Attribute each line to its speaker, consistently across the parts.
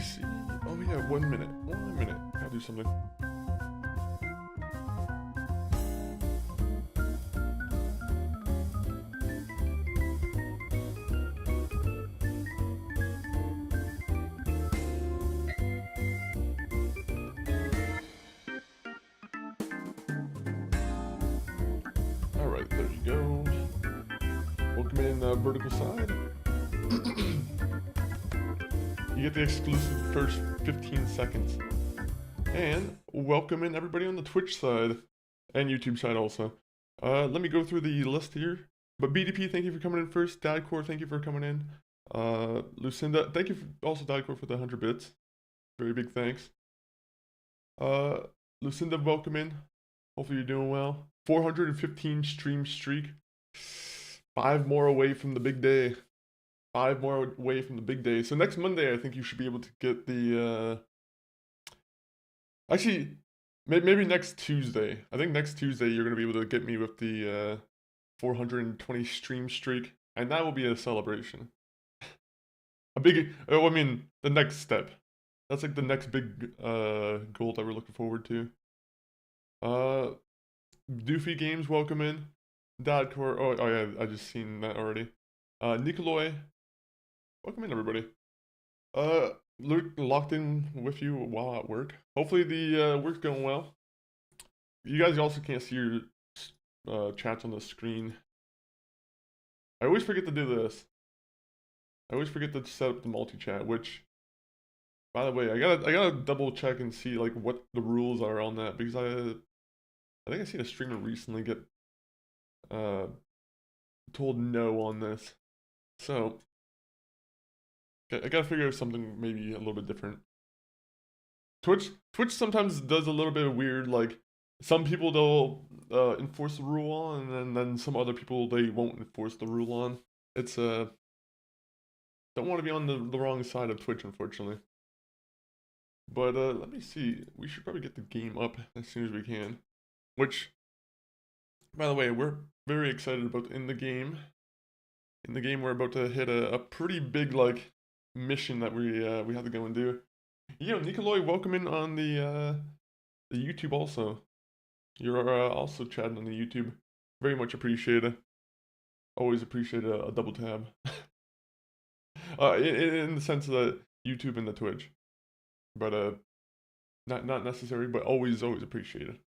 Speaker 1: see. Oh yeah, 1 minute. 1 minute. Gotta do something. Alright, there you go. Welcome in vertical side. You get the exclusive first 15 seconds. And welcome in everybody on the Twitch side and YouTube side also. Let me go through the list here. But BDP, thank you for coming in first. Dadcore, thank you for coming in. Lucinda, thank you also Dadcore for the 100 bits. Very big thanks. Lucinda, welcome in. Hopefully you're doing well. 415 stream streak. 5 more away from the big day. 5 more away from the big day. So next Monday, I think you should be able to get the, actually, maybe next Tuesday. I think next Tuesday you're going to be able to get me with the 420 stream streak. And that will be a celebration. A big, I mean, the next step. That's like the next big goal that we're looking forward to. Doofy Games, welcome in. Dadcore, oh yeah, I just seen that already. Nikoloi, welcome in everybody. Locked in with you while at work. Hopefully the work's going well. You guys also can't see your chats on the screen. I always forget to do this. I always forget to set up the multi-chat, which, by the way, I gotta double check and see like what the rules are on that, because I think I seen a streamer recently get told no on this. So I gotta figure out something maybe a little bit different. Twitch sometimes does a little bit of weird, like some people they'll enforce the rule on, and then some other people they won't enforce the rule on. It's don't want to be on the wrong side of Twitch, unfortunately. But let me see. We should probably get the game up as soon as we can. Which, by the way, we're very excited about in the game. In the game, we're about to hit a pretty big like mission that we have to go and do. Yo, Nikoloi, welcome in on the YouTube also. You're also chatting on the YouTube. Very much appreciated. Always appreciate a double tab. In the sense that YouTube and the Twitch, but not necessary, but always appreciated.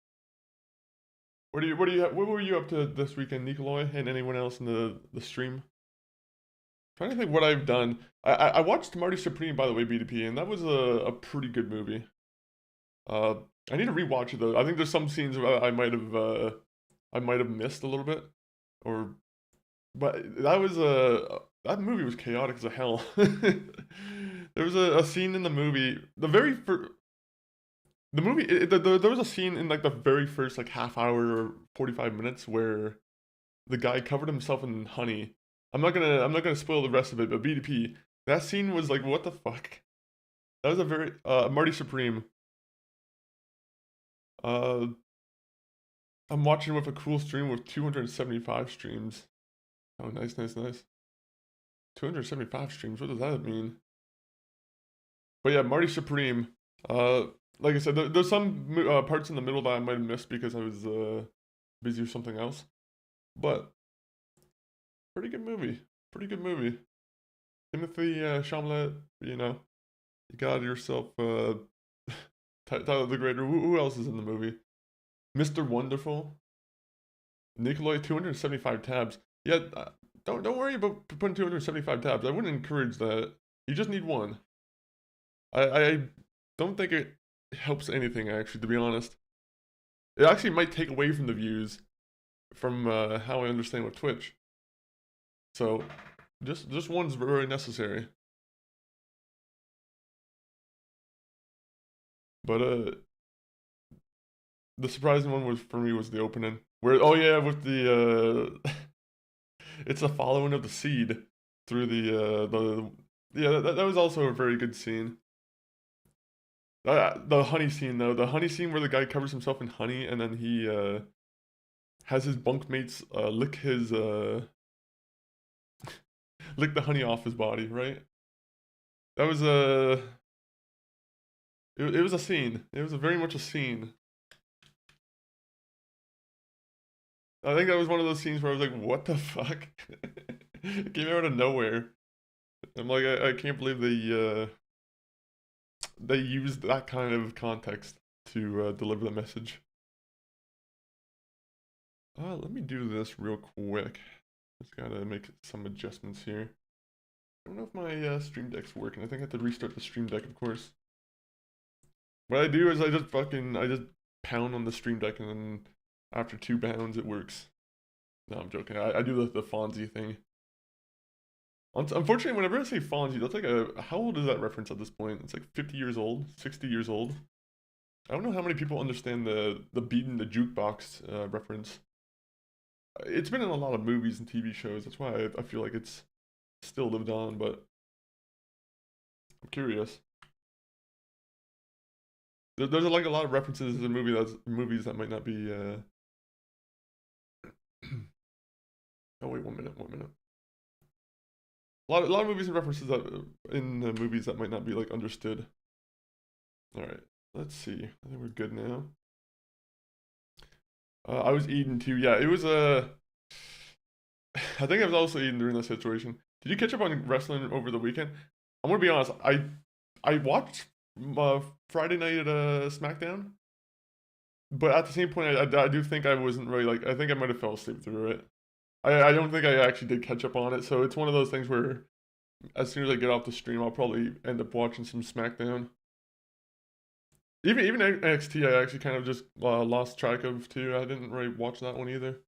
Speaker 1: What were you up to this weekend, Nikoloi, and anyone else in the stream? Trying to think what I've done. I watched Marty Supreme, by the way, BDP, and that was a pretty good movie. I need to rewatch it though. I think there's some scenes I might have missed a little bit, but that movie was chaotic as a hell. There was a scene in the movie, there was a scene in like the very first like half hour or 45 minutes where the guy covered himself in honey. I'm not gonna spoil the rest of it, but BDP, that scene was like, what the fuck? That was a very Marty Supreme. I'm watching with a cool stream with 275 streams. Oh, nice. 275 streams. What does that mean? But yeah, Marty Supreme. Like I said, there's some parts in the middle that I might have missed because I was busy with something else. But pretty good movie. Timothy Chalamet, you know, you got yourself Tyler the Greater. Who else is in the movie? Mr. Wonderful. Nikolai, 275 tabs. Yeah, don't worry about putting 275 tabs. I wouldn't encourage that. You just need one. I don't think it helps anything, actually, to be honest. It actually might take away from the views from how I understand with Twitch. So just one's very necessary. But the surprising one was for me was the opening where, oh yeah, with the it's a following of the seed through the yeah, that was also a very good scene. The honey scene though, the honey scene where the guy covers himself in honey and then he has his bunkmates lick his lick the honey off his body, right? That was It was a scene. It was very much a scene. I think that was one of those scenes where I was like, what the fuck? It came out of nowhere. I'm like, I can't believe they used that kind of context to deliver the message. Let me do this real quick. Just gotta make some adjustments here. I don't know if my Stream Deck's working. I think I have to restart the Stream Deck, of course. What I do is I just pound on the Stream Deck, and then after 2 pounds it works. No, I'm joking. I do the Fonzie thing. Unfortunately, whenever I say Fonzie, that's like how old is that reference at this point? It's like 50 years old, 60 years old. I don't know how many people understand the beat in the jukebox reference. It's been in a lot of movies and TV shows. That's why I feel like it's still lived on, but I'm curious. There's like a lot of references in movies that might not be. Oh wait, 1 minute, 1 minute. A lot of movies and references that in movies that might not be like understood. All right, let's see. I think we're good now. I was eating too. Yeah, it was I think I was also eating during that situation. Did you catch up on wrestling over the weekend? I'm gonna be honest. I watched Friday night SmackDown, but at the same point, I do think I wasn't really like. I think I might have fell asleep through it. I don't think I actually did catch up on it. So it's one of those things where as soon as I get off the stream, I'll probably end up watching some SmackDown. Even NXT, I actually kind of just lost track of too. I didn't really watch that one either.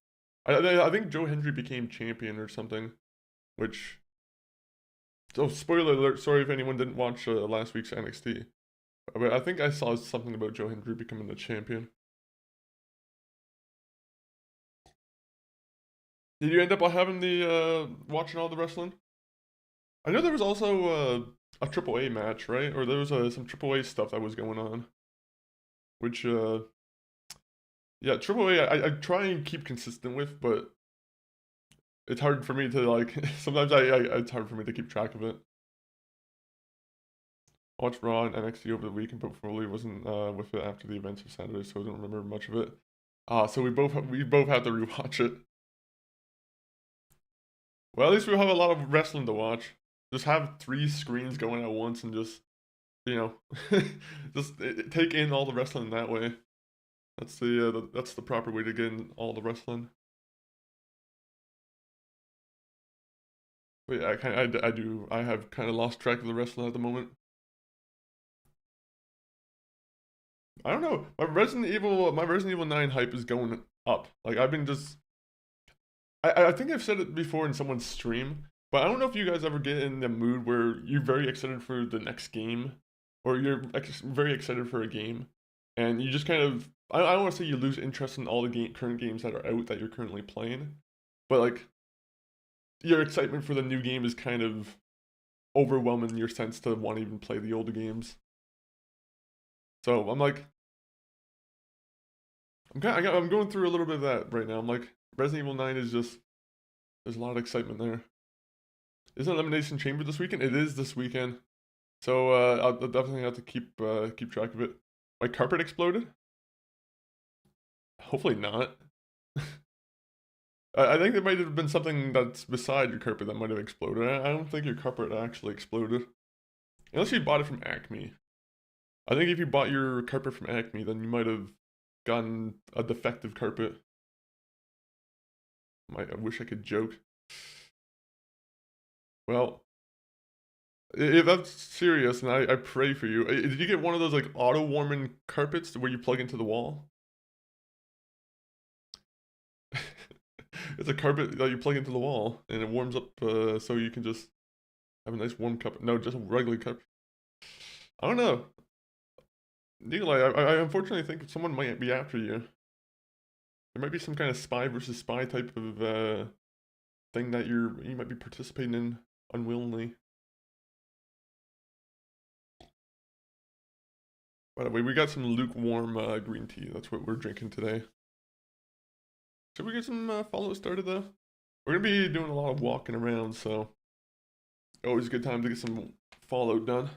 Speaker 1: I think Joe Hendry became champion or something, which. So spoiler alert. Sorry if anyone didn't watch last week's NXT, but I think I saw something about Joe Hendry becoming the champion. Did you end up having the watching all the wrestling? I know there was also a Triple A match, right? Or there was some Triple A stuff that was going on, which yeah, Triple A I try and keep consistent with, but it's hard for me to like. Sometimes it's hard for me to keep track of it. I watched Raw and NXT over the weekend, but probably wasn't with it after the events of Saturday, so I don't remember much of it. So we both have to rewatch it. Well, at least we'll have a lot of wrestling to watch. Just have 3 screens going at once and just, you know, just take in all the wrestling that way. That's that's the proper way to get in all the wrestling. But yeah, I have kind of lost track of the wrestling at the moment. I don't know. My Resident Evil 9 hype is going up. Like I've been just, I think I've said it before in someone's stream, but I don't know if you guys ever get in the mood where you're very excited for the next game, or you're very excited for a game, and you just kind of, I don't want to say you lose interest in all the current games that are out that you're currently playing, but like your excitement for the new game is kind of overwhelming your sense to want to even play the older games. So I'm like, I'm going through a little bit of that right now. I'm like, Resident Evil 9 is just, there's a lot of excitement there. Isn't Elimination Chamber this weekend? It is this weekend. So I'll definitely have to keep track of it. My carpet exploded? Hopefully not. I think there might have been something that's beside your carpet that might have exploded. I don't think your carpet actually exploded. Unless you bought it from Acme. I think if you bought your carpet from Acme, then you might have gotten a defective carpet. I wish I could joke. Well, if that's serious, and I pray for you. Did you get one of those like auto warming carpets where you plug into the wall? It's a carpet that you plug into the wall, and it warms up so you can just have a nice warm cup. No, just a regular cup. I don't know. Nikolai, I unfortunately think someone might be after you. There might be some kind of spy versus spy type of thing that you might be participating in unwillingly. By the way, we got some lukewarm green tea. That's what we're drinking today. Should we get some follow started though? We're gonna be doing a lot of walking around, so always a good time to get some follow done.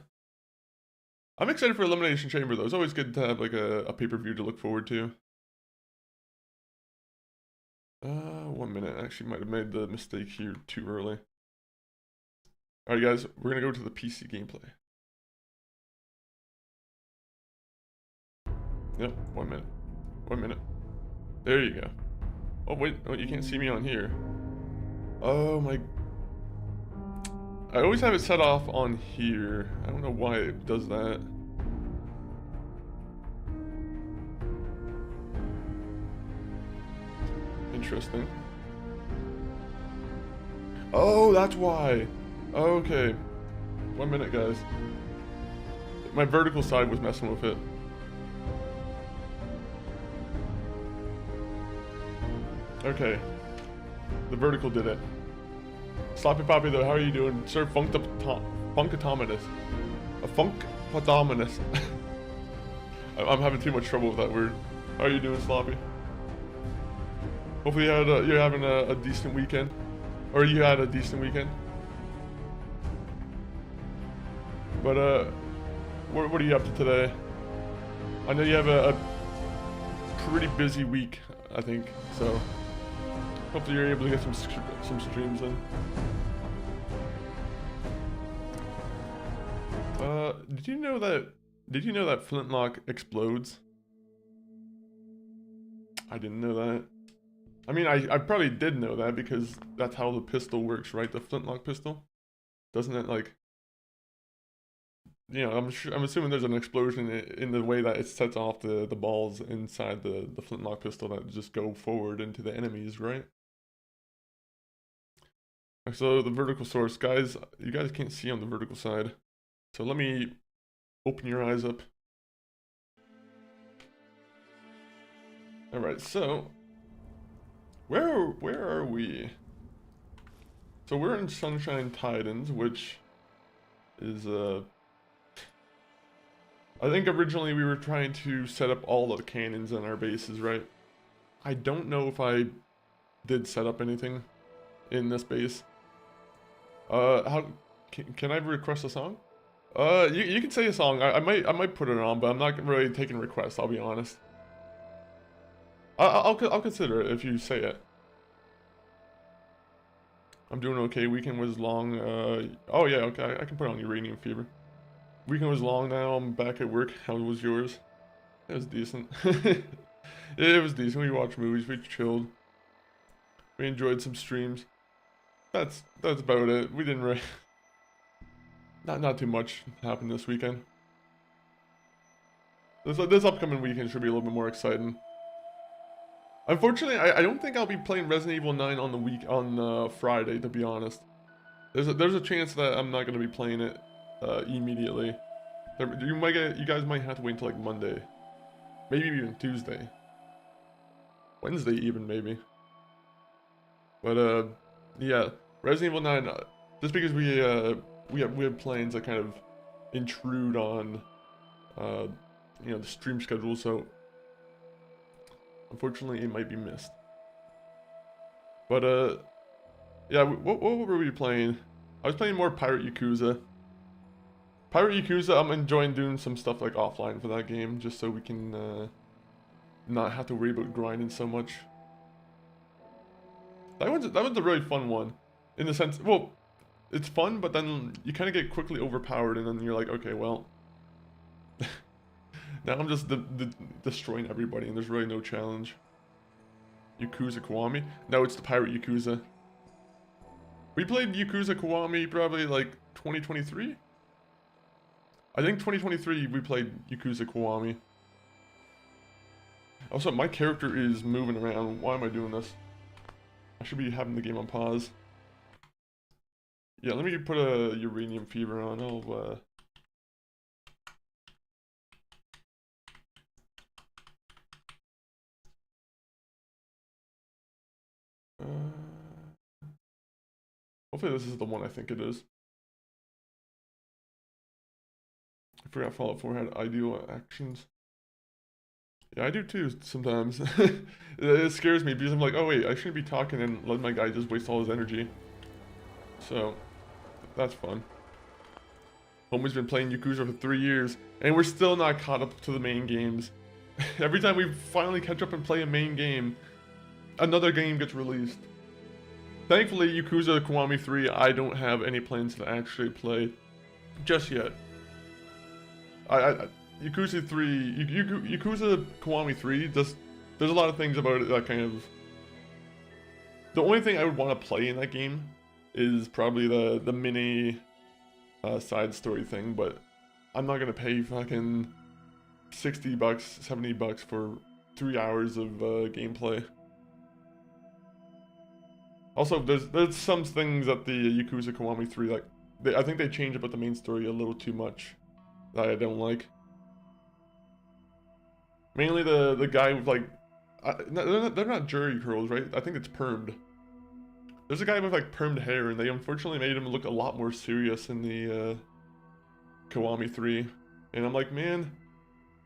Speaker 1: I'm excited for Elimination Chamber though. It's always good to have like a pay-per-view to look forward to. 1 minute. I actually might have made the mistake here too early. Alright guys, we're gonna go to the PC gameplay. Yep, 1 minute. 1 minute. There you go. Oh wait, oh, you can't see me on here. Oh my... I always have it set off on here. I don't know why it does that. Interesting. Oh, that's why. Okay. 1 minute, guys. My vertical side was messing with it. Okay. The vertical did it. Sloppy Poppy though, how are you doing? Sir Funkatominus. A Funkatominus. I'm having too much trouble with that word. How are you doing, Sloppy? Hopefully you're having a decent weekend. Or you had a decent weekend. But what are you up to today? I know you have a pretty busy week, I think, so hopefully you're able to get some streams in. Did you know that flintlock explodes? I didn't know that. I mean, I probably did know that because that's how the pistol works, right? The flintlock pistol, doesn't it? Like, you know, I'm assuming there's an explosion in the way that it sets off the balls inside the flintlock pistol that just go forward into the enemies, right? So the vertical source, guys, you guys can't see on the vertical side. So let me open your eyes up. All right, so where are we? So we're in Sunshine Titans, which is I think originally we were trying to set up all of the cannons in our bases, right? I don't know if I did set up anything in this base. How can I request a song? You can say a song. I might put it on, but I'm not really taking requests. I'll be honest. I'll consider it if you say it. I'm doing okay. Weekend was long. Oh yeah, okay. I can put on Uranium Fever. Weekend was long now. I'm back at work. How was yours? It was decent. It was decent. We watched movies. We chilled. We enjoyed some streams. That's about it. We didn't really... Not too much happened this weekend. This upcoming weekend should be a little bit more exciting. Unfortunately, I don't think I'll be playing Resident Evil 9 on Friday, to be honest. There's a chance that I'm not going to be playing it immediately. You guys might have to wait until like Monday, maybe even Tuesday, Wednesday even maybe. But yeah, Resident Evil 9. Just because we have plans that kind of intrude on you know, the stream schedule, so unfortunately it might be missed. But yeah, what were we playing? I was playing more Pirate Yakuza. Pirate Yakuza, I'm enjoying doing some stuff like offline for that game, just so we can not have to worry about grinding so much. That was a really fun one, in the sense, well, it's fun, but then you kind of get quickly overpowered, and then you're like, okay, well, now I'm just destroying everybody, and there's really no challenge. Yakuza Kiwami? No, it's the Pirate Yakuza. We played Yakuza Kiwami probably like 2023? I think 2023 we played Yakuza Kiwami. Also, my character is moving around. Why am I doing this? I should be having the game on pause. Yeah, let me put a Uranium Fever on. Hopefully this is the one I think it is. I forgot Fallout 4 had ideal actions. Yeah, I do too sometimes. It scares me because I'm like, oh wait, I shouldn't be talking and let my guy just waste all his energy. So, that's fun. Homie's been playing Yakuza for 3 years, and we're still not caught up to the main games. Every time we finally catch up and play a main game, another game gets released. Thankfully, Yakuza Kiwami 3, I don't have any plans to actually play just yet. Yakuza 3, Yakuza Kiwami 3, there's a lot of things about it that kind of... The only thing I would want to play in that game is probably the mini side story thing, but I'm not gonna pay fucking $60, $70 for 3 hours of gameplay. Also, there's some things that the Yakuza Kiwami 3, like, I think they changed about the main story a little too much that I don't like. Mainly the guy with, like, they're not jury curls, right? I think it's permed. There's a guy with, like, permed hair, and they unfortunately made him look a lot more serious in the Kiwami 3. And I'm like, man,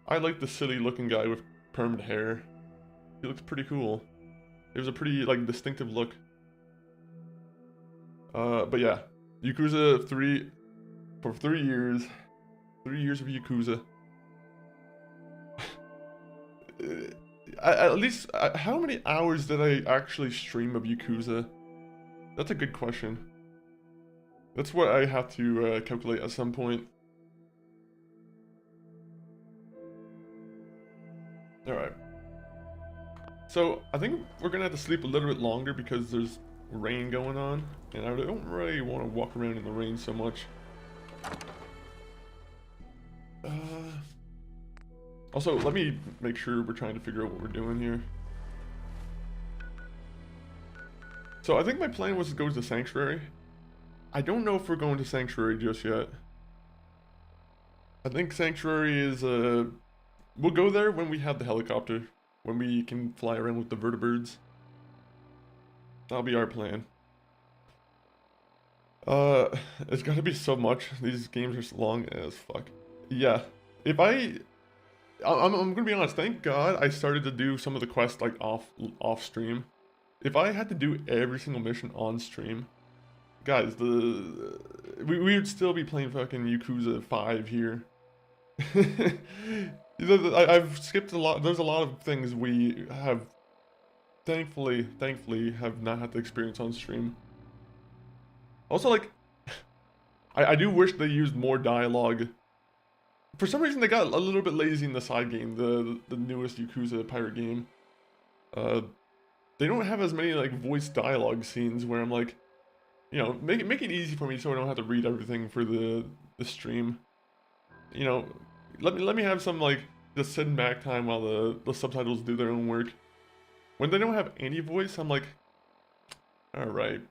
Speaker 1: I like the silly looking guy with permed hair. He looks pretty cool. It was a pretty, like, distinctive look. But yeah, Yakuza 3, for 3 years. 3 years of Yakuza. At least, how many hours did I actually stream of Yakuza? That's a good question. That's what I have to calculate at some point. Alright. So, I think we're gonna have to sleep a little bit longer because there's rain going on, and I don't really want to walk around in the rain so much. Also, let me make sure we're trying to figure out what we're doing here. So I think my plan was to go to Sanctuary. I don't know if we're going to Sanctuary just yet. I think Sanctuary is, we'll go there when we have the helicopter. When we can fly around with the vertibirds. That'll be our plan. It's gotta be so much. These games are long as fuck. Yeah. If I'm gonna be honest, thank God I started to do some of the quests, like, off stream. If I had to do every single mission on stream, guys, we would still be playing fucking Yakuza 5 here. I've skipped a lot. There's a lot of things we have, thankfully have not had to experience on stream. Also, like, I do wish they used more dialogue. For some reason, they got a little bit lazy in the side game, the newest Yakuza pirate game. They don't have as many, like, voice dialogue scenes where I'm like, you know, make it easy for me so I don't have to read everything for the stream. You know, let me have some, like, just sitting back time while the subtitles do their own work. When they don't have any voice, I'm like, alright.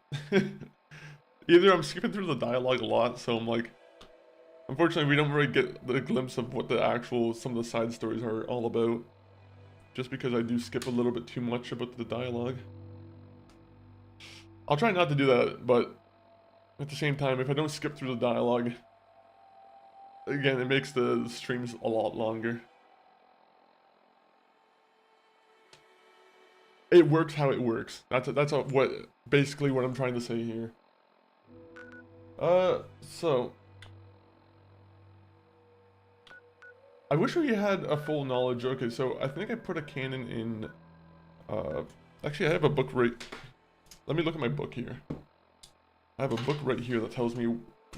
Speaker 1: Either I'm skipping through the dialogue a lot, so I'm like, unfortunately we don't really get the glimpse of what some of the side stories are all about. Just because I do skip a little bit too much about the dialogue. I'll try not to do that, but at the same time, if I don't skip through the dialogue, again, it makes the streams a lot longer. It works how it works. That's basically what I'm trying to say here. So I wish we had a full knowledge. Okay, so I think I put a cannon in, actually I have a book right, let me look at my book here. I have a book right here that tells me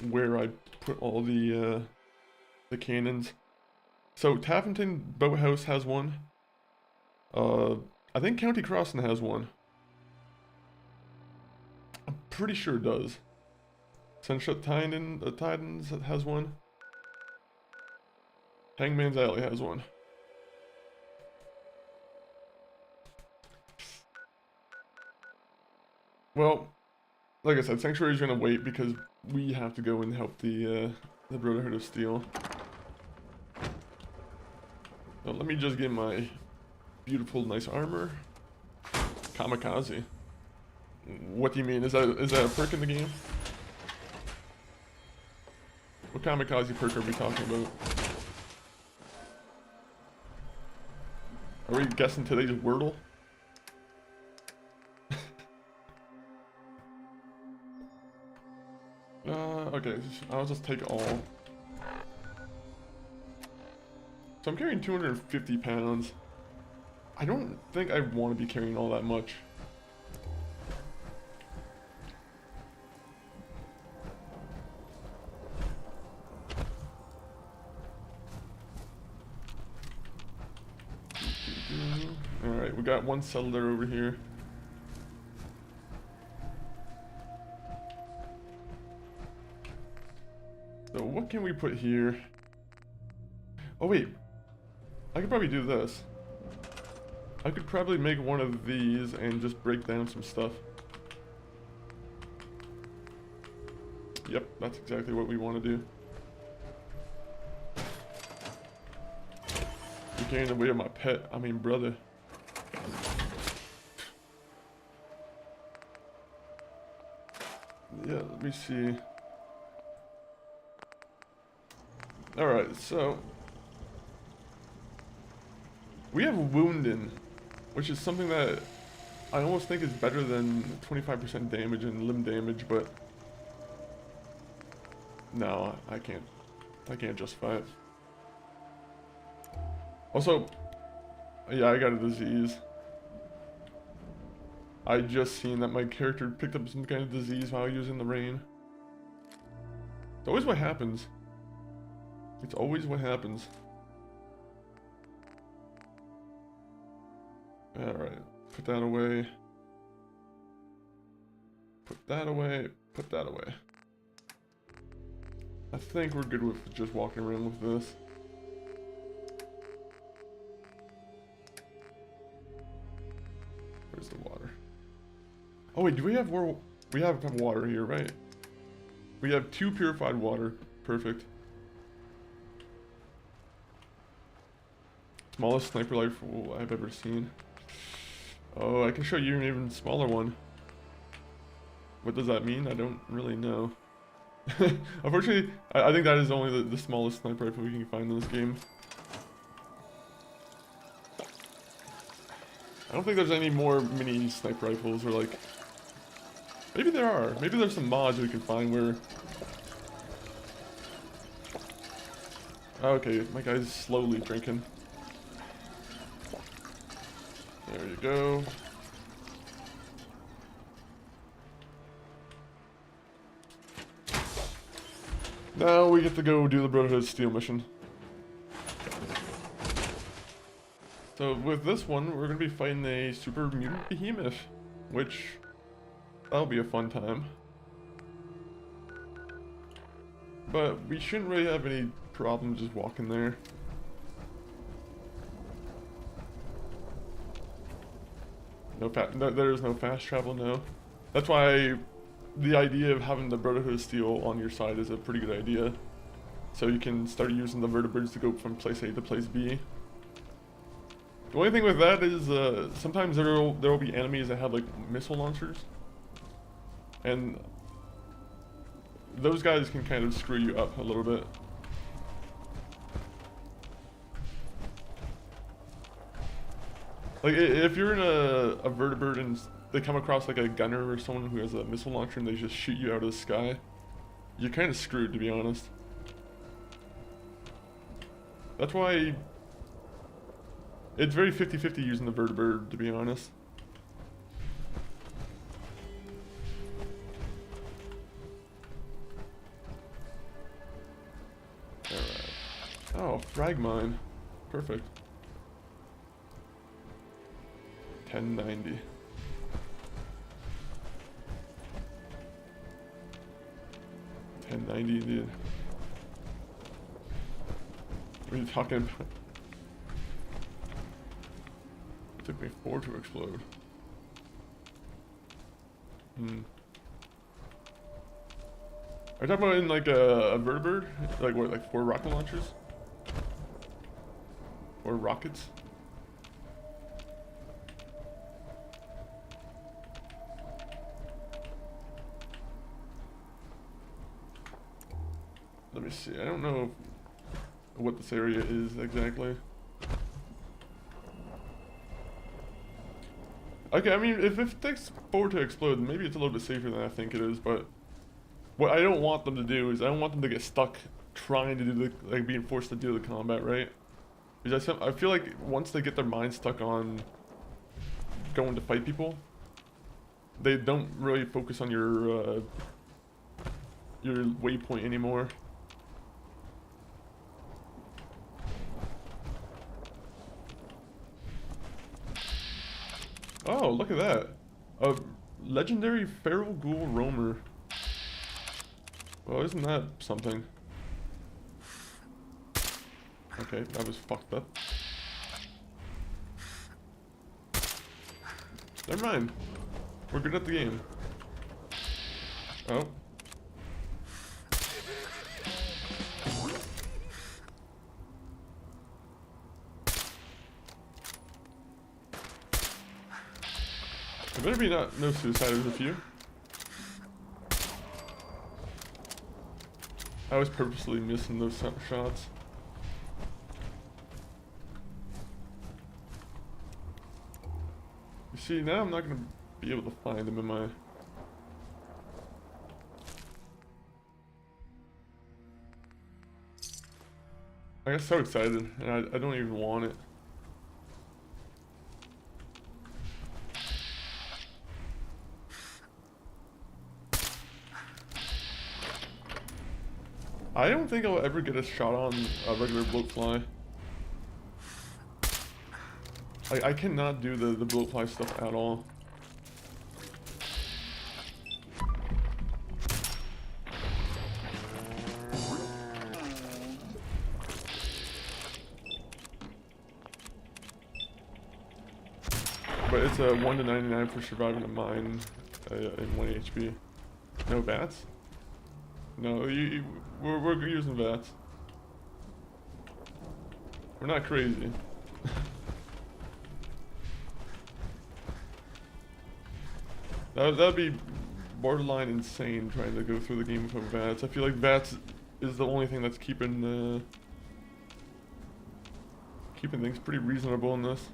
Speaker 1: where I put all the cannons. So Taffington Boathouse has one. I think County Crossing has one. I'm pretty sure it does. Sunshot Titans has one. Hangman's Alley has one. Well, like I said, Sanctuary's gonna wait because we have to go and help the Brotherhood of Steel. So let me just get my beautiful, nice armor. Kamikaze. What do you mean? Is that a perk in the game? What kamikaze perk are we talking about? Are we guessing today's Wordle? Okay, I'll just take all. So I'm carrying 250 pounds. I don't think I want to be carrying all that much. Alright, we got one settler over here. So what can we put here? Oh wait, I could probably do this. I could probably make one of these and just break down some stuff. Yep, that's exactly what we want to do. You're carrying the weight of my pet, I mean brother. Yeah, let me see. Alright, so we have wounding, which is something that I almost think is better than 25% damage and limb damage, but no, I can't justify it. Also, yeah, I got a disease. I just seen that my character picked up some kind of disease while using the rain. It's always what happens. It's always what happens. Alright, put that away. Put that away. Put that away. I think we're good with just walking around with this. Where's the water? Oh wait, do we have more? We have water here, right? We have 2 purified water. Perfect. Smallest sniper rifle I've ever seen. Oh, I can show you an even smaller one. What does that mean? I don't really know. Unfortunately, I think that is only the smallest sniper rifle we can find in this game. I don't think there's any more mini sniper rifles, or like... Maybe there are. Maybe there's some mods we can find where... Okay, my guy's slowly drinking. There you go. Now we get to go do the Brotherhood Steel mission. So with this one, we're going to be fighting a super mutant behemoth, which that'll be a fun time. But we shouldn't really have any problems just walking there. No, there's no fast travel, no. That's why the idea of having the Brotherhood of Steel on your side is a pretty good idea. So you can start using the vertebrates to go from place A to place B. The only thing with that is sometimes there will be enemies that have like missile launchers. And those guys can kind of screw you up a little bit. Like, if you're in a vertebrate and they come across like a gunner or someone who has a missile launcher and they just shoot you out of the sky, you're kind of screwed, to be honest. That's why it's very 50-50 using the vertebrate, to be honest. Alright. Oh, frag mine. Perfect. 1090. Indeed. What are you talking about? It took me 4 to explode. Are you talking about in like a vertibird? Like what, like 4 rocket launchers? 4 rockets? Let me see, I don't know what this area is exactly. Okay, I mean, if it takes 4 to explode, maybe it's a little bit safer than I think it is, but what I don't want them to do is I don't want them to get stuck trying to do the, like, being forced to do the combat, right? Because I feel like once they get their mind stuck on going to fight people, they don't really focus on your waypoint anymore. Oh, look at that. A legendary feral ghoul roamer. Well, isn't that something? Okay, that was fucked up. Never mind. We're good at the game. Oh. There better be no suiciders with you. I was purposely missing those shots. You see, now I'm not gonna be able to find them in my... I got so excited, and I don't even want it. I don't think I'll ever get a shot on a regular bloatfly. I cannot do the bloatfly stuff at all. But it's a 1 to 99 for surviving a mine in 1 HP. No bats? No, we're using bats. We're not crazy. That'd be borderline insane trying to go through the game without VATS. I feel like VATS is the only thing that's keeping things pretty reasonable in this.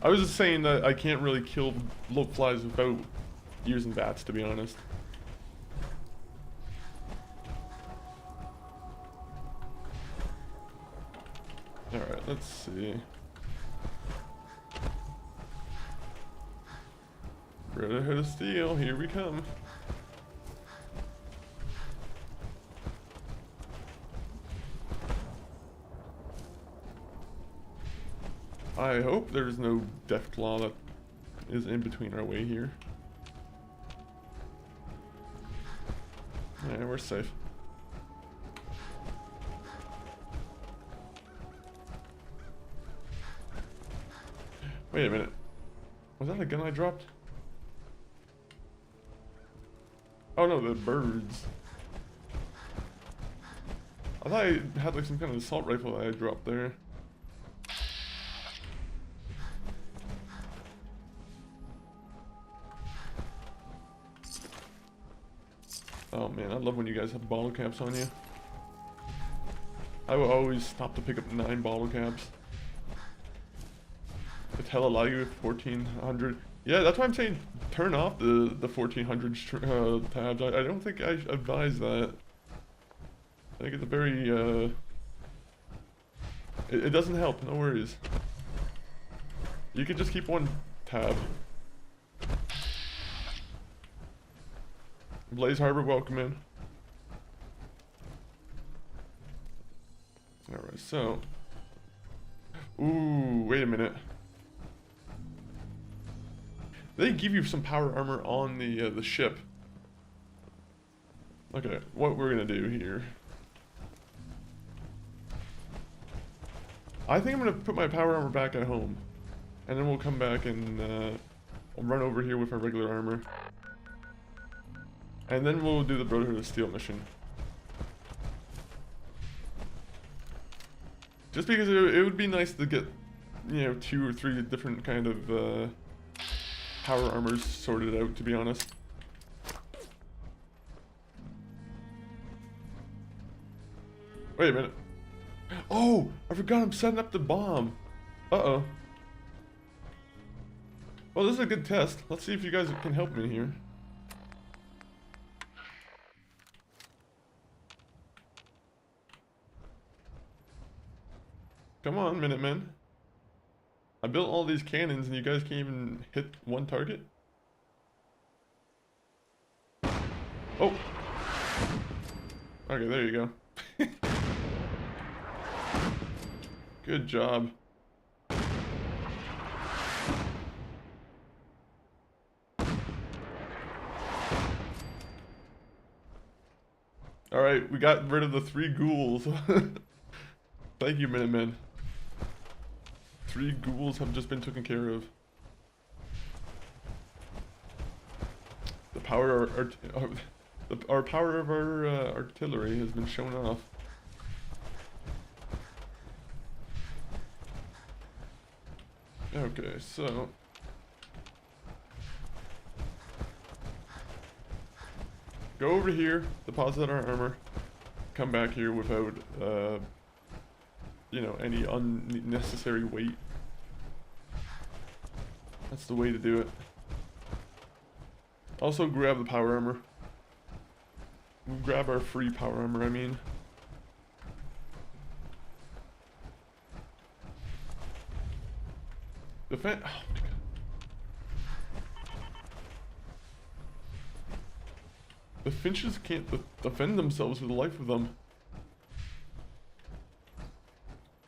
Speaker 1: I was just saying that I can't really kill bloatflies without using VATS, to be honest. Alright, let's see. Brotherhood of Steel, here we come. I hope there's no Deathclaw that is in between our way here. Yeah, we're safe. Wait a minute. Was that a gun I dropped? Oh no, the birds. I thought I had like some kind of assault rifle that I dropped there. Oh man, I love when you guys have bottle caps on you. I will always stop to pick up 9 bottle caps. It's hella laggy with 1400. Yeah, that's why I'm saying turn off the 1400 tabs. I don't think I advise that. I think it's a very, it doesn't help, no worries. You could just keep one tab. Blaze Harbor, welcome in. Alright, so. Ooh, wait a minute. They give you some power armor on the ship. Okay, what we're gonna do here. I think I'm gonna put my power armor back at home. And then we'll come back and I'll run over here with our regular armor. And then we'll do the Brotherhood of Steel mission. Just because it would be nice to get, you know, 2 or 3 different kind of power armors sorted out, to be honest. Wait a minute. Oh, I forgot I'm setting up the bomb. Uh-oh. Well, this is a good test. Let's see if you guys can help me here. Come on, Minutemen. I built all these cannons and you guys can't even hit one target? Oh! Okay, there you go. Good job. Alright, we got rid of the 3 ghouls. Thank you, Minutemen. 3 ghouls have just been taken care of. The power of our power of our artillery has been shown off. Okay, so go over here, deposit our armor, come back here without you know, any unnecessary weight. That's the way to do it. Also grab the power armor. We'll grab our free power armor, I mean. Defend. Oh my god. The finches can't defend themselves for the life of them.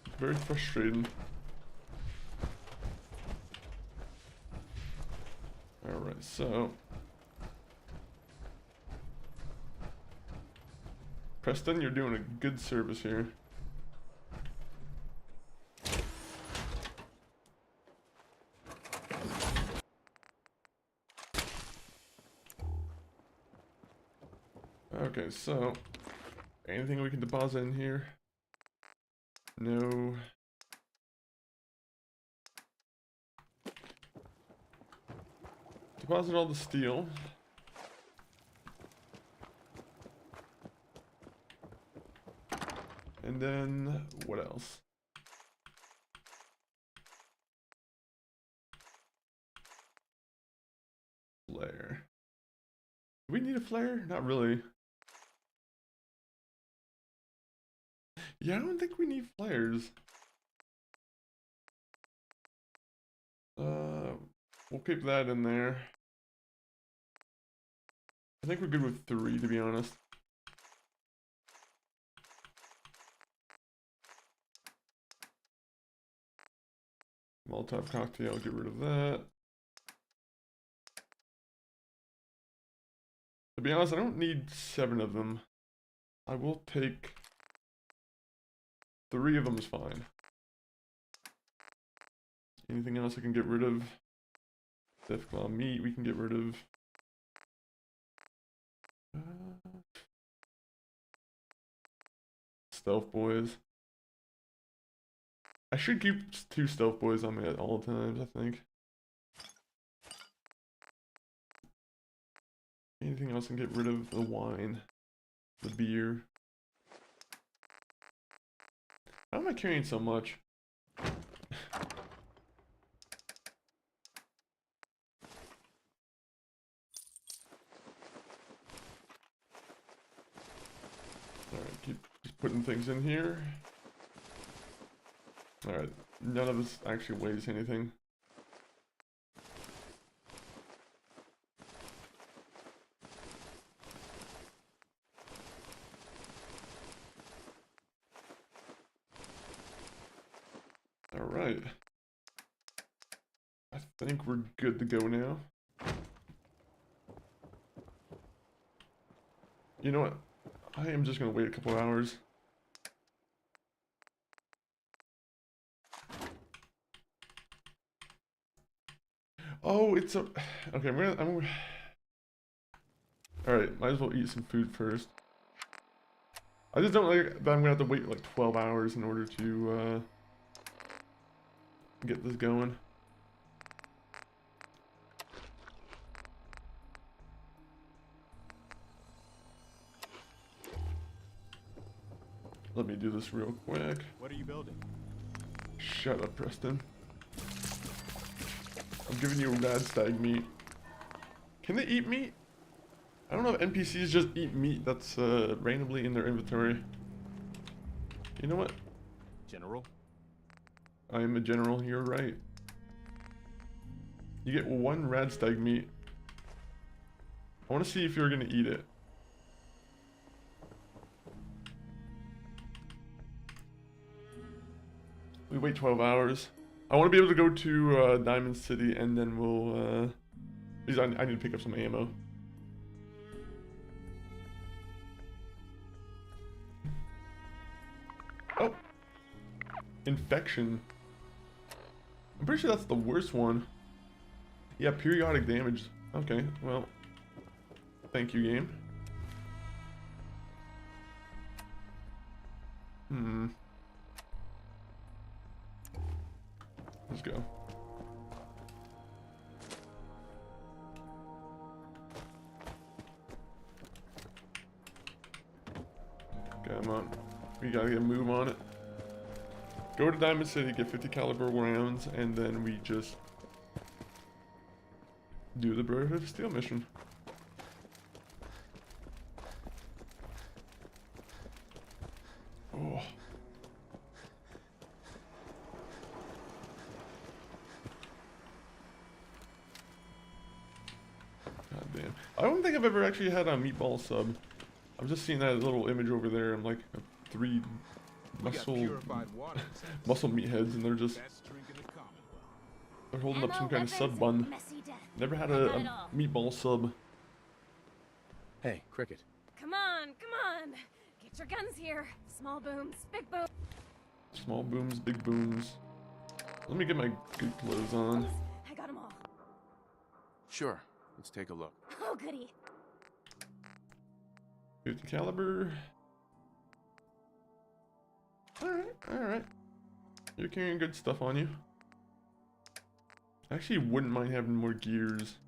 Speaker 1: It's very frustrating. Alright, so Preston, you're doing a good service here. Okay, so anything we can deposit in here? No. Deposit all the steel. And then what else? Flare. Do we need a flare? Not really. Yeah, I don't think we need flares. We'll keep that in there. I think we're good with 3, to be honest. Molotov cocktail, get rid of that. To be honest, I don't need 7 of them. I will take 3 of them is fine. Anything else I can get rid of? Deathclaw meat we can get rid of. Stealth boys. I should keep 2 stealth boys on me at all times, I think. Anything else I can get rid of? The wine. The beer. How am I carrying so much? Alright, keep just putting things in here. Alright, none of this actually weighs anything. Alright. I think we're good to go now. You know what? I am just gonna wait a couple of hours. Oh, it's a... Okay, Alright, might as well eat some food first. I just don't like that I'm gonna have to wait like 12 hours in order to, get this going. Let me do this real quick.
Speaker 2: What are you building?
Speaker 1: Shut up, Preston. I'm giving you rad stag meat. Can they eat meat? I don't know if NPCs just eat meat that's randomly in their inventory. You know what?
Speaker 2: General?
Speaker 1: I am a general, you're right. You get 1 radstag meat. I want to see if you're going to eat it. We wait 12 hours. I want to be able to go to Diamond City, and then we'll... because I need to pick up some ammo. Oh! Infection. I'm pretty sure that's the worst one. Yeah, periodic damage. Okay, well... Thank you, game. Let's go. Come on. We gotta get a move on it. Go to Diamond City, get 50 caliber rounds, and then we just do the Brotherhood of Steel mission. Oh. God damn. I don't think I've ever actually had a meatball sub. I'm just seeing that little image over there. I'm like 3 muscle meatheads, and they're just holding up some kind of sub bun. Never had a meatball sub.
Speaker 2: Hey, Cricket.
Speaker 3: Come on, come on. Get your guns here. Small booms, big booms.
Speaker 1: Small booms, big booms. Let me get my good clothes on.
Speaker 3: I got them all.
Speaker 2: Sure. Let's take a look.
Speaker 3: Oh, goody.
Speaker 1: 50 caliber. Alright, alright. You're carrying good stuff on you. I actually wouldn't mind having more gears.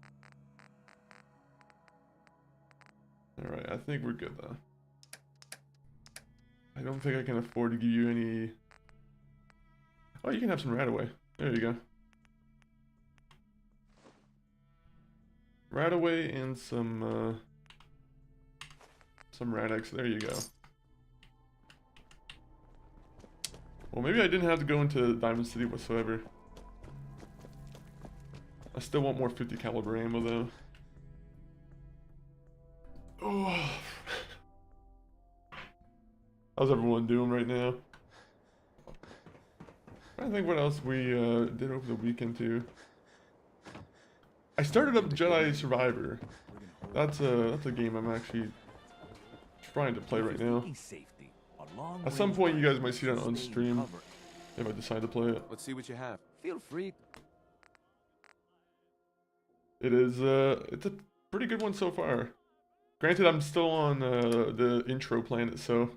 Speaker 1: Alright, I think we're good though. I don't think I can afford to give you any... Oh, you can have some Radaway. There you go. Radaway and some Radex. There you go. Well, maybe I didn't have to go into Diamond City whatsoever. I still want more 50 caliber ammo though. Oh. How's everyone doing right now? I think what else we did over the weekend too. I started up Jedi Survivor. That's a game I'm actually trying to play right now. At some point you guys might see that on stream if I decide to play it.
Speaker 2: Let's see what you have. Feel free.
Speaker 1: It is it's a pretty good one so far. Granted, I'm still on the intro planet, so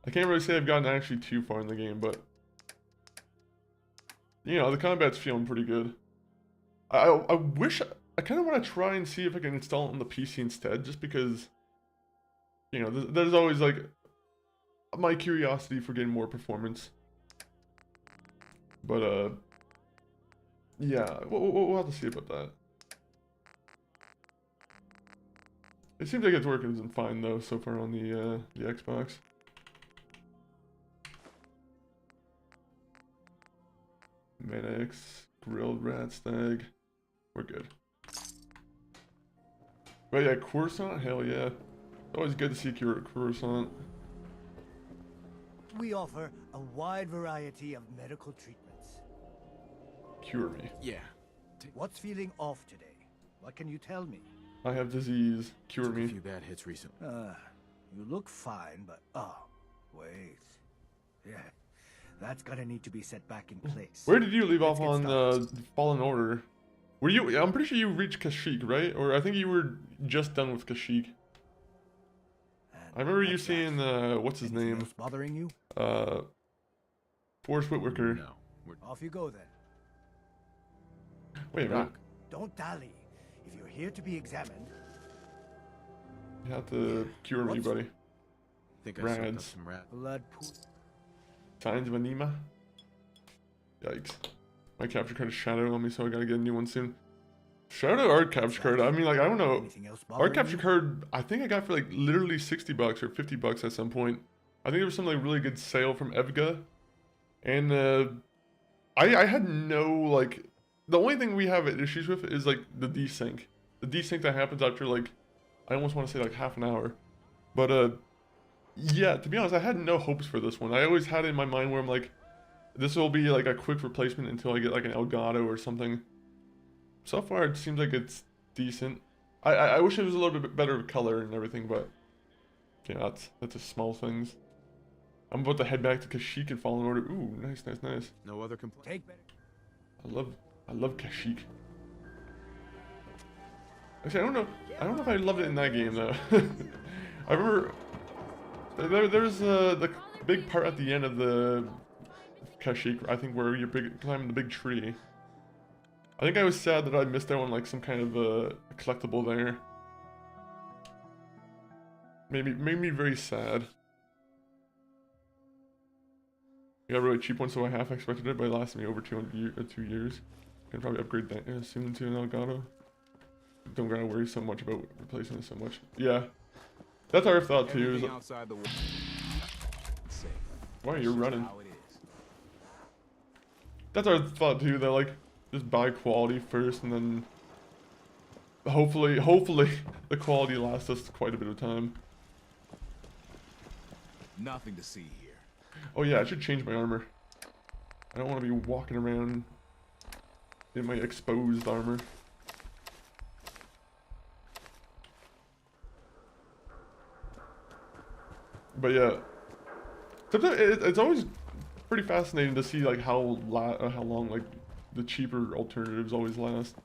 Speaker 1: I can't really say I've gotten actually too far in the game, but you know, the combat's feeling pretty good. I wish I kind of want to try and see if I can install it on the PC instead, just because you know there's always like my curiosity for getting more performance. But yeah, we'll have to see about that. It seems like it's working fine though so far on the Xbox. Medics, grilled rat stag, we're good. But yeah, Coruscant, hell yeah. Always good to see Coruscant.
Speaker 4: We offer a wide variety of medical treatments.
Speaker 1: Cure me.
Speaker 2: Yeah.
Speaker 4: What's feeling off today? What can you tell me?
Speaker 1: I have disease. Cure
Speaker 2: Took
Speaker 1: me.
Speaker 2: a few bad hits recently.
Speaker 4: You look fine, but wait. Yeah, that's gonna need to be set back in place.
Speaker 1: Where did you leave off on Fallen Order? Were you? I'm pretty sure you reached Kashyyyk, right? Or I think you were just done with Kashyyyk. I remember you seeing what's his name?
Speaker 4: Bothering you?
Speaker 1: Forrest Whitaker.
Speaker 2: No.
Speaker 4: Off you go then.
Speaker 1: Wait a minute.
Speaker 4: Don't dally. If you're here to be examined,
Speaker 1: You have to cure me, buddy.
Speaker 2: Think I sucked up
Speaker 1: Rads.
Speaker 2: some rat.
Speaker 4: blood pool.
Speaker 1: Signs of anema. Yikes. My capture card is shadowed on me, so I gotta get a new one soon. Shadow art capture card. I mean, like, I don't know.
Speaker 4: Anything else
Speaker 1: Art
Speaker 4: bothering
Speaker 1: capture
Speaker 4: you?
Speaker 1: card, I think I got for like literally $60 or $50 at some point. I think there was some like really good sale from Evga. And I had no, like, the only thing we have issues with is, like, the desync. The desync that happens after, like, I almost want to say, like, half an hour. But, yeah, to be honest, I had no hopes for this one. I always had it in my mind where I'm like, this will be, like, a quick replacement until I get, like, an Elgato or something. So far, it seems like it's decent. I wish it was a little bit better color and everything, but, yeah, that's just small things. I'm about to head back to Kashyyyk and Fallen Order. Ooh, nice, nice, nice.
Speaker 2: No other complaint.
Speaker 4: Take better.
Speaker 1: I love Kashyyyk. Actually, I don't know if I loved it in that game though. I remember there's the big part at the end of the Kashyyyk, I think, where you're climbing the big tree. I think I was sad that I missed out on like some kind of collectible there. Made me very sad. I got a really cheap one, so I half expected it, but it lasted me over 2 years. Can probably upgrade that soon to an Elgato. Don't gotta worry so much about replacing it so much. Yeah, that's our thought too. Is, why are you running? That's our thought too. That like just buy quality first, and then hopefully the quality lasts us quite a bit of time.
Speaker 2: Nothing to see here.
Speaker 1: Oh yeah, I should change my armor. I don't want to be walking around in my exposed armor. But yeah, sometimes it's always pretty fascinating to see like how long like the cheaper alternatives always last.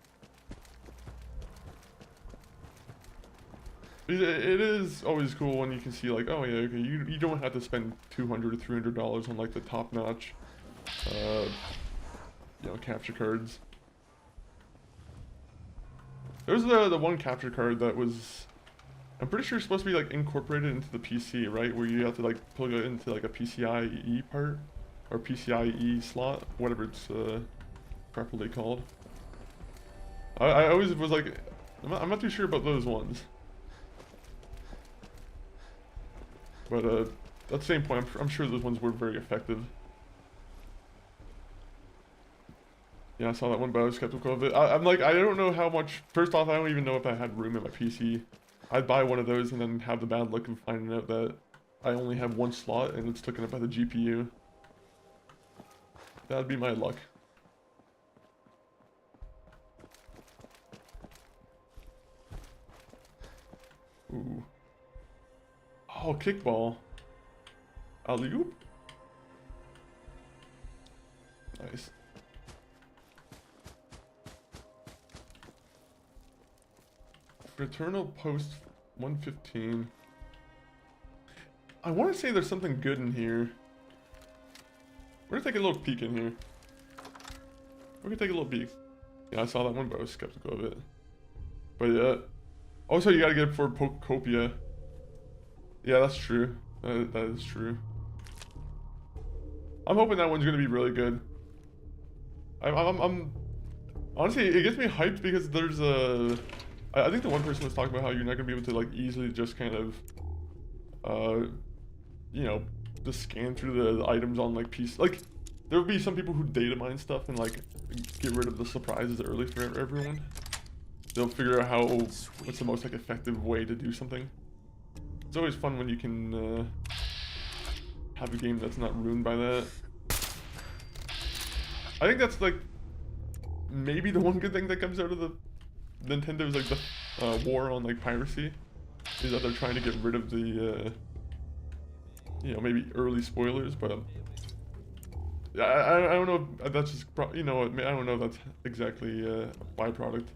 Speaker 1: It is always cool when you can see like, oh yeah, okay, you don't have to spend $200 to $300 on like the top-notch, you know, capture cards. There's the one capture card that was, I'm pretty sure it's supposed to be like incorporated into the PC, right? Where you have to like plug it into like a PCIe part or PCIe slot, whatever it's properly called. I always was like, I'm not too sure about those ones. But at the same point, I'm sure those ones were very effective. Yeah, I saw that one, but I was skeptical of it. I'm like, I don't know how much. First off, I don't even know if I had room in my PC. I'd buy one of those and then have the bad luck of finding out that I only have one slot and it's taken up by the GPU. That'd be my luck. Ooh. Oh, kickball. Alley-oop. Nice. Fraternal Post 115. I want to say there's something good in here. We're gonna take a little peek in here. We're gonna take a little peek. Yeah, I saw that one, but I was skeptical of it. But yeah. Also, you gotta get it for Copia. Yeah, that's true. That is true. I'm hoping that one's gonna be really good. I'm honestly, it gets me hyped because there's a. I think the one person was talking about how you're not gonna be able to like easily just kind of, you know, just scan through the items on like PC. Like, there will be some people who data mine stuff and like get rid of the surprises early for everyone. They'll figure out what's the most like effective way to do something. It's always fun when you can have a game that's not ruined by that. I think that's like maybe the one good thing that comes out of the Nintendo's like the war on like piracy is that they're trying to get rid of the you know, maybe early spoilers, but I don't know if that's just you know, I don't know if that's exactly a byproduct.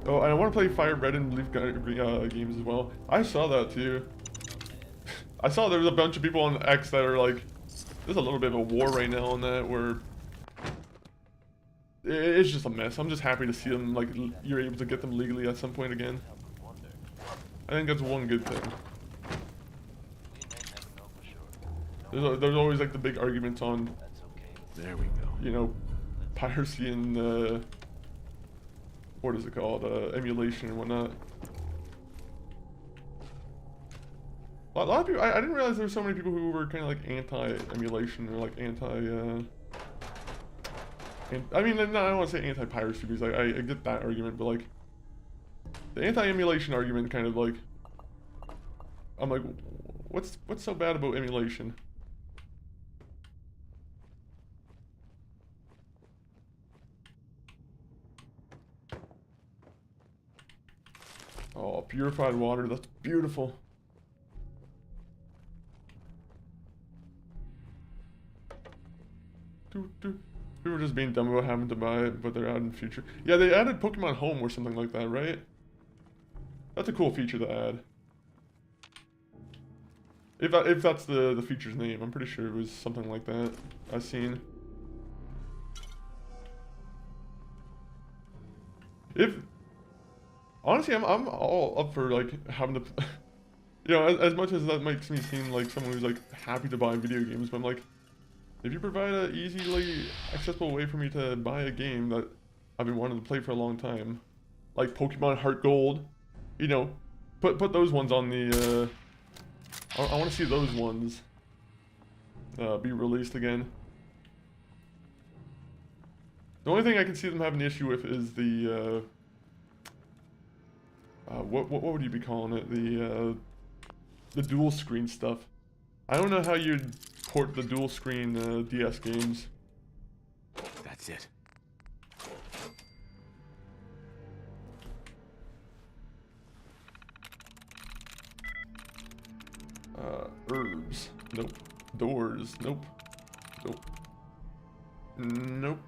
Speaker 1: Oh, and I want to play Fire Red and Leaf games as well. I saw that too. I saw there was a bunch of people on X that are like, there's a little bit of a war right now on that where it's just a mess. I'm just happy to see them, like, you're able to get them legally at some point again. I think that's one good thing. There's always like the big arguments on,
Speaker 2: there we go,
Speaker 1: you know, piracy and what is it called, emulation and whatnot. A lot of people, I didn't realize there were so many people who were kind of like anti-emulation or like I mean, no, I don't want to say anti-piracy because like, I get that argument, but like the anti-emulation argument kind of like, I'm like, what's so bad about emulation? Oh, purified water, that's beautiful. We were just being dumb about having to buy it, but they're adding future. Yeah, they added Pokemon Home or something like that, right? That's a cool feature to add. If that's the feature's name, I'm pretty sure it was something like that I've seen. Honestly, I'm all up for like having to, you know, as much as that makes me seem like someone who's like happy to buy video games, but I'm like, if you provide an easily accessible way for me to buy a game that I've been wanting to play for a long time, like Pokemon Heart Gold, you know, put those ones on the, I want to see those ones be released again. The only thing I can see them having an issue with is the, what would you be calling it? The dual screen stuff. I don't know how you'd port the dual screen DS games.
Speaker 2: That's it.
Speaker 1: Herbs. Nope. Doors. Nope. Nope. Nope.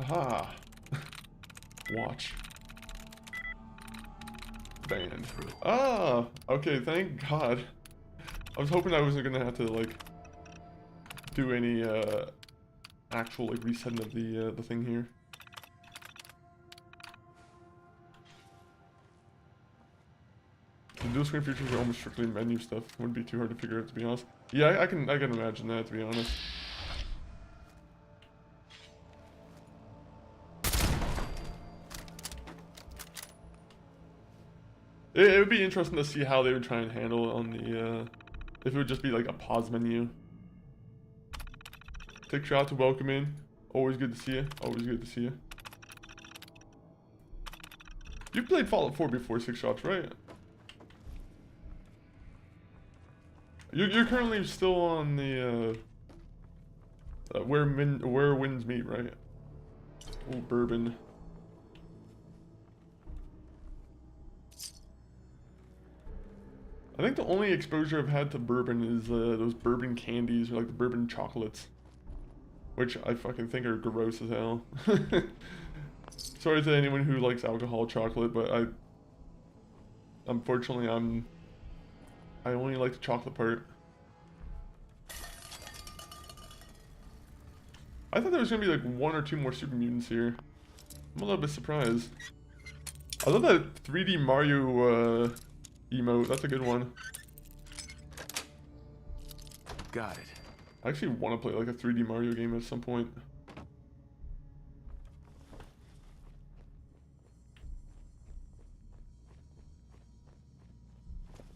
Speaker 1: Aha. Watch. Banned. Ah, okay, thank God. I was hoping I wasn't gonna have to like do any actual like resetting of the thing here. The dual screen features are almost strictly menu stuff. Wouldn't be too hard to figure out, to be honest. Yeah, I can imagine that, to be honest. It would be interesting to see how they would try and handle it on the, if it would just be like a pause menu. Take shot to welcome in. Always good to see you. Always good to see you. You played Fallout 4 before 6 shots, right? You're currently still on the, where winds meet, right? Oh, bourbon. I think the only exposure I've had to bourbon is those bourbon candies or like the bourbon chocolates, which I fucking think are gross as hell. Sorry to anyone who likes alcohol chocolate, but unfortunately I only like the chocolate part. I thought there was gonna be like 1 or 2 more super mutants here. I'm a little bit surprised. I love that 3D Mario emote, that's a good one.
Speaker 2: Got it.
Speaker 1: I actually want to play like a 3D Mario game at some point.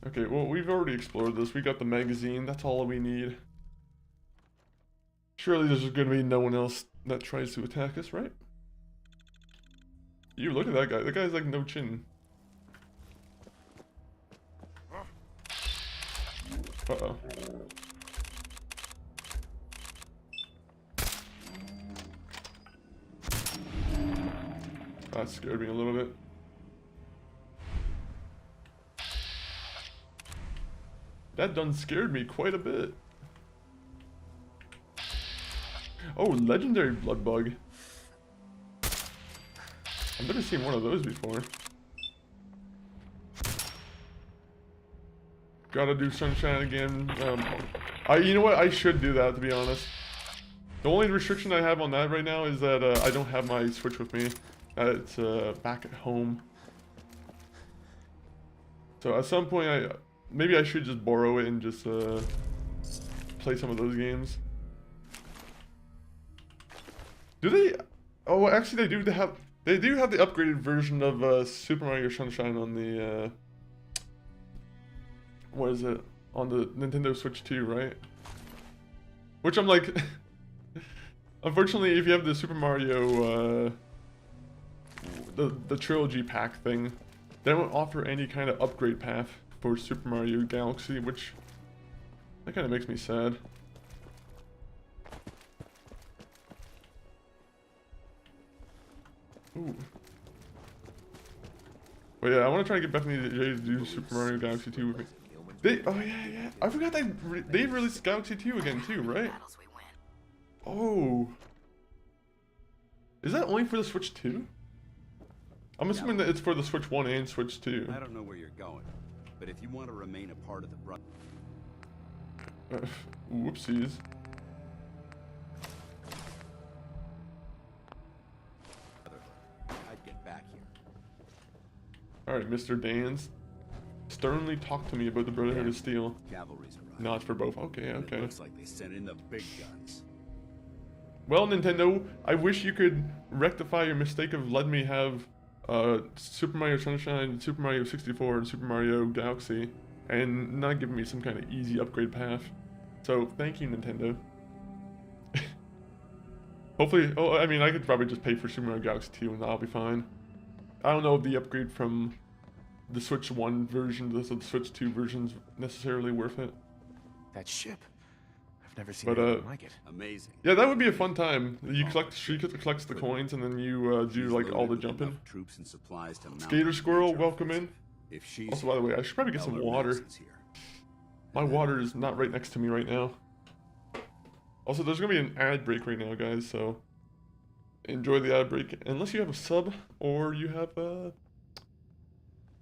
Speaker 1: Okay, well, we've already explored this. We got the magazine, that's all we need. Surely there's gonna be no one else that tries to attack us, right? You look at that guy. That guy's like no chin. Uh-oh. That scared me a little bit. That done scared me quite a bit. Oh, legendary blood bug. I've never seen one of those before. Gotta do sunshine again. You know what? I should do that, to be honest. The only restriction I have on that right now is that I don't have my Switch with me. It's back at home. So at some point, maybe I should just borrow it and just play some of those games. Do they? Oh, actually, they do have. They do have the upgraded version of Super Mario Sunshine on the what is it? On the Nintendo Switch 2, right? Which I'm like, unfortunately, if you have the Super Mario, the trilogy pack thing, they don't offer any kind of upgrade path for Super Mario Galaxy, which that kind of makes me sad. Ooh. But yeah, I want to try to get Bethany and Jay to do Super Mario Galaxy 2 with me. Oh yeah. I forgot they released Galaxy 2 again too, right? Oh. Is that only for the Switch 2? I'm assuming that it's for the Switch 1 and Switch 2.
Speaker 5: I don't know where you're going, but if you want to remain a part of the
Speaker 1: Whoopsies.
Speaker 5: I'd get back here.
Speaker 1: Alright, Mr. Dans. Sternly talk to me about the Brotherhood of Steel.
Speaker 5: Cavalry's arrived.
Speaker 1: Not for both. Okay,
Speaker 5: And
Speaker 1: okay.
Speaker 5: It looks like they sent in the big guns.
Speaker 1: Well, Nintendo, I wish you could rectify your mistake of letting me have Super Mario Sunshine, Super Mario 64, and Super Mario Galaxy, and not giving me some kind of easy upgrade path. So, thank you, Nintendo. Hopefully, oh, I mean, I could probably just pay for Super Mario Galaxy 2 and that'll be fine. I don't know if the upgrade from the Switch 1 version to the Switch 2 version's necessarily worth it.
Speaker 2: That ship. I've never seen
Speaker 1: But,
Speaker 2: anything like it.
Speaker 5: Amazing.
Speaker 1: Yeah, that would be a fun time. You collect, she collects the coins and then you do like all the
Speaker 5: Loaded with
Speaker 1: jumping.
Speaker 5: enough troops and supplies to mount
Speaker 1: Skater
Speaker 5: a
Speaker 1: Squirrel,
Speaker 5: major
Speaker 1: welcome in.
Speaker 5: offensive. If she's
Speaker 1: Also, by the way, I should probably get some
Speaker 5: Elder
Speaker 1: water.
Speaker 5: Nelson's here.
Speaker 1: My water is not right next to me right now. Also, there's gonna be an ad break right now, guys, so enjoy the ad break. Unless you have a sub or you have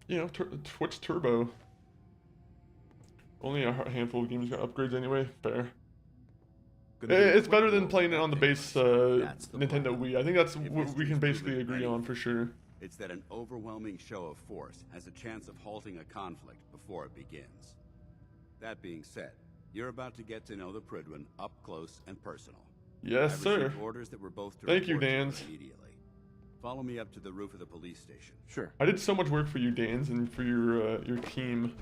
Speaker 1: you know, Twitch Turbo. Only a handful of games got upgrades anyway. Fair. It's better than playing it on the base Nintendo Wii. I think that's what we can basically agree on for sure.
Speaker 5: It's that an overwhelming show of force has a chance of halting a conflict before it begins. That being said, you're about to get to know the Pridwin up close and personal.
Speaker 1: Yes,
Speaker 5: I've
Speaker 1: sir.
Speaker 5: received orders that we're both to
Speaker 1: Thank you,
Speaker 5: report to
Speaker 1: Dans.
Speaker 5: immediately. Follow me up to the roof of the police station.
Speaker 2: Sure.
Speaker 1: I did so much work for you, Dans, and for your team,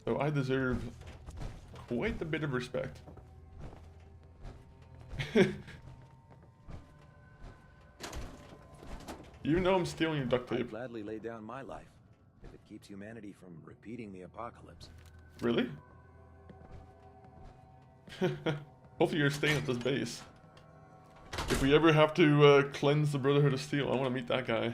Speaker 1: so I deserve quite a bit of respect. Even though I'm stealing your duct
Speaker 6: I'd
Speaker 1: tape.
Speaker 6: gladly lay down my life if it keeps humanity from repeating the apocalypse.
Speaker 1: Really? Hopefully you're staying at this base. If we ever have to cleanse the Brotherhood of Steel, I want to meet that guy.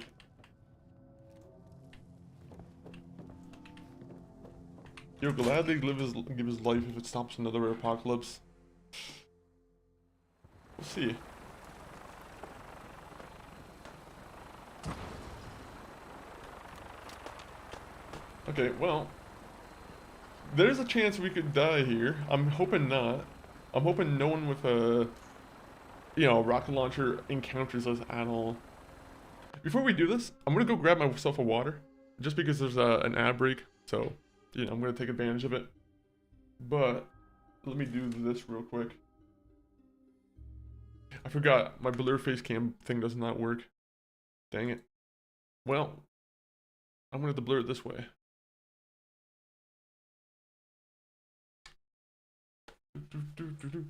Speaker 1: He'll gladly give his life if it stops another apocalypse. We'll see. Okay, well, there's a chance we could die here. I'm hoping not. I'm hoping no one with a, you know, rocket launcher encounters us at all. Before we do this, I'm gonna go grab myself a water, just because there's an ad break. So, you know, I'm gonna take advantage of it. But let me do this real quick. I forgot my blur face cam thing does not work. Dang it. Well, I'm gonna have to blur it this way. Do, do, do, do.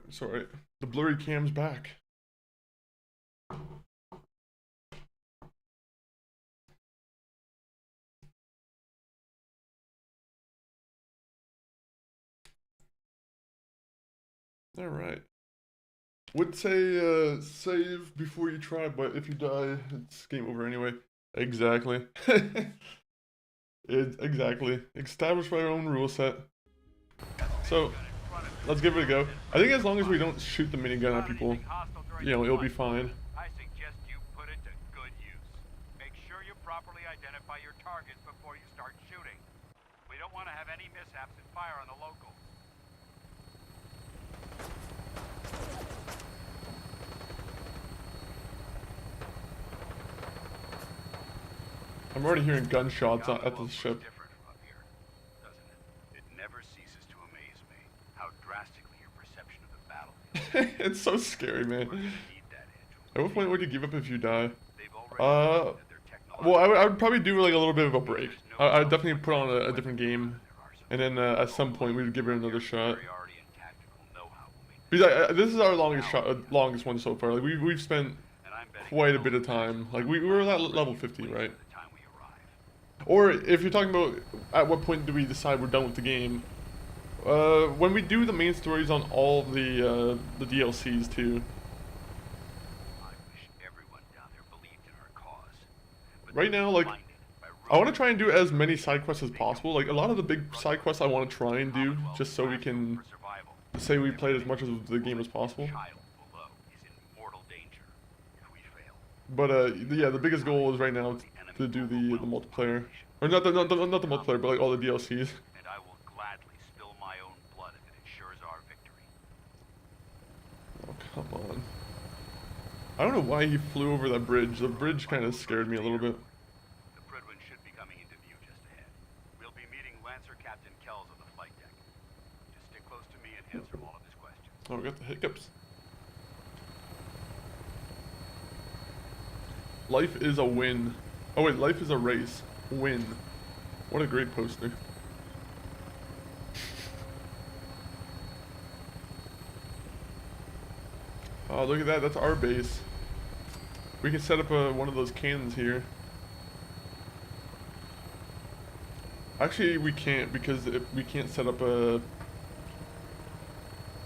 Speaker 1: Sorry, the blurry cam's back. All right. Would say save before you try, but if you die, it's game over anyway. Exactly. Exactly. Establish my own rule set. So, let's give it a go. I think as long as we don't shoot the minigun at people, you know, it'll be fine.
Speaker 7: I suggest you put it to good use. Make sure you properly identify your targets before you start shooting. We don't want to have any mishaps and fire on the locals.
Speaker 1: I'm already hearing gunshots at the ship.
Speaker 7: Different from up here, doesn't it? It never ceases to amaze me how drastically your perception of the battle.
Speaker 1: It's so scary, man.
Speaker 7: We're gonna need that edge.
Speaker 1: At what point would you give up if you die?
Speaker 7: They've already that their technology.
Speaker 1: Well, I would probably do like a little bit of a break. I'd definitely put on a different game, and then at some point we would give it another shot. Because this is our longest one so far. Like we've spent quite a bit of time. Like we were at level 50, right? Or if you're talking about at what point do we decide we're done with the game? When we do the main stories on all the DLCs too.
Speaker 7: I wish everyone down there believed in our cause. But
Speaker 1: Right now, like, I want to try and do as many side quests as possible. Like a lot of the big side quests I want to try and do just so we can say we played as much of the game as possible. But yeah, the biggest goal is right now to do the multiplayer, or not the multiplayer, but like all the DLCs.
Speaker 7: And I will gladly spill my own blood if it ensures our victory.
Speaker 1: Oh, come on. I don't know why he flew over that bridge. The bridge kind of scared me a little bit.
Speaker 7: The Prydwen should be coming into view just ahead. We'll be meeting Lancer Captain Kells on the flight deck. Just stick close to me and answer all of his questions.
Speaker 1: Oh, we got the hiccups. Life is a win. Oh wait, life is a race. Win. What a great poster. Oh, look at that. That's our base. We can set up one of those cannons here. Actually, we can't because we can't set up a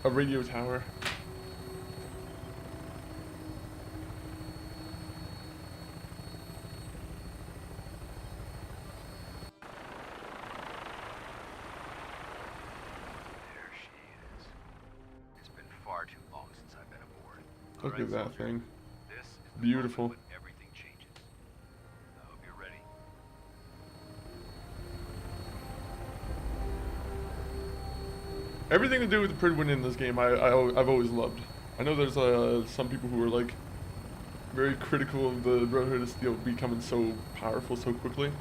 Speaker 1: radio tower. Look at that thing. Beautiful.
Speaker 7: Everything changes. I hope you're ready.
Speaker 1: Everything to do with the Prydwen in this game, I've always loved. I know there's some people who are like very critical of the Brotherhood of Steel becoming so powerful so quickly.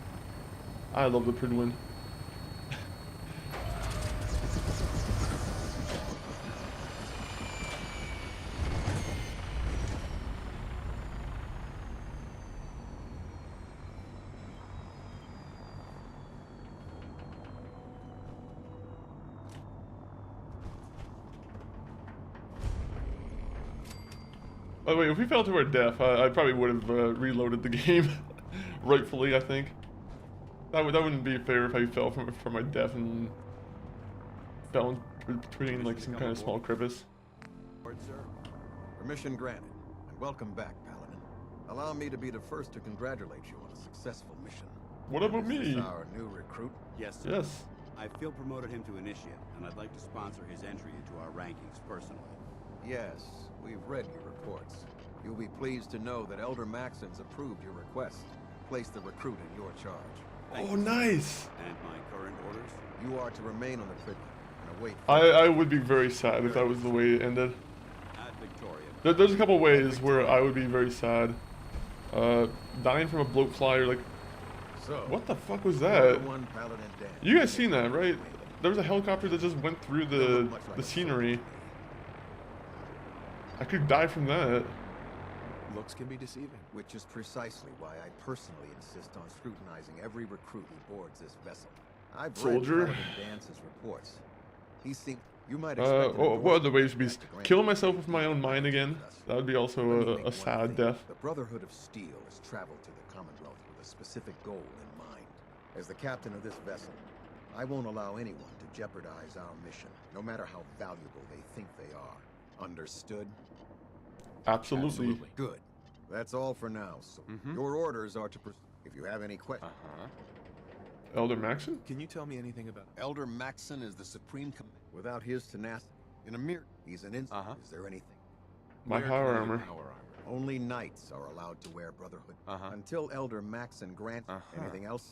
Speaker 1: I love the Prydwen. By the way, if we fell to our death, I probably would have reloaded the game rightfully, I think. That wouldn't be fair if I fell from my death and fell in between like some kind of small crevice.
Speaker 6: Lord, sir. Permission granted, and welcome back, Paladin. Allow me to be the first to congratulate you on a successful mission.
Speaker 1: What about
Speaker 6: Is
Speaker 1: me?
Speaker 6: this our new recruit?
Speaker 5: Yes, sir.
Speaker 1: Yes.
Speaker 5: I feel promoted him to initiate, and I'd like to sponsor his entry into our rankings personally.
Speaker 6: Yes, we've read your reports. You'll be pleased to know that Elder Maxon's approved your request. Place the recruit in your charge.
Speaker 1: Oh, nice.
Speaker 5: And my current orders?
Speaker 6: You are to remain on the Prydwen and await.
Speaker 1: I would be very sad if that was the way it ended.
Speaker 5: At Victoria.
Speaker 1: There's a couple ways where I would be very sad. Dying from a bloat flyer, like,
Speaker 6: So,
Speaker 1: what the fuck was that?
Speaker 6: One Paladin Dan.
Speaker 1: You guys seen that, right? There was a helicopter that just went through the scenery. I could die from that.
Speaker 6: Looks can be deceiving. Which is precisely why I personally insist on scrutinizing every recruit who boards this vessel. I've
Speaker 1: Soldier.
Speaker 6: read Paladin Dance's reports. He seemed You might expect
Speaker 1: what other ways would be kill myself with my own mind again? That would be also a sad death.
Speaker 6: The Brotherhood of Steel has traveled to the Commonwealth with a specific goal in mind. As the captain of this vessel, I won't allow anyone to jeopardize our mission, no matter how valuable they think they are. Understood?
Speaker 1: Absolutely.
Speaker 6: Good. That's all for now. So your orders are to if you have any questions.
Speaker 1: Elder Maxon?
Speaker 2: Can you tell me anything about...
Speaker 6: Elder Maxon is the supreme command. Without his tenacity, in a mere, he's an instant. Is there anything?
Speaker 1: My power armor.
Speaker 6: Only knights are allowed to wear Brotherhood. Until Elder Maxon grants anything else.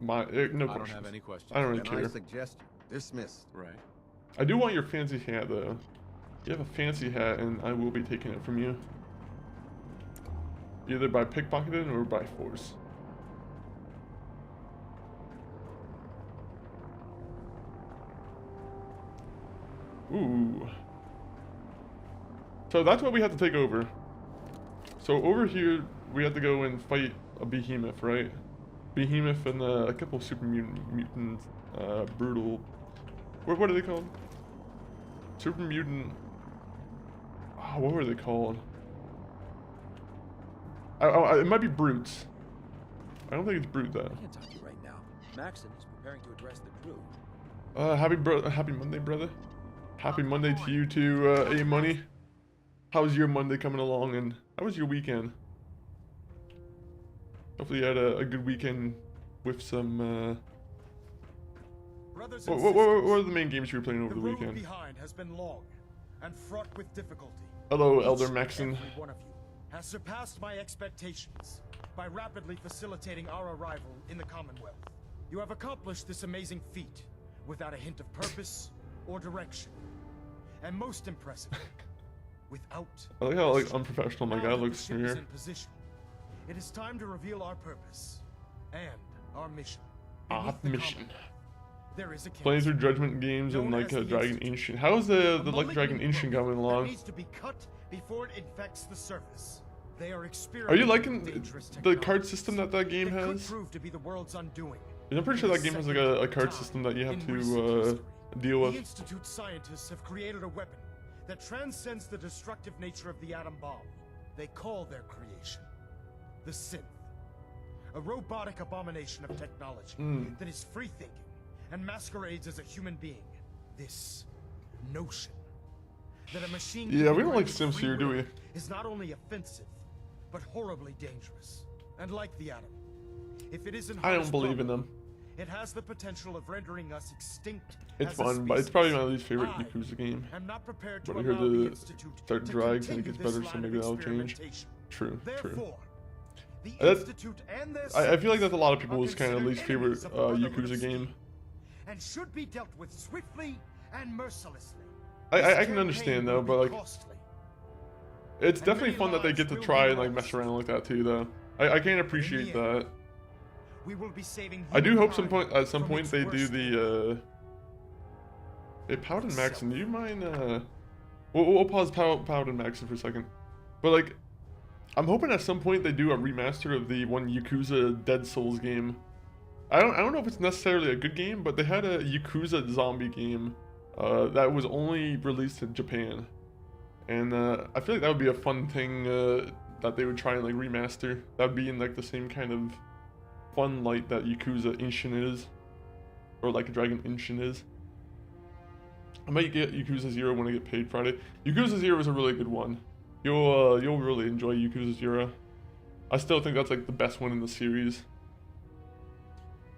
Speaker 1: No
Speaker 2: I don't
Speaker 1: questions.
Speaker 2: have any questions.
Speaker 1: I don't really
Speaker 6: Then
Speaker 1: care.
Speaker 6: I suggest dismissed.
Speaker 2: Right.
Speaker 1: I do want your fancy hat though. You have a fancy hat and I will be taking it from you. Either by pickpocketing or by force. Ooh. So that's what we have to take over. So over here, we have to go and fight a behemoth, right? Behemoth and a couple super mutant, brutal. What are they called? Super mutant. Oh, what were they called? It might be brutes. I don't think it's brute though.
Speaker 8: I can't talk to you right now. Maxon is preparing to address the crew.
Speaker 1: Happy Monday, brother. Happy Monday to you too, A Money. How's your Monday coming along, and how was your weekend? Hopefully you had a good weekend with some, what are the main games you were playing over the weekend?
Speaker 9: The road behind has been long and fraught with difficulty.
Speaker 1: Hello, Elder Maxon.
Speaker 9: Every one of you has surpassed my expectations by rapidly facilitating our arrival in the Commonwealth. You have accomplished this amazing feat without a hint of purpose or direction. And most impressive, without...
Speaker 1: I like how unprofessional my guy looks
Speaker 9: here.
Speaker 1: here.
Speaker 9: It is time to reveal our purpose and our mission.
Speaker 1: Our mission.
Speaker 9: There is a
Speaker 1: Playing through Judgment games and like Dragon Ancient. How is the like Dragon Ancient coming along?
Speaker 9: Needs to be cut before it infects the surface. They are
Speaker 1: Are you liking the card system that game has?
Speaker 9: Prove to be the world's undoing.
Speaker 1: I'm pretty sure that game has like a card system that you have to deal with.
Speaker 9: The Institute scientists have created a weapon that transcends the destructive nature of the atom bomb. They call their creation the synth, a robotic abomination of technology that is free-thinking and masquerades as a human being. This notion that a machine
Speaker 1: we don't like Sims here, do we?
Speaker 9: Is not only offensive, but horribly dangerous. And like the atom, if it isn't
Speaker 1: I don't believe in them.
Speaker 9: It has the potential of rendering us extinct.
Speaker 1: It's fun, but it's probably my least favorite Yakuza game.
Speaker 9: I'm not prepared to
Speaker 1: But I heard
Speaker 9: allow the
Speaker 1: the
Speaker 9: Institute
Speaker 1: start
Speaker 9: to
Speaker 1: drags and it
Speaker 9: continue
Speaker 1: gets better,
Speaker 9: this
Speaker 1: so
Speaker 9: line
Speaker 1: maybe
Speaker 9: of
Speaker 1: that'll change.
Speaker 9: experimentation.
Speaker 1: True.
Speaker 9: Therefore, the
Speaker 1: That's-
Speaker 9: Institute and their
Speaker 1: I feel like that's a lot of
Speaker 9: are
Speaker 1: people's kind of
Speaker 9: considered
Speaker 1: least favorite
Speaker 9: enemies of the Brotherhood
Speaker 1: Yakuza
Speaker 9: of
Speaker 1: game.
Speaker 9: and should be dealt with swiftly and mercilessly.
Speaker 1: I can understand though, but like
Speaker 9: Costly.
Speaker 1: it's
Speaker 9: And
Speaker 1: definitely
Speaker 9: many
Speaker 1: fun that they
Speaker 9: lives
Speaker 1: get to
Speaker 9: will
Speaker 1: try
Speaker 9: be
Speaker 1: and like mess
Speaker 9: lost.
Speaker 1: around like that too though. I can appreciate that.
Speaker 9: We will be saving
Speaker 1: I do hope
Speaker 9: humankind
Speaker 1: at some
Speaker 9: from
Speaker 1: point
Speaker 9: its
Speaker 1: they do
Speaker 9: worst
Speaker 1: the Hey Paladin Maxon, do you mind we'll pause Paladin Maxon for a second. But like I'm hoping at some point they do a remaster of the one Yakuza Dead Souls game. I don't know if it's necessarily a good game, but they had a Yakuza zombie game that was only released in Japan. And I feel like that would be a fun thing that they would try and like remaster. That would be in like the same kind of fun light that Yakuza Ancient is. Or like Dragon Ancient is. I might get Yakuza 0 when I get paid Friday. Yakuza 0 is a really good one. You'll really enjoy Yakuza 0. I still think that's like the best one in the series.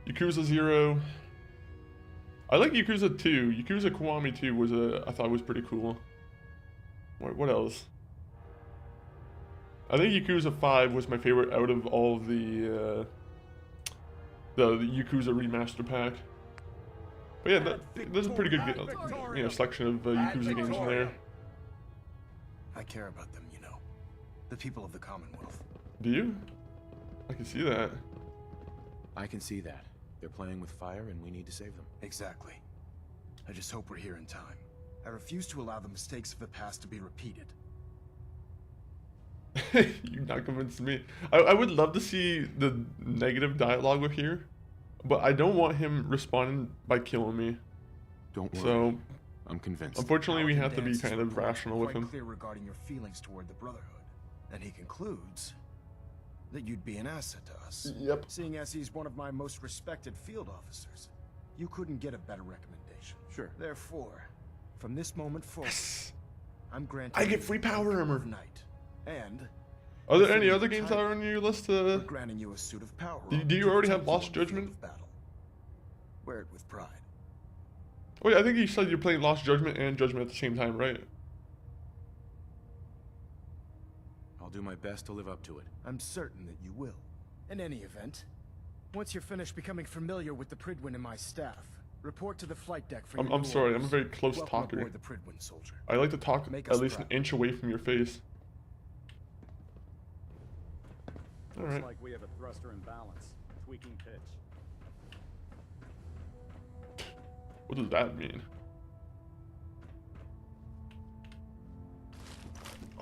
Speaker 1: Yakuza 0. I like Yakuza 2. Yakuza Kiwami 2 was I thought was pretty cool. What else? I think Yakuza 5 was my favorite out of all of the Yakuza remaster pack. But yeah, there's a pretty good selection of Yakuza games in there.
Speaker 4: I care about them, you know. The people of the Commonwealth.
Speaker 1: Do you? I can see that.
Speaker 2: I can see that. They're playing with fire and we need to save them.
Speaker 4: Exactly. I just hope we're here in time. I refuse to allow the mistakes of the past to be repeated.
Speaker 1: You're not convincing me. I would love to see the negative dialogue with here, but I don't want him responding by killing me.
Speaker 2: Don't worry.
Speaker 1: So
Speaker 2: I'm convinced.
Speaker 1: Unfortunately, we have to be
Speaker 9: Dance's
Speaker 1: kind of
Speaker 9: report is
Speaker 1: rational with
Speaker 9: quite
Speaker 1: him.
Speaker 9: clear regarding your feelings toward the Brotherhood. And he concludes that you'd be an asset to us.
Speaker 1: Yep.
Speaker 9: Seeing as he's one of my most respected field officers, you couldn't get a better recommendation.
Speaker 2: Sure.
Speaker 9: Therefore, from this moment forward, I'm granting
Speaker 1: I get
Speaker 9: you
Speaker 1: free
Speaker 9: the
Speaker 1: power
Speaker 9: rank
Speaker 1: armor.
Speaker 9: of Knight. And
Speaker 1: Are there
Speaker 9: if
Speaker 1: any
Speaker 9: you
Speaker 1: other
Speaker 9: need
Speaker 1: games
Speaker 9: to
Speaker 1: that are on your list?
Speaker 9: we're granting you a suit of power.
Speaker 1: Do
Speaker 9: armor
Speaker 1: you
Speaker 9: to
Speaker 1: already have
Speaker 9: protect you
Speaker 1: Lost
Speaker 9: on the field
Speaker 1: Judgment?
Speaker 9: of battle. Wear it with pride.
Speaker 1: Oh yeah, I think you said you're playing Lost Judgment and Judgment at the same time, right?
Speaker 2: I'll do my best to live up to it.
Speaker 9: I'm certain that you will. In any event, once you're finished becoming familiar with the Pridwin and my staff, report to the flight deck for your
Speaker 1: I'm
Speaker 9: new
Speaker 1: sorry, I'm a
Speaker 9: orders.
Speaker 1: very close
Speaker 9: Welcome
Speaker 1: talker.
Speaker 9: aboard the Pridwin, soldier.
Speaker 1: I like to talk
Speaker 9: Make
Speaker 1: at
Speaker 9: us
Speaker 1: least an
Speaker 9: proud.
Speaker 1: inch away from your face. Alright.
Speaker 7: Looks like we have a thruster imbalance. Tweaking pitch.
Speaker 1: What does that mean?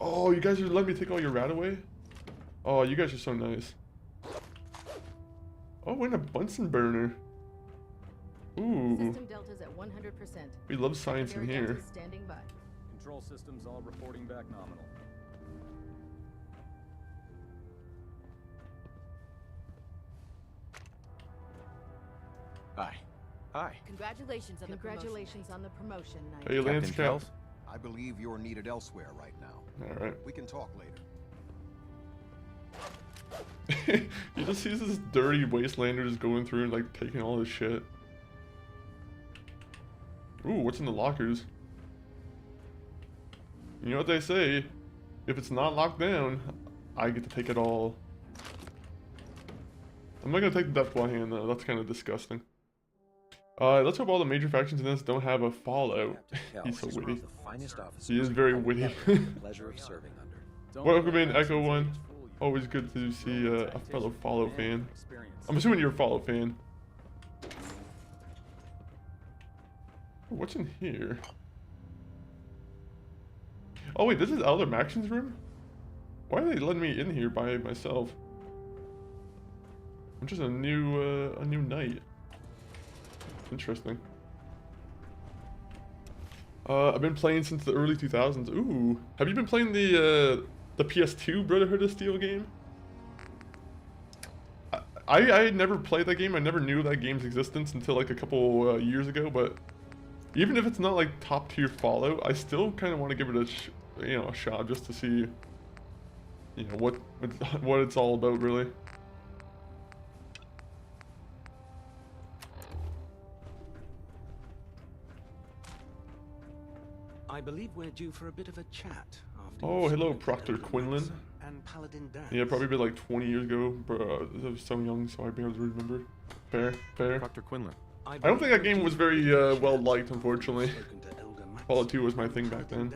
Speaker 1: Oh, you guys are letting me take all your rat away? Oh, you guys are so nice. Oh, and a Bunsen burner. Ooh,
Speaker 10: System Delta's at 100%.
Speaker 1: we love science in
Speaker 10: Secondary
Speaker 1: here.
Speaker 10: Delta's standing by.
Speaker 7: Control systems all reporting back nominal.
Speaker 2: Hi. Hi.
Speaker 10: Congratulations on the promotion, Knight.
Speaker 1: Hey, Lance
Speaker 2: Captain
Speaker 1: Cap.
Speaker 2: Kells?
Speaker 6: I believe you're needed elsewhere right now.
Speaker 1: Alright.
Speaker 6: We can talk later.
Speaker 1: You just see this dirty wastelander just going through and like taking all this shit. Ooh, what's in the lockers? You know what they say? If it's not locked down, I get to take it all. I'm not gonna take the Deathclaw hand though, that's kind of disgusting. Let's hope all the major factions in this don't have a fallout. He's so witty. He is very witty.
Speaker 8: Pleasure of serving under.
Speaker 1: Welcome in, Echo One. Always good to see a fellow Fallout fan. I'm assuming you're a Fallout fan. What's in here? Oh wait, this is Elder Maxion's room? Why are they letting me in here by myself? I'm just a new knight. Interesting. I've been playing since the early 2000s. Ooh, have you been playing the PS2 Brotherhood of Steel game? I had never played that game. I never knew that game's existence until like a couple years ago. But even if it's not like top tier Fallout, I still kind of want to give it a shot just to see, you know, what it's all about really.
Speaker 8: I believe we're due for a bit of a chat. After
Speaker 1: Oh,
Speaker 8: you've
Speaker 1: hello,
Speaker 8: spoken to
Speaker 1: Proctor
Speaker 8: Elder
Speaker 1: Quinlan.
Speaker 8: Maxson and Paladin Dan.
Speaker 1: Yeah, probably been like 20 years ago. Bro, I was so young, so I barely remember. Fair, fair.
Speaker 2: Dr. Quinlan.
Speaker 1: I don't think that game was very well liked, unfortunately. Fallout 2 was my thing back then.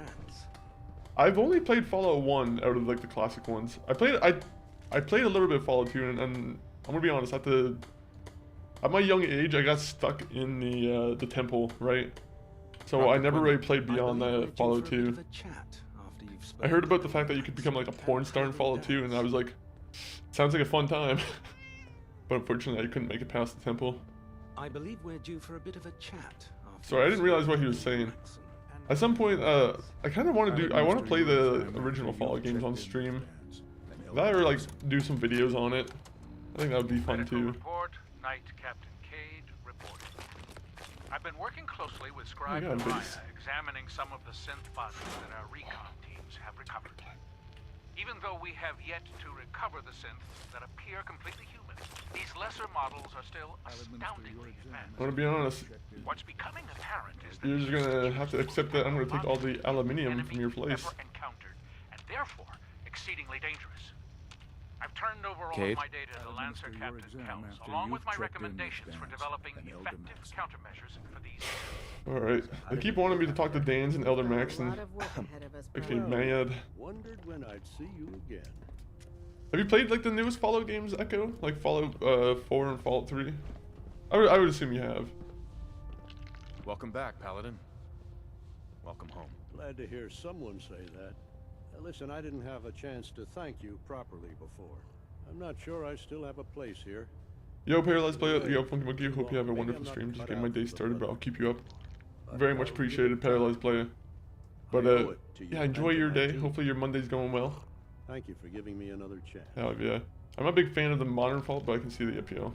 Speaker 1: I've only played Fallout 1 out of like the classic ones. I played a little bit of Fallout 2, and I'm gonna be honest. At my young age, I got stuck in the temple, right? So I never really played beyond that Fallout 2. I heard about the fact that you could become like a porn star in Fallout 2, and I was like, sounds like a fun time. But unfortunately, I couldn't make it past the temple.
Speaker 8: I believe we're due for a bit of a chat.
Speaker 1: Sorry, I didn't realize what he was saying. At some point, I kind of want to I want to play the original Fallout games on stream. That or like do some videos on it. I think that would be fun too.
Speaker 7: Report, Knight Captain Cade reporting. I've been working closely with Scribe
Speaker 1: God,
Speaker 7: and Maya,
Speaker 1: base.
Speaker 7: examining some of the synth bodies that our recon teams have recovered. Even though we have yet to recover the synths that appear completely human, these lesser models are still astoundingly advanced.
Speaker 1: I want to be honest.
Speaker 7: What's becoming apparent is that
Speaker 1: You're just gonna have to accept that I'm gonna take all the aluminium from your place.
Speaker 7: ever encountered, and therefore exceedingly dangerous. I've turned over all
Speaker 2: Cade?
Speaker 7: of my data to the Lancer Captain's Council, along with my recommendations for developing effective countermeasures for these.
Speaker 1: Alright. They keep wanting me to talk to Dans and Elder Max,
Speaker 10: A
Speaker 1: and
Speaker 10: lot of work ahead of us,
Speaker 1: makes me
Speaker 10: brother.
Speaker 1: mad.
Speaker 11: Wondered when I'd see you again.
Speaker 1: Have you played like the newest Fallout games, Echo? Like Fallout 4 and Fallout 3? I would assume you have.
Speaker 2: Welcome back, Paladin. Welcome home.
Speaker 11: Glad to hear someone say that. Listen, I didn't have a chance to thank you properly before. I'm not sure I still have a place here.
Speaker 1: Yo, Paralyzed Player, yo, Funky Monkey, hope you have a wonderful stream. Just getting my day started, but I'll keep you up. very much appreciated, Paralyzed Player. But yeah, enjoy your day. Hopefully your Monday's going well.
Speaker 11: Thank you for giving me another chance.
Speaker 1: Hell yeah. I'm a big fan of the modern Fallout, but I can see the appeal.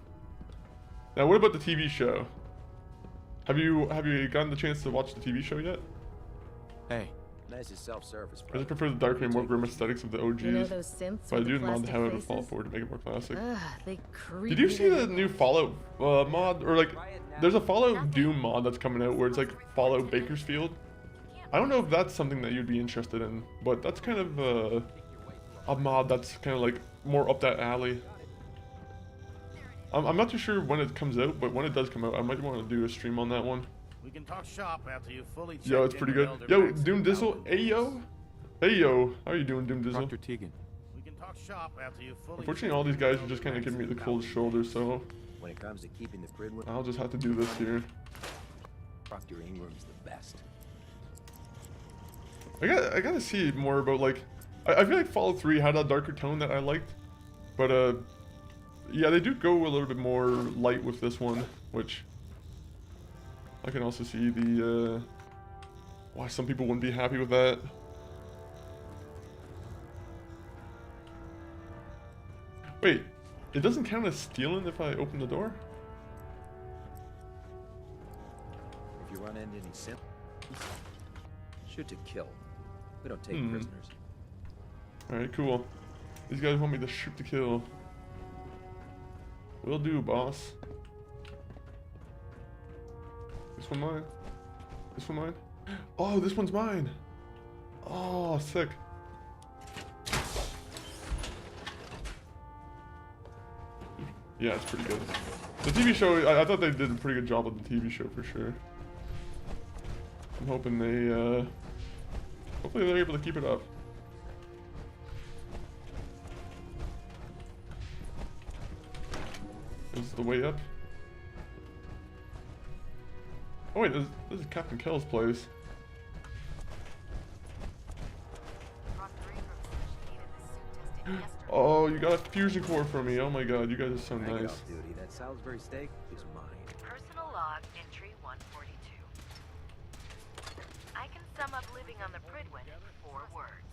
Speaker 1: Now, what about the TV show? Have you gotten the chance to watch the TV show yet?
Speaker 2: Hey, nice is self-service.
Speaker 1: I just prefer the darker and more grim aesthetics of the OGs.
Speaker 10: You know those synths
Speaker 1: but I
Speaker 10: with
Speaker 1: do
Speaker 10: the
Speaker 1: want to have a
Speaker 10: plastic
Speaker 1: Fallout
Speaker 10: faces?
Speaker 1: 4 to make it more classic.
Speaker 10: They creep
Speaker 1: Did you see
Speaker 10: me
Speaker 1: the
Speaker 10: out.
Speaker 1: new Fallout mod? Or like, there's a Fallout Doom mod that's coming out where it's like Fallout Bakersfield. I don't know if that's something that you'd be interested in, but that's kind of a mod that's kind of like more up that alley. I'm not too sure when it comes out, but when it does come out, I might want to do a stream on that one.
Speaker 12: We can talk shop after you fully
Speaker 1: Yo, it's pretty good. Yo, Doom Dizzle, hey yo, hey yo, how are you doing, Doom Dizzle?
Speaker 2: Dr. Tegan.
Speaker 12: We can talk shop after you fully.
Speaker 1: Unfortunately, all these guys are just kind of giving me the cold shoulder, so
Speaker 6: When it comes to keeping the Pridwen,
Speaker 1: I'll just have to do this here.
Speaker 6: Dr. Ingram's the best.
Speaker 1: I gotta see more about like, I feel like Fallout 3 had that darker tone that I liked, but yeah, they do go a little bit more light with this one, which I can also see the why some people wouldn't be happy with that. Wait, it doesn't count as stealing if I open the door?
Speaker 6: If you run into any simp, shoot to kill. We don't take
Speaker 1: Hmm.
Speaker 6: prisoners.
Speaker 1: Alright, cool. These guys want me to shoot to kill. Will do, boss. This one mine? This one mine? Oh, this one's mine! Oh, sick. Yeah, it's pretty good. The TV show, I thought they did a pretty good job of the TV show for sure. I'm hoping they, hopefully they're able to keep it up. This is the way up. Oh wait, this is Captain Kell's place. Oh, you got a fusion core for me. Oh my god, you guys are so nice.
Speaker 6: Duty. That Salisbury steak is mine.
Speaker 13: Personal log entry 142. I can sum up living on the Pridwen in 4 words.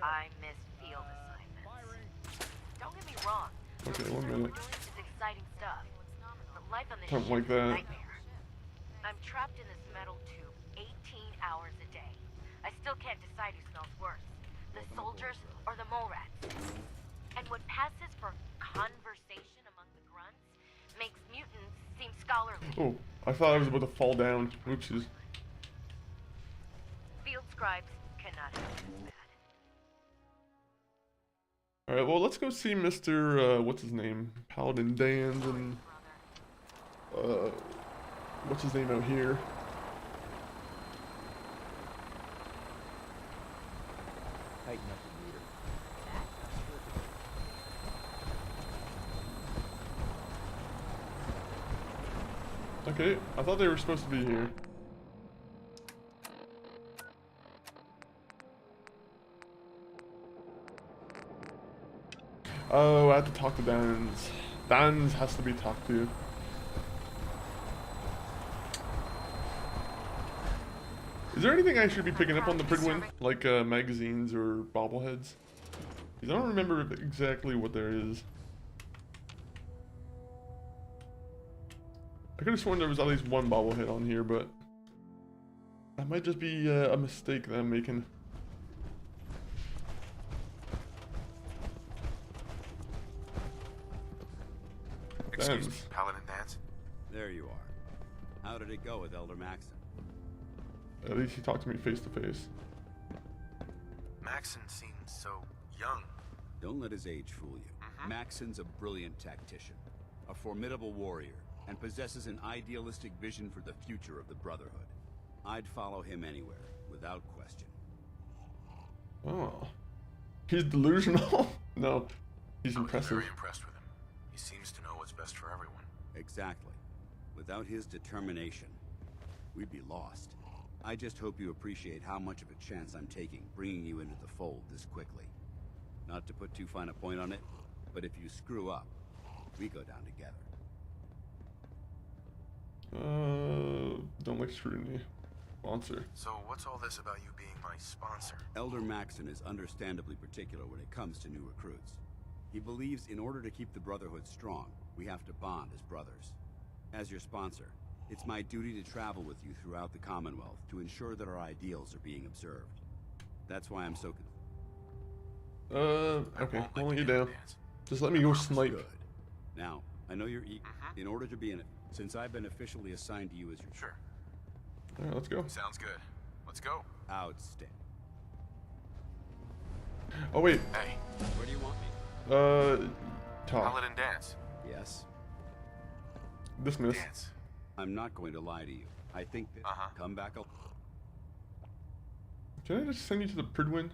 Speaker 13: I miss field assignments. Don't get me wrong.
Speaker 1: Okay, 1 minute.
Speaker 13: It's exciting stuff. But life on this
Speaker 1: Something
Speaker 13: ship
Speaker 1: like
Speaker 13: is a
Speaker 1: that.
Speaker 13: nightmare. I'm trapped in this metal tube 18 hours a day. I still can't decide who smells worse. The soldiers or the mole rats. And what passes for conversation among the grunts makes mutants seem scholarly.
Speaker 1: Oh, I thought I was about to fall down. Oopsies.
Speaker 13: Field scribes cannot have this bad.
Speaker 1: Alright, well, let's go see Mr. What's his name? Paladin Dans and, what's his name out here?
Speaker 6: Tighten up the meter.
Speaker 1: Okay, I thought they were supposed to be here. Oh, I have to talk to Dans. Dans has to be talked to. Is there anything I should be picking up on the Pridwen? Like magazines or bobbleheads? Because I don't remember exactly what there is. I could have sworn there was at least one bobblehead on here, but that might just be a mistake that I'm making.
Speaker 2: Excuse me, Paladin Dance.
Speaker 5: There you are. How did it go with Elder Maxon?
Speaker 1: At least he talked to me face to face.
Speaker 2: Maxon seems so young.
Speaker 5: Don't let his age fool you. Maxon's a brilliant tactician, a formidable warrior, and possesses an idealistic vision for the future of the Brotherhood. I'd follow him anywhere, without question.
Speaker 1: Oh. He's delusional? No. He's impressive.
Speaker 2: Very impressed with him. He seems to know what's best for everyone.
Speaker 5: Exactly. Without his determination, we'd be lost. I just hope you appreciate how much of a chance I'm taking bringing you into the fold this quickly. Not to put too fine a point on it, but if you screw up, we go down together.
Speaker 1: Don't like scrutiny. Sponsor.
Speaker 2: So what's all this about you being my sponsor?
Speaker 5: Elder Maxon is understandably particular when it comes to new recruits. He believes in order to keep the Brotherhood strong, we have to bond as brothers. As your sponsor, it's my duty to travel with you throughout the Commonwealth to ensure that our ideals are being observed. That's why I'm so
Speaker 1: okay, I'll let you down. Just let me go snipe.
Speaker 5: good. Now, I know you're eager. In order to be in it, since I've been officially assigned to you as your...
Speaker 2: Sure.
Speaker 1: Alright, let's go.
Speaker 2: Sounds good. Let's go.
Speaker 5: Outstanding.
Speaker 1: Oh, wait.
Speaker 2: Hey.
Speaker 5: Where do you want me?
Speaker 1: Talk.
Speaker 2: Paladin dance.
Speaker 5: Yes?
Speaker 1: Dismiss.
Speaker 2: Dance.
Speaker 5: I'm not going to lie to you. I think that... Come back up.
Speaker 1: Can I just send you to the Pridwin?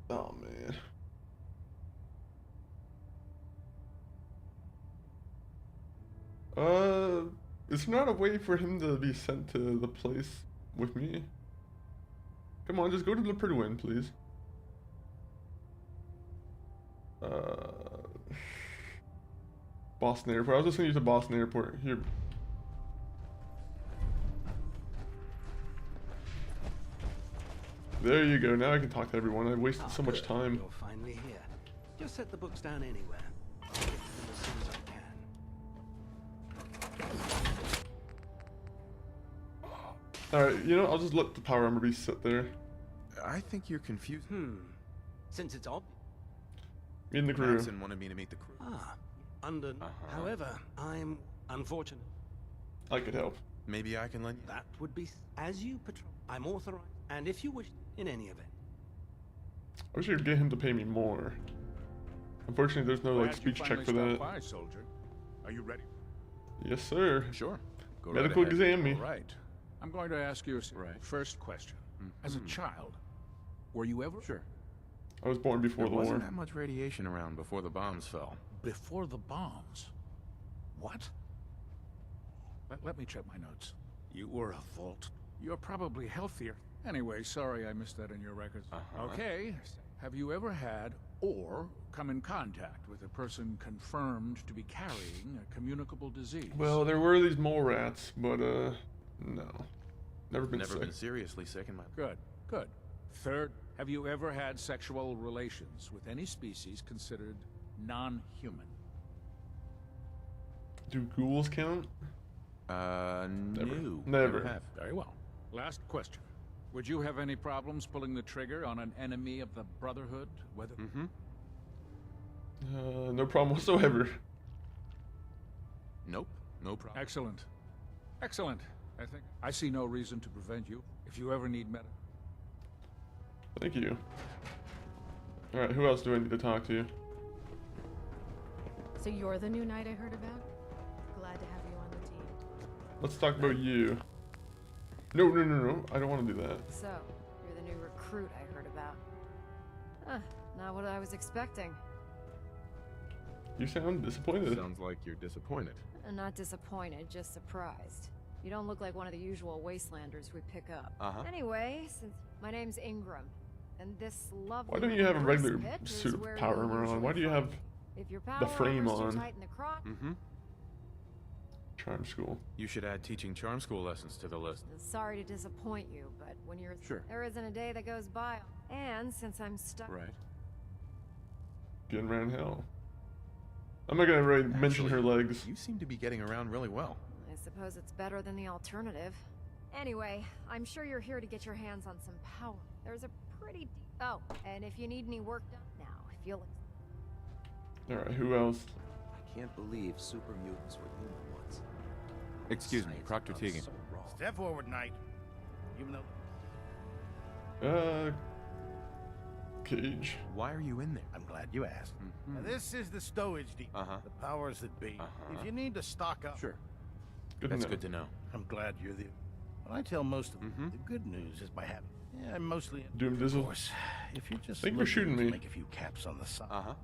Speaker 1: Oh, man. Is there not a way for him to be sent to the place with me? Come on, just go to the Pridwin, please. Boston Airport. I was just sending you to Boston Airport. Here. There you go. Now I can talk to everyone. I wasted so much time.
Speaker 8: You're finally here. Just set the books down anywhere. I'll get to them as soon as I can.
Speaker 1: Alright, you know, I'll just let the power armor be sit there.
Speaker 2: I think you're confused.
Speaker 8: Since it's obvious.
Speaker 1: Me and the crew.
Speaker 2: Maxon wanted me to meet the crew.
Speaker 8: However, I'm unfortunate.
Speaker 1: I could help.
Speaker 2: Maybe I can lend you.
Speaker 8: That would be as you patrol. I'm authorized, and if you wish, in any event.
Speaker 1: I wish I could get him to pay me more. Unfortunately, there's no like speech check for that.
Speaker 14: By, soldier. Are you ready?
Speaker 1: Yes, sir.
Speaker 14: Sure.
Speaker 1: Go medical
Speaker 14: right
Speaker 1: exam me.
Speaker 14: All right. I'm going to ask you a first question. As a child, were you ever?
Speaker 2: Sure.
Speaker 1: I was born before the war.
Speaker 2: There wasn't that much radiation around before the bombs fell.
Speaker 14: Before the bombs? What? Let me check my notes.
Speaker 12: You were a vault.
Speaker 14: You're probably healthier. Anyway, sorry I missed that in your records. Okay. Have you ever had or come in contact with a person confirmed to be carrying a communicable disease?
Speaker 1: Well, there were these mole rats, but no. Never been sick.
Speaker 2: Been seriously sick in my...
Speaker 14: Good, good. Third, have you ever had sexual relations with any species considered non-human?
Speaker 1: Do ghouls count?
Speaker 2: No.
Speaker 1: Never.
Speaker 2: Have.
Speaker 14: Very well. Last question. Would you have any problems pulling the trigger on an enemy of the Brotherhood? Whether...
Speaker 1: No problem whatsoever.
Speaker 2: Nope. No problem.
Speaker 14: Excellent. Excellent. I see no reason to prevent you if you ever need medical.
Speaker 1: Thank you. Alright, who else do I need to talk to?
Speaker 10: So you're the new knight I heard about? Glad to have you on the team.
Speaker 1: Let's talk about you. No. I don't want to do that.
Speaker 3: So, you're the new recruit I heard about. Not what I was expecting.
Speaker 1: You sound disappointed.
Speaker 2: Sounds like you're disappointed.
Speaker 3: Not disappointed, just surprised. You don't look like one of the usual wastelanders we pick up. Anyway, since my name's Ingram, and this lovely...
Speaker 1: Why don't you have a regular
Speaker 3: pit is
Speaker 1: suit of
Speaker 3: where
Speaker 1: power
Speaker 3: you'll
Speaker 1: armor on? Why do you
Speaker 3: usually
Speaker 1: have
Speaker 3: find me. If your power
Speaker 1: the frame
Speaker 3: armor's too
Speaker 1: on?
Speaker 3: tight in the crotch,
Speaker 1: Charm school.
Speaker 2: You should add teaching charm school lessons to the list.
Speaker 3: sorry to disappoint you, but when you're...
Speaker 2: Sure.
Speaker 3: There isn't a day that goes by. And since I'm stuck...
Speaker 2: Right.
Speaker 1: Getting around hell. I'm not gonna really mention her legs.
Speaker 2: You seem to be getting around really well.
Speaker 3: I suppose it's better than the alternative. Anyway, I'm sure you're here to get your hands on some power. There's a pretty... Oh, and if you need any work done now, if you'll...
Speaker 1: Alright, who else?
Speaker 15: I can't believe super mutants were human once.
Speaker 2: Excuse me, Proctor Teagan.
Speaker 12: Step forward, Knight. Even though...
Speaker 1: Cage.
Speaker 2: Why are you in there?
Speaker 12: I'm glad you asked. Now, this is the stowage depot. The powers that be. If you need to stock up...
Speaker 2: Sure.
Speaker 1: That's
Speaker 2: good to know.
Speaker 12: I'm glad you're the... Well, I tell most of them, the good news is by having... Yeah, I'm mostly...
Speaker 1: Doom Dizzle.
Speaker 12: Of course, if you're just...
Speaker 1: I think you're shooting me.
Speaker 12: Make a few caps on the side.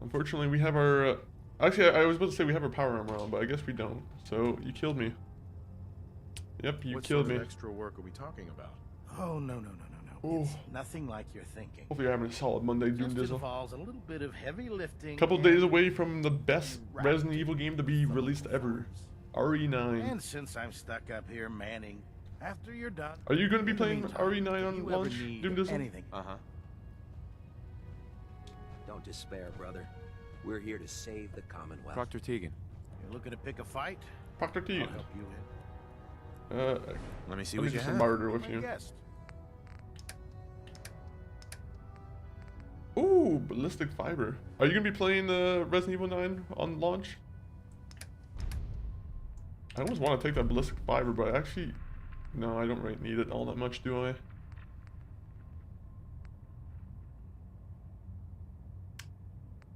Speaker 1: Unfortunately, we have our... Actually, I was about to say we have our power armor on, but I guess we don't. So, you killed me. Yep, you
Speaker 2: what
Speaker 1: killed
Speaker 2: sort
Speaker 1: me.
Speaker 2: Of extra work are we talking about?
Speaker 12: Oh, no.
Speaker 1: Oh.
Speaker 12: It's nothing like you're thinking.
Speaker 1: Hopefully you're having a solid Monday, Doom
Speaker 12: Just
Speaker 1: Dizzle.
Speaker 12: involves a little bit of heavy lifting.
Speaker 1: Couple days away from the best Resident Evil game to be released ever. RE9.
Speaker 12: And since I'm stuck up here manning, after you're done...
Speaker 1: Are you going to be playing RE9 on launch, Doom Dizzle?
Speaker 12: Anything.
Speaker 15: Don't despair, brother. We're here to save the Commonwealth.
Speaker 2: Proctor Tegan.
Speaker 12: You're looking to pick a fight?
Speaker 1: Proctor Tegan.
Speaker 12: I'll help you in.
Speaker 2: Let me see what you
Speaker 1: just
Speaker 2: have.
Speaker 1: barter with you.
Speaker 12: Guest.
Speaker 1: Ooh, ballistic fiber. Are you gonna be playing Resident Evil 9 on launch? I almost want to take that ballistic fiber, but actually, no, I don't really need it all that much, do I?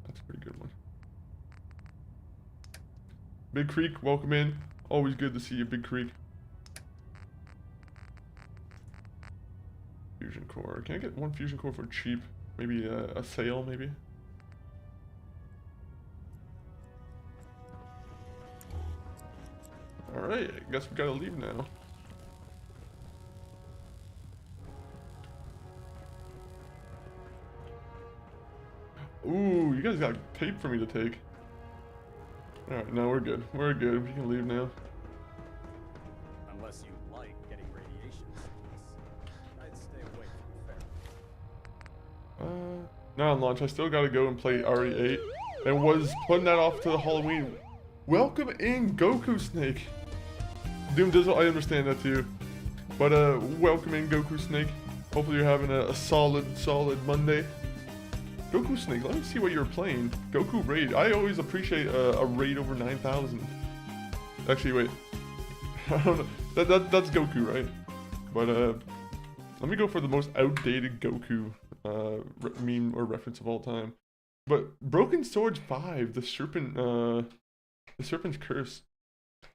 Speaker 1: That's a pretty good one. Big Creek, welcome in. Always good to see you, Big Creek. Fusion core. Can I get one fusion core for cheap? Maybe a sale, maybe? Alright, I guess we gotta leave now. Ooh, you guys got tape for me to take. Alright, no, we're good. We're good. We can leave now.
Speaker 16: Unless you like getting radiation sickness, I'd stay away from fair.
Speaker 1: Not on launch. I still gotta go and play RE8. And was putting that off to the Halloween. Welcome in, Goku Snake. Doom Dizzle, I understand that too. But welcome in, Goku Snake. Hopefully you're having a solid Monday. Goku Snake, let me see what you're playing. Goku Raid. I always appreciate a raid over 9,000. Actually, wait. I don't know. That's Goku, right? But let me go for the most outdated Goku meme or reference of all time. But Broken Swords 5, the Serpent's Curse.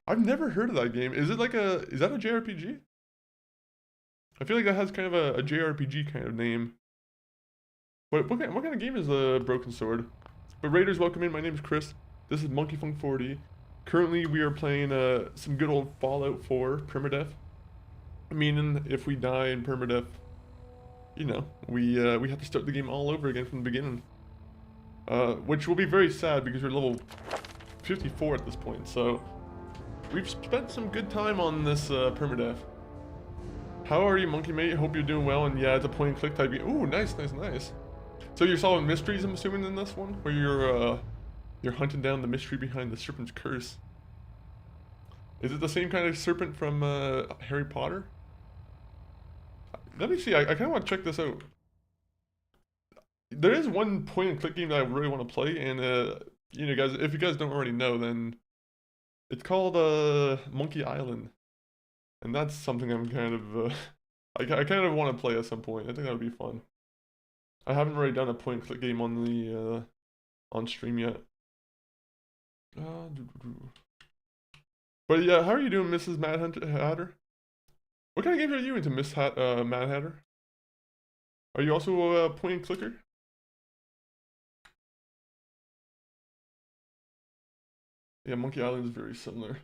Speaker 1: I've never heard of that game. Is it like is that a JRPG? I feel like that has kind of a JRPG kind of name. What kind of game is Broken Sword? But Raiders, welcome in. My name is Chris. This is Monkey Funk 40. Currently, we are playing some good old Fallout 4 Permadeath. Meaning, if we die in Permadeath, you know, we have to start the game all over again from the beginning. Which will be very sad because we're level 54 at this point. So we've spent some good time on this Permadeath. How are you, Monkey Mate? Hope you're doing well. And yeah, it's a point and click type game. Ooh, nice. So you're solving mysteries, I'm assuming, in this one, where you're hunting down the mystery behind the Serpent's Curse. Is it the same kind of serpent from Harry Potter? Let me see. I kind of want to check this out. There is one point and click game that I really want to play, and you know, guys, if you guys don't already know, then it's called Monkey Island, and that's something I'm kind of I kind of want to play at some point. I think that would be fun. I haven't really done a point and click game on the on stream yet. But yeah, how are you doing, Mrs. Mad Hatter? What kind of games are you into, Miss Mad Hatter? Are you also a point and clicker? Yeah, Monkey Island is very similar.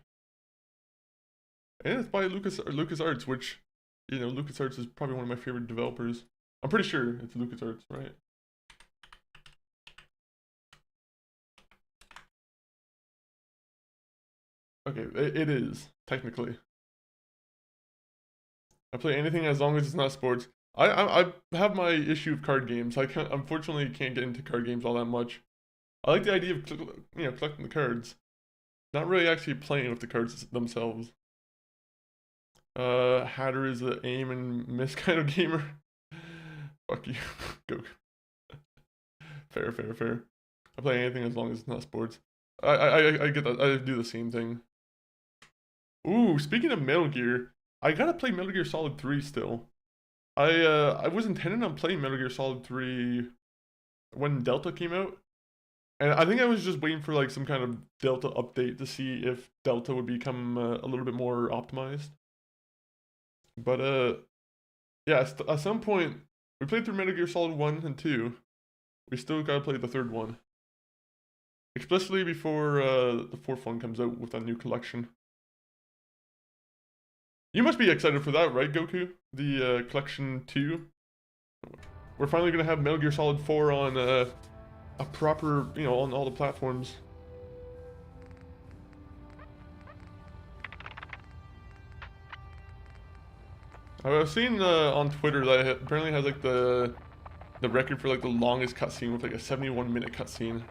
Speaker 1: And it's by LucasArts, which, you know, LucasArts is probably one of my favorite developers. I'm pretty sure it's LucasArts, right? Okay, it is, technically. I play anything as long as it's not sports. I have my issue of card games. I unfortunately can't get into card games all that much. I like the idea of, you know, collecting the cards. Not really actually playing with the cards themselves. Hatter is an aim and miss kind of gamer. Fuck you. Go. Fair. I play anything as long as it's not sports. I get that. I do the same thing. Ooh, speaking of Metal Gear, I gotta play Metal Gear Solid 3 still. I was intending on playing Metal Gear Solid 3 when Delta came out. And I think I was just waiting for like some kind of Delta update to see if Delta would become a little bit more optimized. But yeah, at some point, we played through Metal Gear Solid 1 and 2. We still gotta play the third one. Especially before the fourth one comes out with a new collection. You must be excited for that, right, Goku? The collection 2 we're finally gonna have Metal Gear Solid 4 on a proper, you know, on all the platforms. I was seeing on Twitter that it apparently has like the record for like the longest cutscene with like a 71-minute cutscene,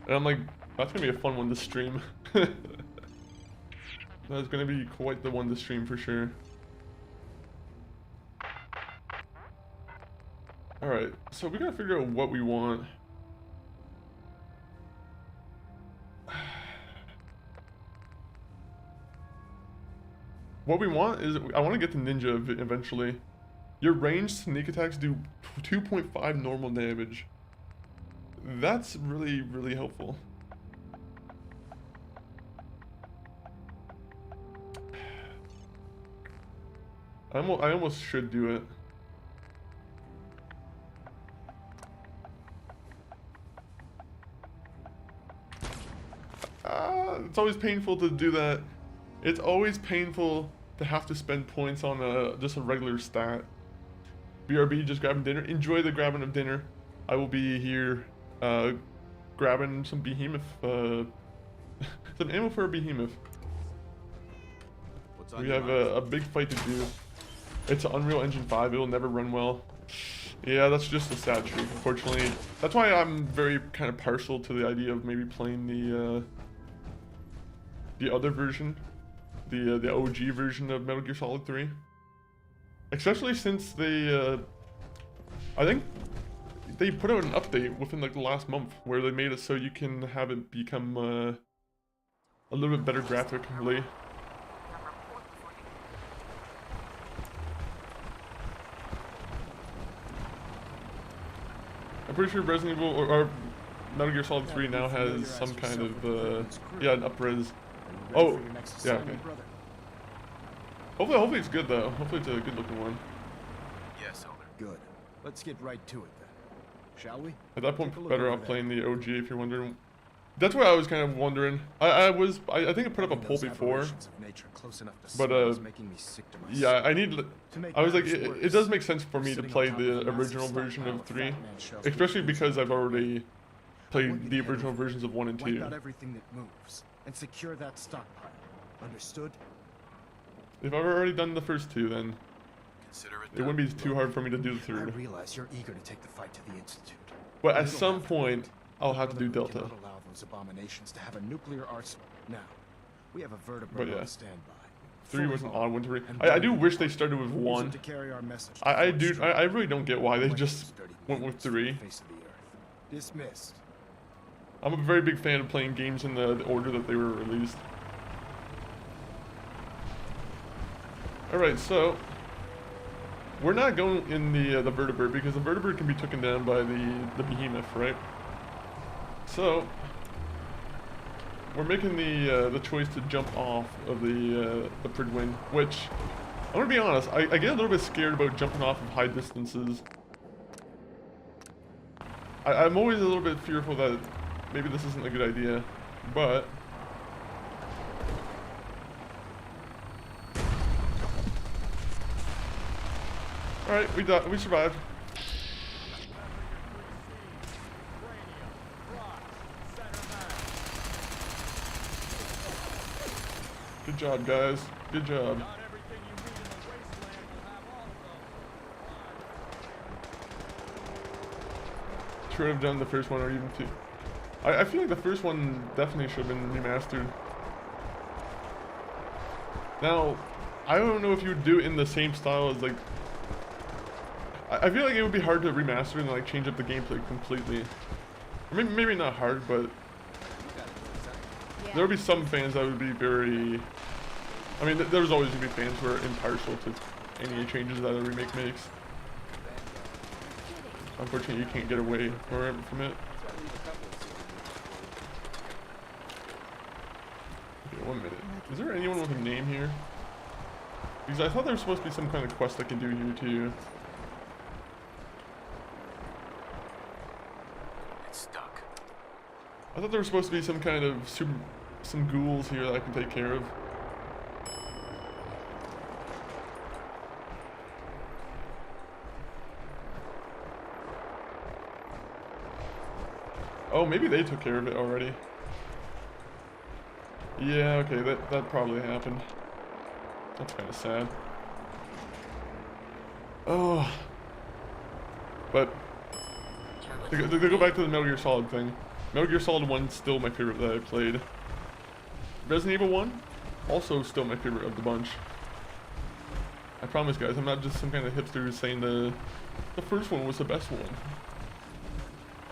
Speaker 1: and I'm like, that's gonna be a fun one to stream. That's gonna be quite the one to stream for sure. All right, so we gotta figure out what we want. What we want is, I want to get the ninja eventually. Your ranged sneak attacks do 2.5 normal damage. That's really, really helpful. I almost should do it. It's always painful to do that. It's always painful to have to spend points on just a regular stat. BRB, just grabbing dinner. Enjoy the grabbing of dinner. I will be here grabbing some behemoth, some ammo for a behemoth. We have a big fight to do. It's an Unreal Engine 5, it'll never run well. Yeah, that's just a sad truth, unfortunately. That's why I'm very kind of partial to the idea of maybe playing the other version. The OG version of Metal Gear Solid 3. Especially since they, I think they put out an update within like the last month where they made it so you can have it become a little bit better graphically. I'm pretty sure Resident Evil or Metal Gear Solid 3 now has some kind of yeah, an up-res. Oh, yeah, okay. Hopefully it's good though. Hopefully it's a good looking one.
Speaker 9: Yes, Elder. Good. Let's get right to it then. Shall we?
Speaker 1: At that point, better off playing the OG if you're wondering. That's what I was kind of wondering. I think I put up a poll before, but yeah, I was like, it does make sense for me to play the original version of 3, especially because I've already played the original versions of 1 and 2.
Speaker 9: Wipe out everything that moves and secure that stockpile. Understood?
Speaker 1: If I've already done the first 2, then it wouldn't be too hard for me to do the 3rd.
Speaker 9: I realize you're eager to take the fight to the Institute.
Speaker 1: But at some point, I'll have to do Delta.
Speaker 9: Cannot allow those abominations to have a nuclear arsenal. Now, we have a vertebrate on standby.
Speaker 1: 3 was an odd one to read. I do wish they started with 1. I really don't get why they just went with 3.
Speaker 9: Dismissed.
Speaker 1: I'm a very big fan of playing games in the order that they were released. Alright, so we're not going in the vertebrate because the vertebrate can be taken down by the behemoth, right? So we're making the choice to jump off of the Pridwin, which I'm gonna be honest, I get a little bit scared about jumping off of high distances. I'm always a little bit fearful that maybe this isn't a good idea, but alright, we survived. Good job, guys. Good job. Should have done the first one or even 2. I feel like the first one definitely should have been remastered. Now, I don't know if you would do it in the same style as like... I feel like it would be hard to remaster and like change up the gameplay completely. Or maybe not hard, but... There would be some fans that would be very... I mean, there's always going to be fans who are impartial to any changes that a remake makes. Unfortunately, you can't get away from it. Okay, 1 minute. Is there anyone with a name here? Because I thought there was supposed to be some kind of quest I can do here too.
Speaker 9: It's stuck.
Speaker 1: I thought there was supposed to be some kind of some ghouls here that I can take care of. Oh, maybe they took care of it already. Yeah, okay, that probably happened. That's kind of sad. Oh. But to go back to the Metal Gear Solid thing, Metal Gear Solid 1 is still my favorite that I played. Resident Evil 1, also still my favorite of the bunch. I promise, guys, I'm not just some kind of hipster who's saying the first one was the best one.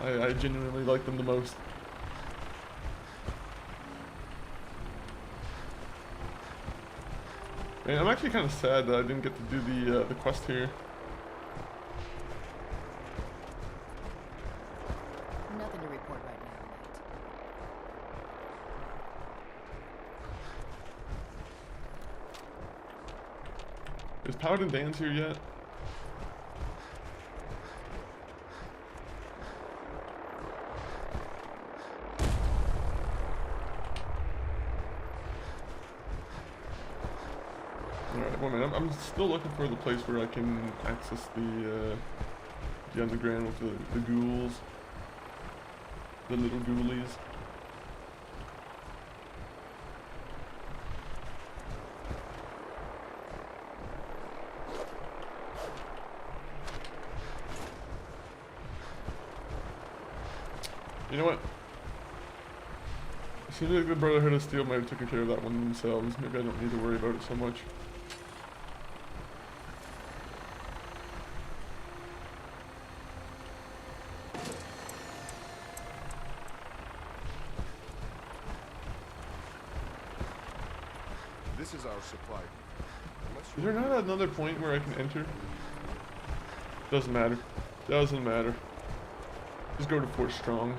Speaker 1: I genuinely like them the most. Man, I'm actually kind of sad that I didn't get to do the quest here.
Speaker 10: Nothing to report right now, Nate.
Speaker 1: Is Paladin Dan's here yet? Alright, one minute. I'm still looking for the place where I can access the underground with the ghouls. The little ghoulies. You know what? It seems like the Brotherhood of Steel might have taken care of that one themselves. Maybe I don't need to worry about it so much.
Speaker 17: This is our supply.
Speaker 1: Is there not another point where I can enter? Doesn't matter. Doesn't matter. Just go to Fort Strong.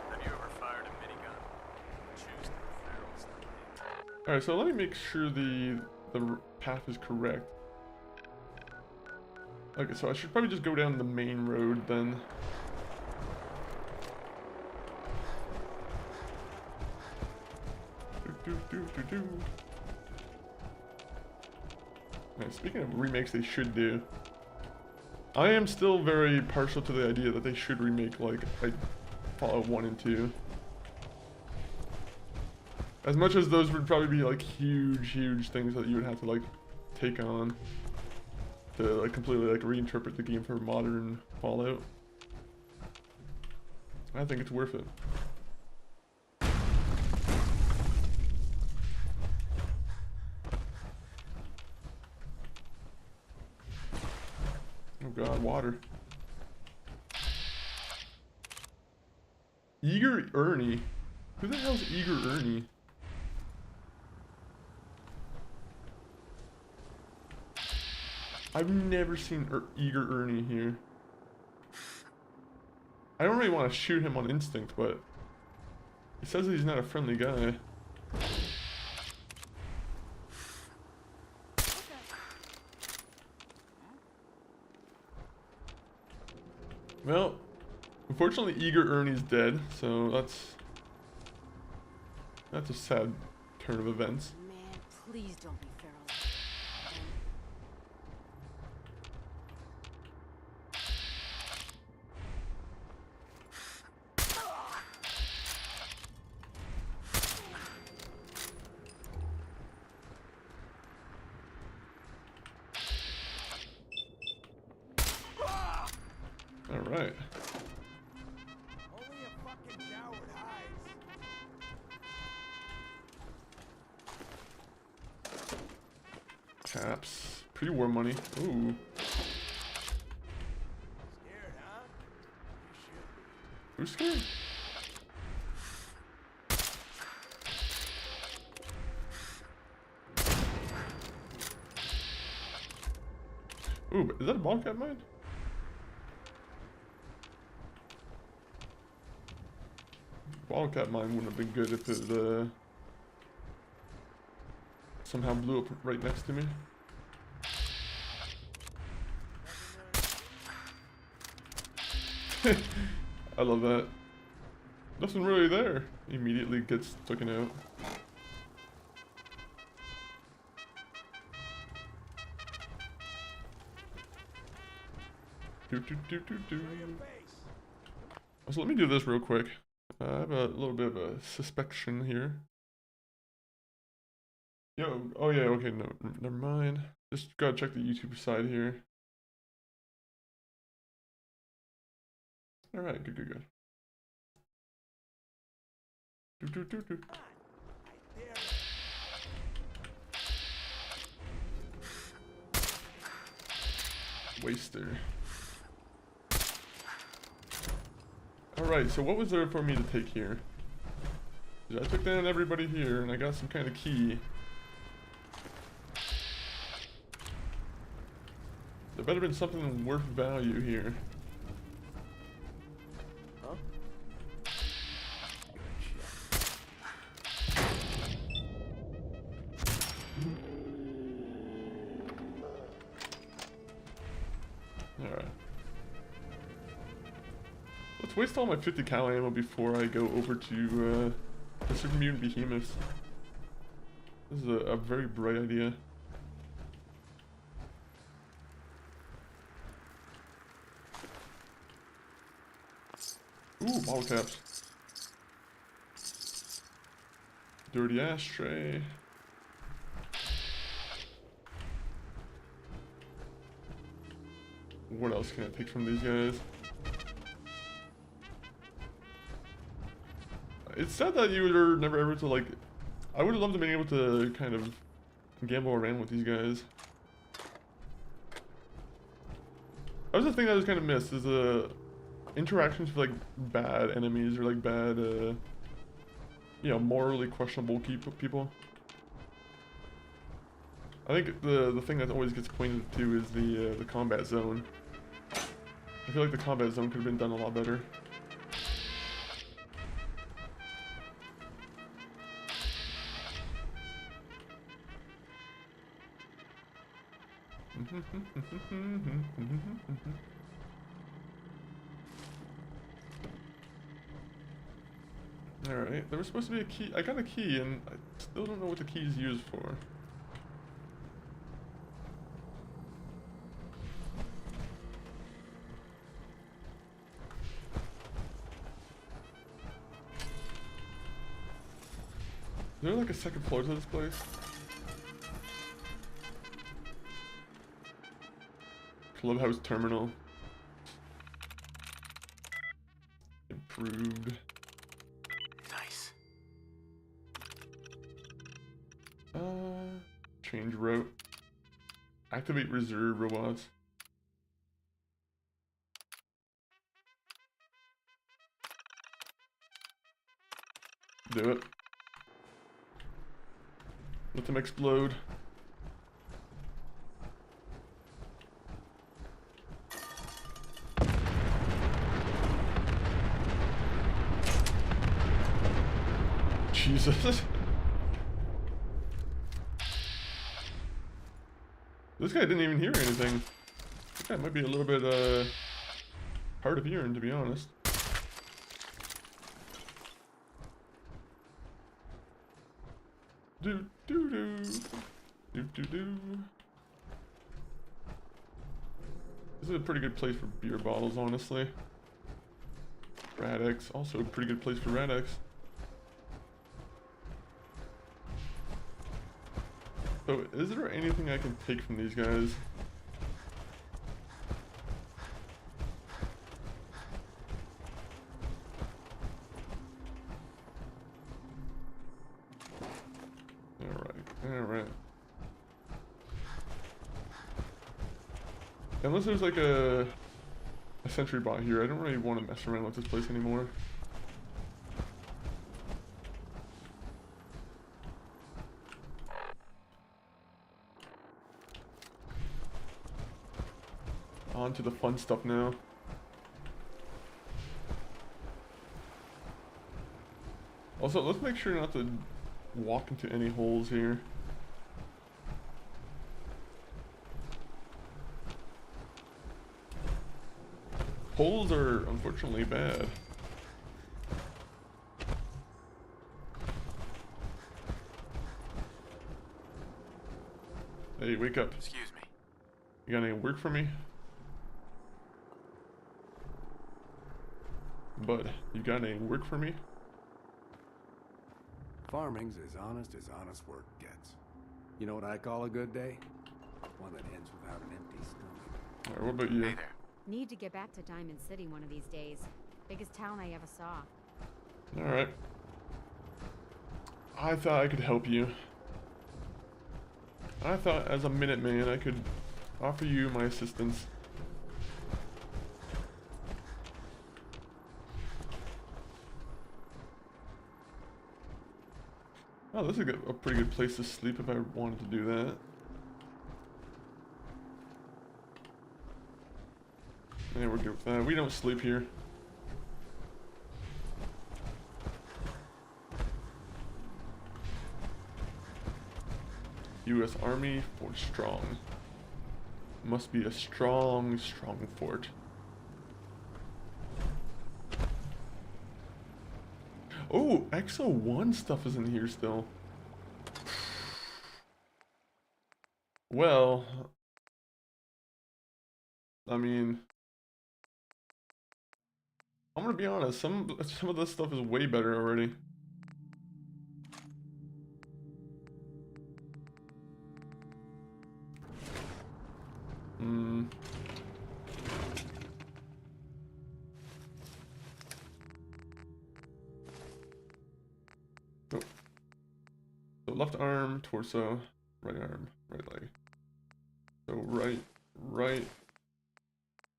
Speaker 16: Have you ever fired a minigun? Choose the barrels.
Speaker 1: Alright, so let me make sure the path is correct. Okay, so I should probably just go down the main road then. Now, speaking of remakes they should do, I am still very partial to the idea that they should remake like Fallout 1 and 2. As much as those would probably be like huge things that you would have to like take on to like completely like reinterpret the game for modern Fallout, I think it's worth it. Oh god, water. Eager Ernie? Who the hell's Eager Ernie? I've never seen Eager Ernie here. I don't really want to shoot him on instinct, but he says that he's not a friendly guy. Well, unfortunately Eager Ernie's dead, so that's a sad turn of events.
Speaker 10: Man, please don't be feral.
Speaker 1: Alright.
Speaker 12: Only a fucking coward hides.
Speaker 1: Caps. Pre-war money. Ooh.
Speaker 12: Scared, huh? You should be.
Speaker 1: Who's scared? Ooh, is that a Bobcat mine? Wildcat mine wouldn't have been good if it somehow blew up right next to me. I love that. Nothing really there. Immediately gets taken out. So let me do this real quick. I have a little bit of a suspicion here. Yo, oh yeah, okay, no, never mind. Just gotta check the YouTube side here. Alright, good, good, good. Waster. Alright, so what was there for me to take here? I took down everybody here and I got some kind of key. There better been something worth value here.
Speaker 2: Huh?
Speaker 1: Alright. Let's waste all my 50 cal ammo before I go over to the Super Mutant Behemoths. This is a very bright idea. Ooh, bottle caps. Dirty ashtray. What else can I take from these guys? It's sad that you were never able to, like... I would have loved to be able to kind of gamble around with these guys. That was the thing that I was kind of missed, is interactions with, like, bad enemies or, like, bad, you know, morally questionable people. I think the thing that always gets pointed to is the combat zone. I feel like the combat zone could have been done a lot better. Alright, there was supposed to be a key. I got a key and I still don't know what the key is used for. Is there like a second floor to this place? Clubhouse terminal. Improved.
Speaker 16: Nice.
Speaker 1: Change route. Activate reserve robots. Do it. Let them explode. Jesus. This guy didn't even hear anything. This guy might be a little bit hard of hearing, to be honest. Do do do do do do. This is a pretty good place for beer bottles, honestly. Radix, also a pretty good place for Radix. So, is there anything I can take from these guys? Alright. Unless there's like a sentry bot here, I don't really want to mess around with this place anymore. On to the fun stuff now. Also, let's make sure not to walk into any holes here. Holes are unfortunately bad. Hey, wake up.
Speaker 16: Excuse me.
Speaker 1: You got any work for me? Bud, you got any work for me?
Speaker 11: Farming's as honest work gets. You know what I call a good day? One that ends without an empty stomach.
Speaker 1: Alright, what about you?
Speaker 17: Hey there.
Speaker 18: Need to get back to Diamond City one of these days. Biggest town I ever saw.
Speaker 1: Alright. I thought I could help you. I thought as a Minuteman I could offer you my assistance. Oh, this is a pretty good place to sleep if I wanted to do that. Yeah, we're good with that. We don't sleep here. U.S. Army, Fort Strong. Must be a strong, strong fort. Oh, XO1 stuff is in here still. Well, I mean, I'm gonna be honest, some of this stuff is way better already. Oh. So left arm, torso, right arm, right leg. So right,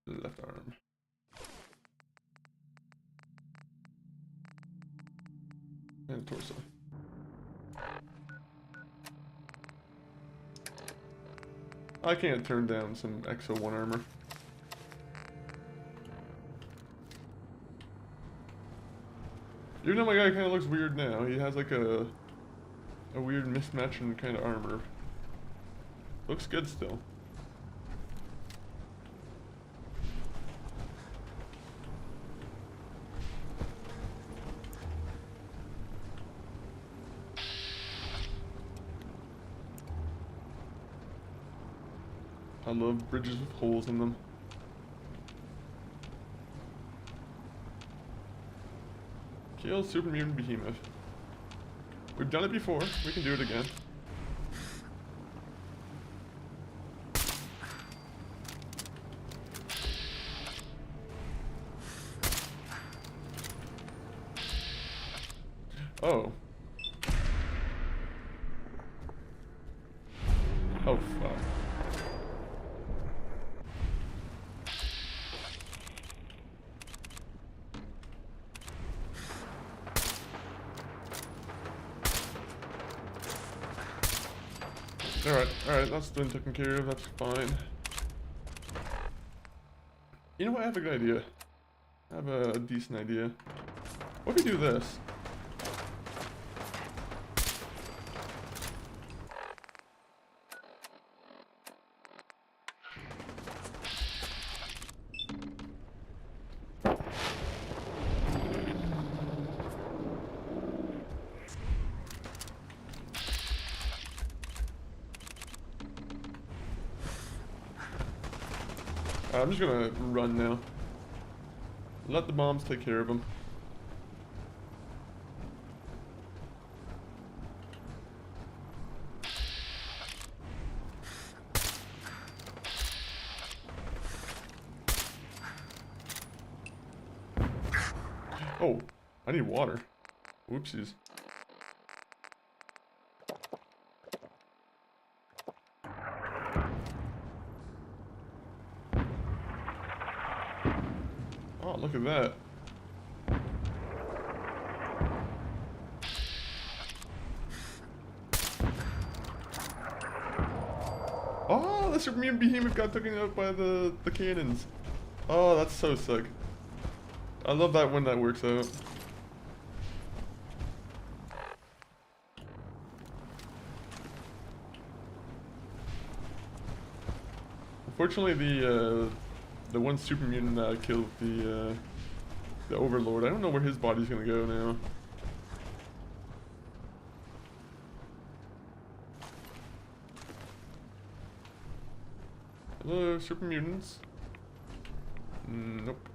Speaker 1: left arm. And torso. I can't turn down some XO1 armor. Even though my guy kind of looks weird now, he has like a weird mismatching kind of armor. Looks good still. I love bridges with holes in them. Kill Super Mutant Behemoth. We've done it before, we can do it again. Oh. Oh, fuck. Alright, that's been taken care of, that's fine. You know what, I have a good idea. I have a decent idea. What if we do this? I'm just gonna run now. Let the bombs take care of them. Oh, I need water. Whoopsies. Oh, look at that. Oh, the Super Mutant Behemoth got taken out by the cannons. Oh, that's so sick. I love that when that works out. Unfortunately, the one super mutant killed the Overlord. I don't know where his body's gonna go now. Hello, super mutants. Nope.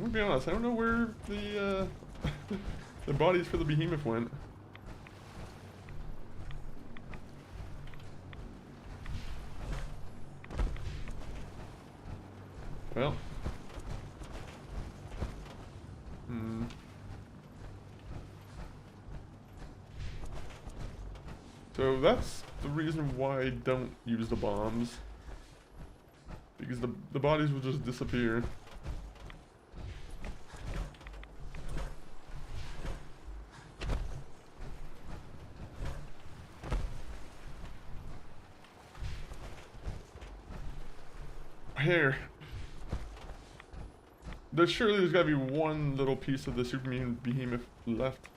Speaker 1: gonna be honest, I don't know where the the bodies for the behemoth went. Well. So that's the reason why I don't use the bombs. Because the bodies will just disappear. Here. Surely there's gotta be one little piece of the super mutant behemoth left.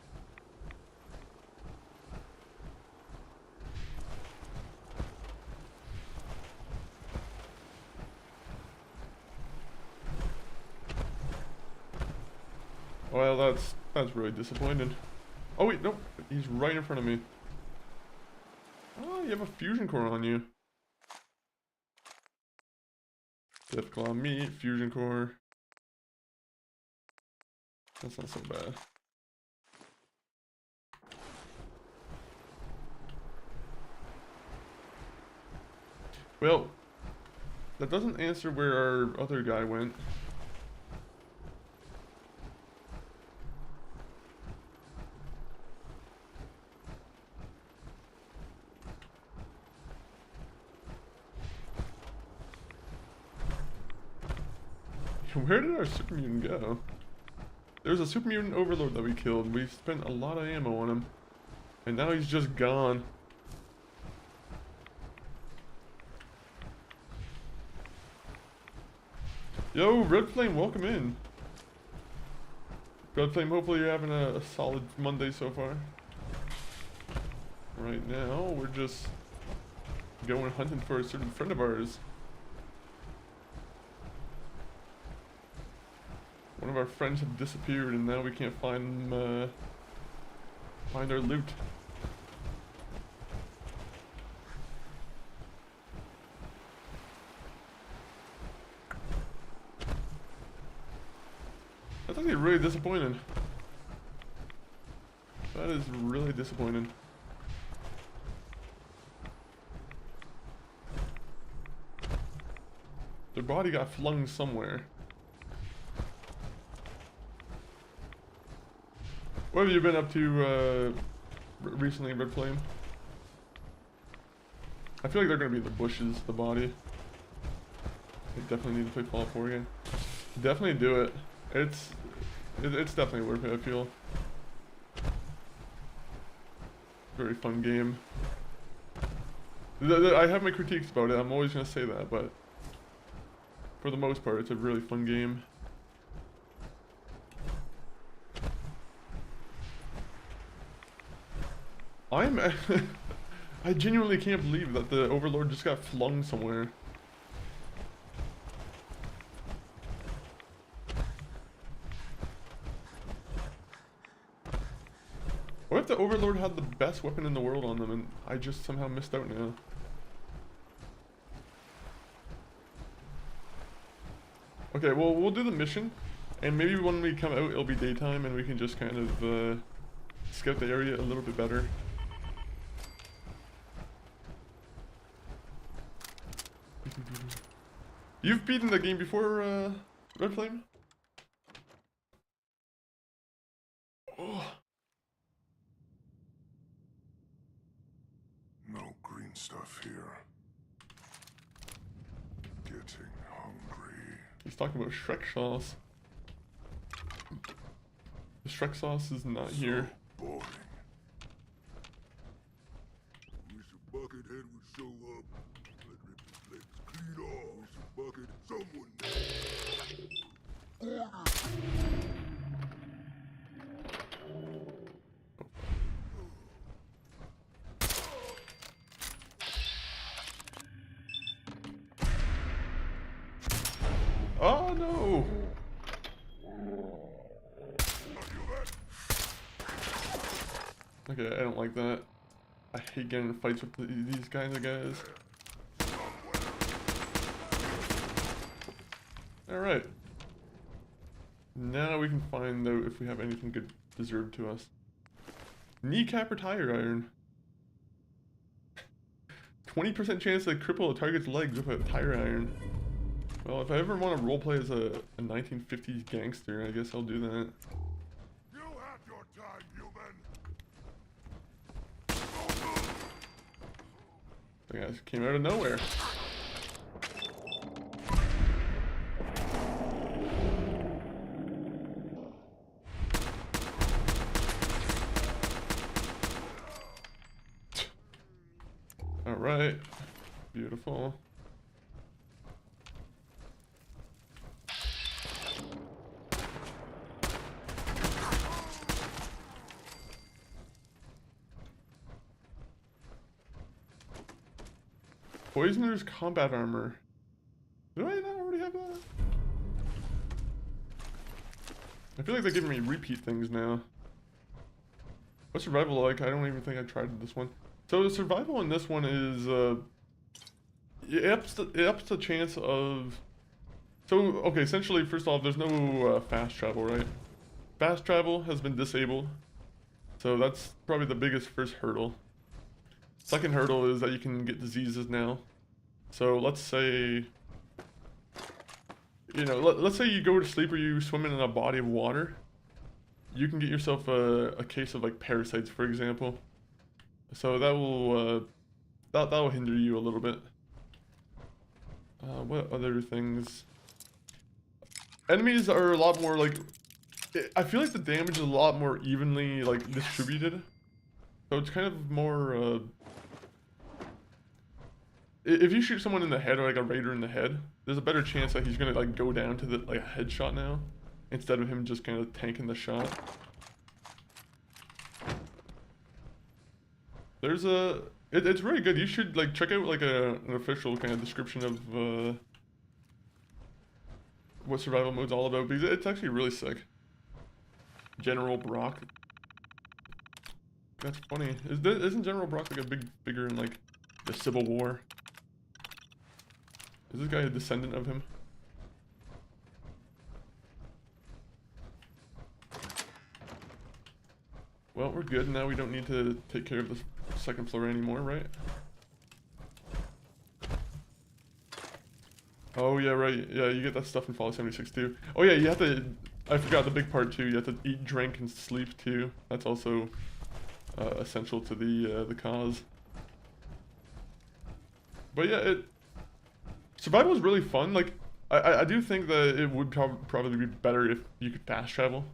Speaker 1: Well, that's really disappointing. Oh wait, no, he's right in front of me. Oh, you have a fusion core on you. Death Claw meat, fusion core. That's not so bad. Well, that doesn't answer where our other guy went. Where did our super mutant go? There was a super mutant overlord that we killed. We spent a lot of ammo on him. And now he's just gone. Yo, Red Flame, welcome in. Red Flame, hopefully you're having a solid Monday so far. Right now, we're just going hunting for a certain friend of ours. One of our friends have disappeared and now we can't find our loot. That's actually really disappointing. That is really disappointing. Their body got flung somewhere. What have you been up to recently, Red Flame? I feel like they're gonna be in the bushes, the body. They definitely need to play Fallout 4 again. Definitely do it. It's definitely worth it, I feel. Very fun game. I have my critiques about it, I'm always gonna say that, but for the most part, it's a really fun game. I genuinely can't believe that the Overlord just got flung somewhere. What if the Overlord had the best weapon in the world on them and I just somehow missed out now? Okay, well, we'll do the mission, and maybe when we come out it'll be daytime and we can just kind of scout the area a little bit better. You've beaten the game before, Red Flame? Oh.
Speaker 17: No green stuff here. Getting hungry.
Speaker 1: He's talking about Shrek sauce. The Shrek sauce is not here.
Speaker 17: Boring. Wish a buckethead would show up. I'd rip his legs clean off. Wish a bucket, someone.
Speaker 1: Oh no! Okay, I don't like that. I hate getting in fights with these kinds of guys. Alright. Now we can find though if we have anything good deserved to us. Kneecap or tire iron. 20% chance to cripple a target's legs with a tire iron. Well, if I ever want to roleplay as a 1950s gangster, I guess I'll do that.
Speaker 17: You have your time, human.
Speaker 1: The guys came out of nowhere. All right, beautiful. Poisoner's combat armor. Do I not already have that? I feel like they're giving me repeat things now. What's survival like? I don't even think I tried this one. So the survival in this one is, it ups the chance of... So, okay, essentially, first off, there's no fast travel, right? Fast travel has been disabled. So that's probably the biggest first hurdle. Second hurdle is that you can get diseases now. So let's say, you know, let's say you go to sleep or you swim in a body of water. You can get yourself a case of like parasites, for example. So that will that will hinder you a little bit. What other things? Enemies are a lot more like, I feel like the damage is a lot more evenly like distributed. So it's kind of more if you shoot someone in the head or like a raider in the head, there's a better chance that he's gonna like go down to the like a headshot now, instead of him just kind of tanking the shot. There's a it's really good. You should like check out like an official kind of description of what survival mode's all about, because it's actually really sick. General Brock. That's funny. Isn't General Brock like a big figure in like the Civil War? Is this guy a descendant of him? Well, we're good now. We don't need to take care of the second floor anymore, right? Oh yeah, right. Yeah, you get that stuff in Fallout 76 too. Oh yeah, you have to... I forgot the big part too. You have to eat, drink, and sleep too. That's also essential to the cause. But yeah, survival is really fun. Like, I do think that it would probably be better if you could fast travel.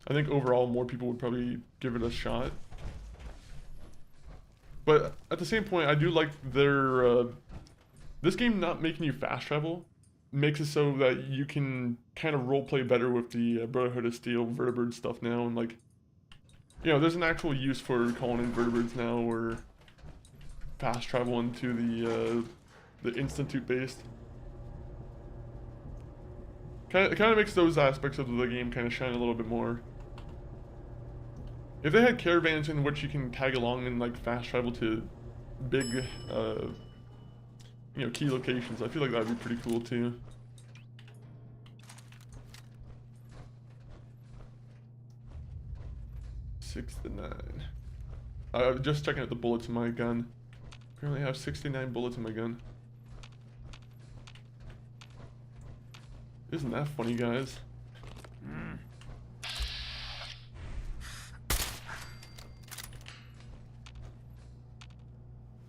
Speaker 1: I think overall more people would probably give it a shot. But at the same point, I do like their... this game not making you fast travel makes it so that you can kind of roleplay better with the Brotherhood of Steel vertibird stuff now. And like, you know, there's an actual use for calling in vertibirds now, or fast travel into the Institute based. It kind of makes those aspects of the game kind of shine a little bit more. If they had caravans in which you can tag along and like fast travel to big, you know, key locations, I feel like that'd be pretty cool too. Six to 9. I'm just checking out the bullets in my gun. Apparently I have 69 bullets in my gun. Isn't that funny, guys?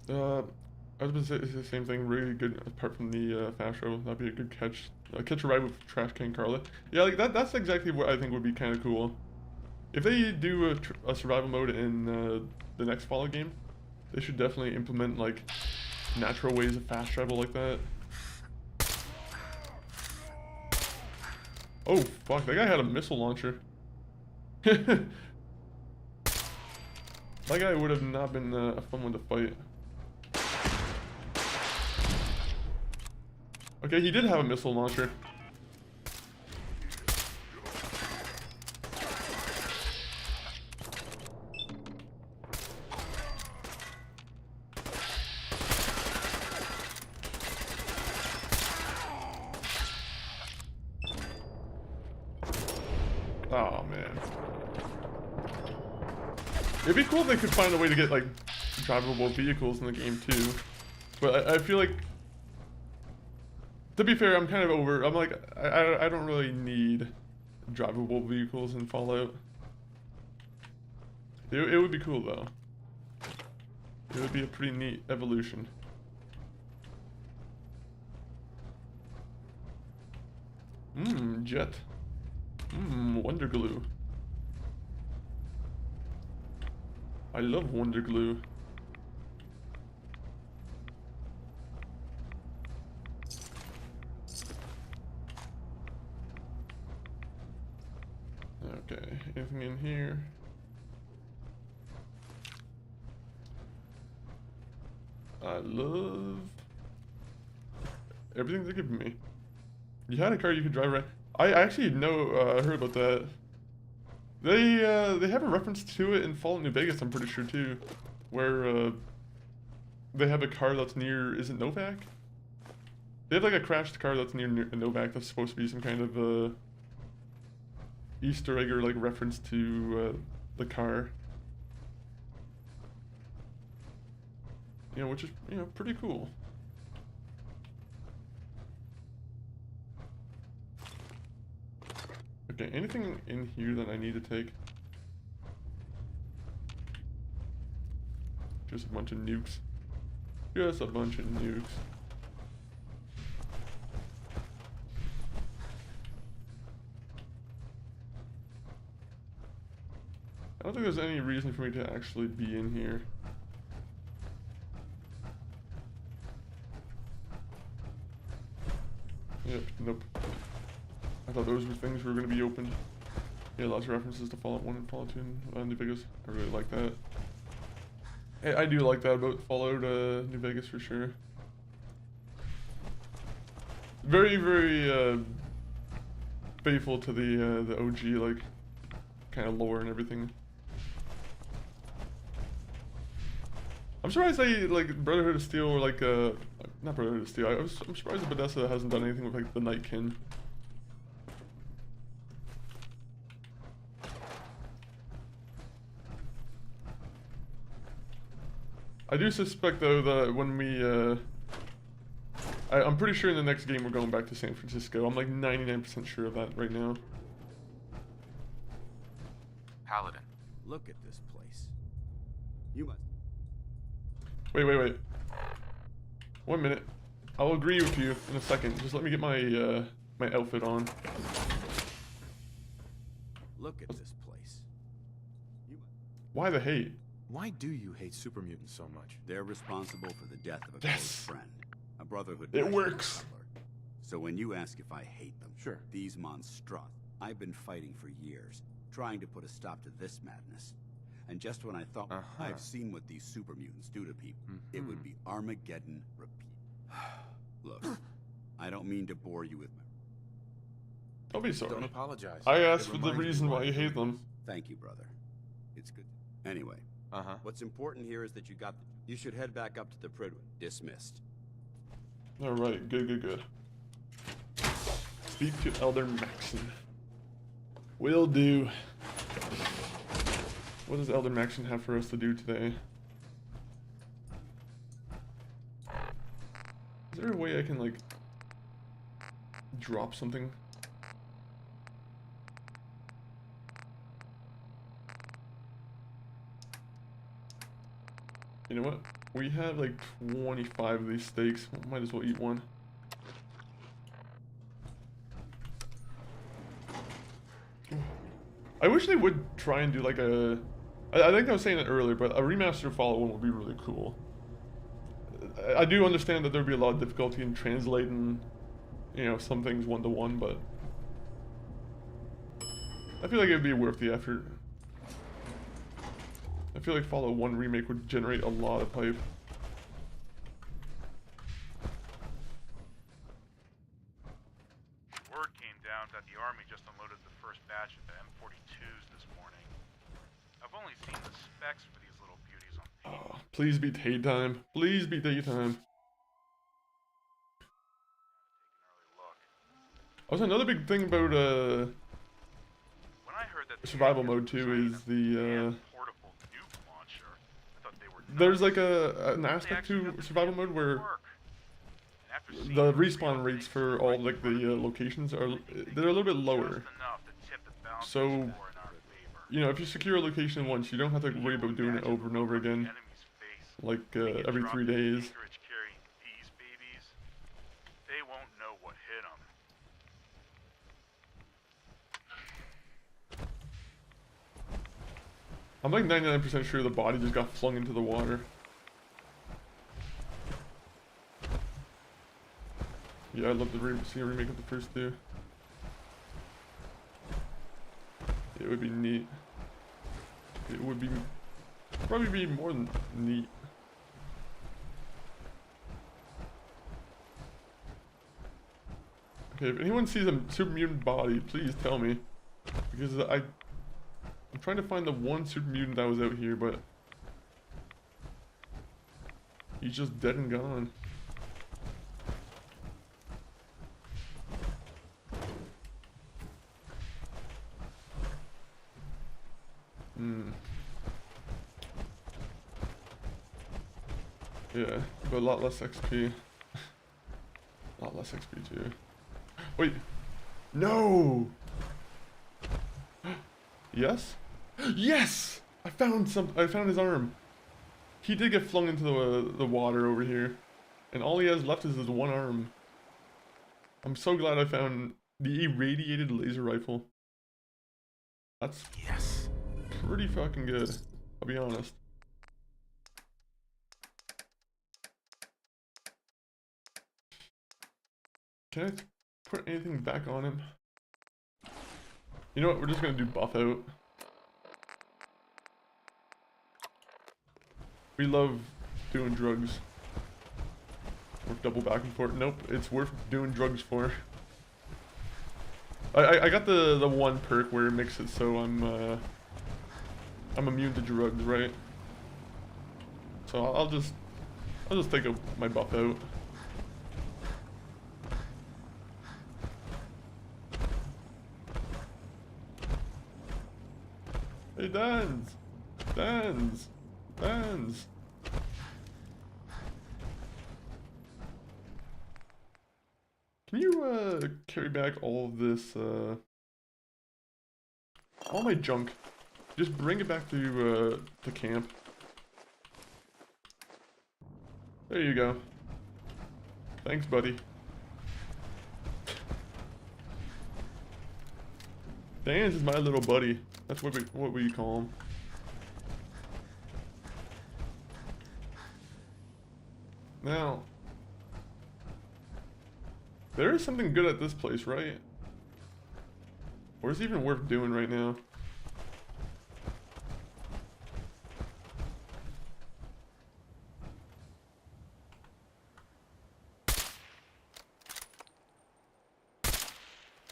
Speaker 1: I was going to say it's the same thing, really good apart from the fast travel. That'd be a good catch. Catch a ride with Trash Can Carla. Yeah, like that's exactly what I think would be kind of cool. If they do a survival mode in the next Fallout game, they should definitely implement like natural ways of fast travel like that. Oh fuck, that guy had a missile launcher. That guy would have not been a fun one to fight. Okay, he did have a missile launcher. Oh man. It'd be cool if they could find a way to get like drivable vehicles in the game too. But I feel like, to be fair, I'm kind of over. I'm like, I don't really need drivable vehicles in Fallout. It would be cool though. It would be a pretty neat evolution. Jet. Wonder glue. I love wonder glue. Okay, anything in here? I love everything they're giving me. You had a car you could drive around. I actually know, I heard about that. They have a reference to it in Fallout New Vegas, I'm pretty sure too, where they have a car that's near, is it Novak? They have like a crashed car that's near Novak that's supposed to be some kind of Easter egg or like reference to the car. You know, which is, you know, pretty cool. Okay, anything in here that I need to take? Just a bunch of nukes. Just a bunch of nukes. I don't think there's any reason for me to actually be in here. Yep, nope. I thought those were things were going to be opened. Yeah, lots of references to Fallout 1 and Fallout 2 and New Vegas. I really like that. Hey, I do like that about Fallout New Vegas for sure. Very, very faithful to the OG, like, kind of lore and everything. I'm surprised they, like, Brotherhood of Steel or, like, not Brotherhood of Steel, I'm surprised that Bethesda hasn't done anything with, like, the Nightkin. I do suspect, though, that when we, I'm pretty sure in the next game we're going back to San Francisco. I'm, like, 99% sure of that right now.
Speaker 2: Paladin.
Speaker 5: Look at this place. You must...
Speaker 1: Wait. 1 minute. I'll agree with you in a second. Just let me get my my outfit on.
Speaker 5: Look at this place.
Speaker 1: Why the hate?
Speaker 2: Why do you hate super mutants so much?
Speaker 5: They're responsible for the death of a close friend. A brotherhood.
Speaker 1: It works.
Speaker 5: So when you ask if I hate them,
Speaker 2: sure.
Speaker 5: These monstros, I've been fighting for years, trying to put a stop to this madness. And just when I thought I've seen what these super mutants do to people, it would be Armageddon repeat. Look, I don't mean to bore you with my...
Speaker 1: Don't be sorry.
Speaker 2: Don't apologize.
Speaker 1: I asked for the reason why you hate them.
Speaker 5: Thank you, brother. It's good. Anyway, what's important here is that you should head back up to the Pridwood. Dismissed.
Speaker 1: Alright, good. Speak to Elder Maxon. Will do. What does Elder Maxon have for us to do today? Is there a way I can, like, drop something? You know what? We have like 25 of these steaks. Might as well eat one. I wish they would try and do like a... I think I was saying it earlier, but a remastered Fallout 1 would be really cool. I do understand that there'd be a lot of difficulty in translating, you know, some things one-to-one, but... I feel like it'd be worth the effort. I feel like Fallout 1 Remake would generate a lot of hype.
Speaker 19: Word came down that the army just unloaded the first batch of the M42s this morning. I've only seen the specs for these little beauties on paper.
Speaker 1: Oh, please be daytime. Please be daytime. Also, another big thing about
Speaker 19: When I
Speaker 1: survival mode too is the
Speaker 19: portable nuke launcher. I thought they were
Speaker 1: there's like an aspect to survival mode where the respawn rates for all like the locations are they're a little bit lower. So you know, if you secure a location once, you don't have to worry about doing it over and over again, like every 3 days.
Speaker 19: They won't know what hit them.
Speaker 1: I'm like 99% sure the body just got flung into the water. Yeah, I'd love to see a remake of the first two. It would be neat. It would be probably be more than neat. Okay, if anyone sees a super mutant body, please tell me, because I'm trying to find the one super mutant that was out here, but he's just dead and gone. Yeah, but a lot less XP. A lot less XP too. Wait, no! Yes? Yes! I found his arm. He did get flung into the water over here. And all he has left is his one arm. I'm so glad I found the irradiated laser rifle. That's pretty fucking good, I'll be honest. Can I put anything back on him? You know what, we're just gonna do buff out. We love doing drugs. Or double back and forth. Nope, it's worth doing drugs for. I got the one perk where it makes it so I'm immune to drugs, right? So I'll just take my buff out. Hey, Dans! Can you, carry back all of this, all my junk? Just bring it back to camp. There you go. Thanks, buddy. Dan's is my little buddy. That's what we call him. Now, there is something good at this place, right? Or is it even worth doing right now?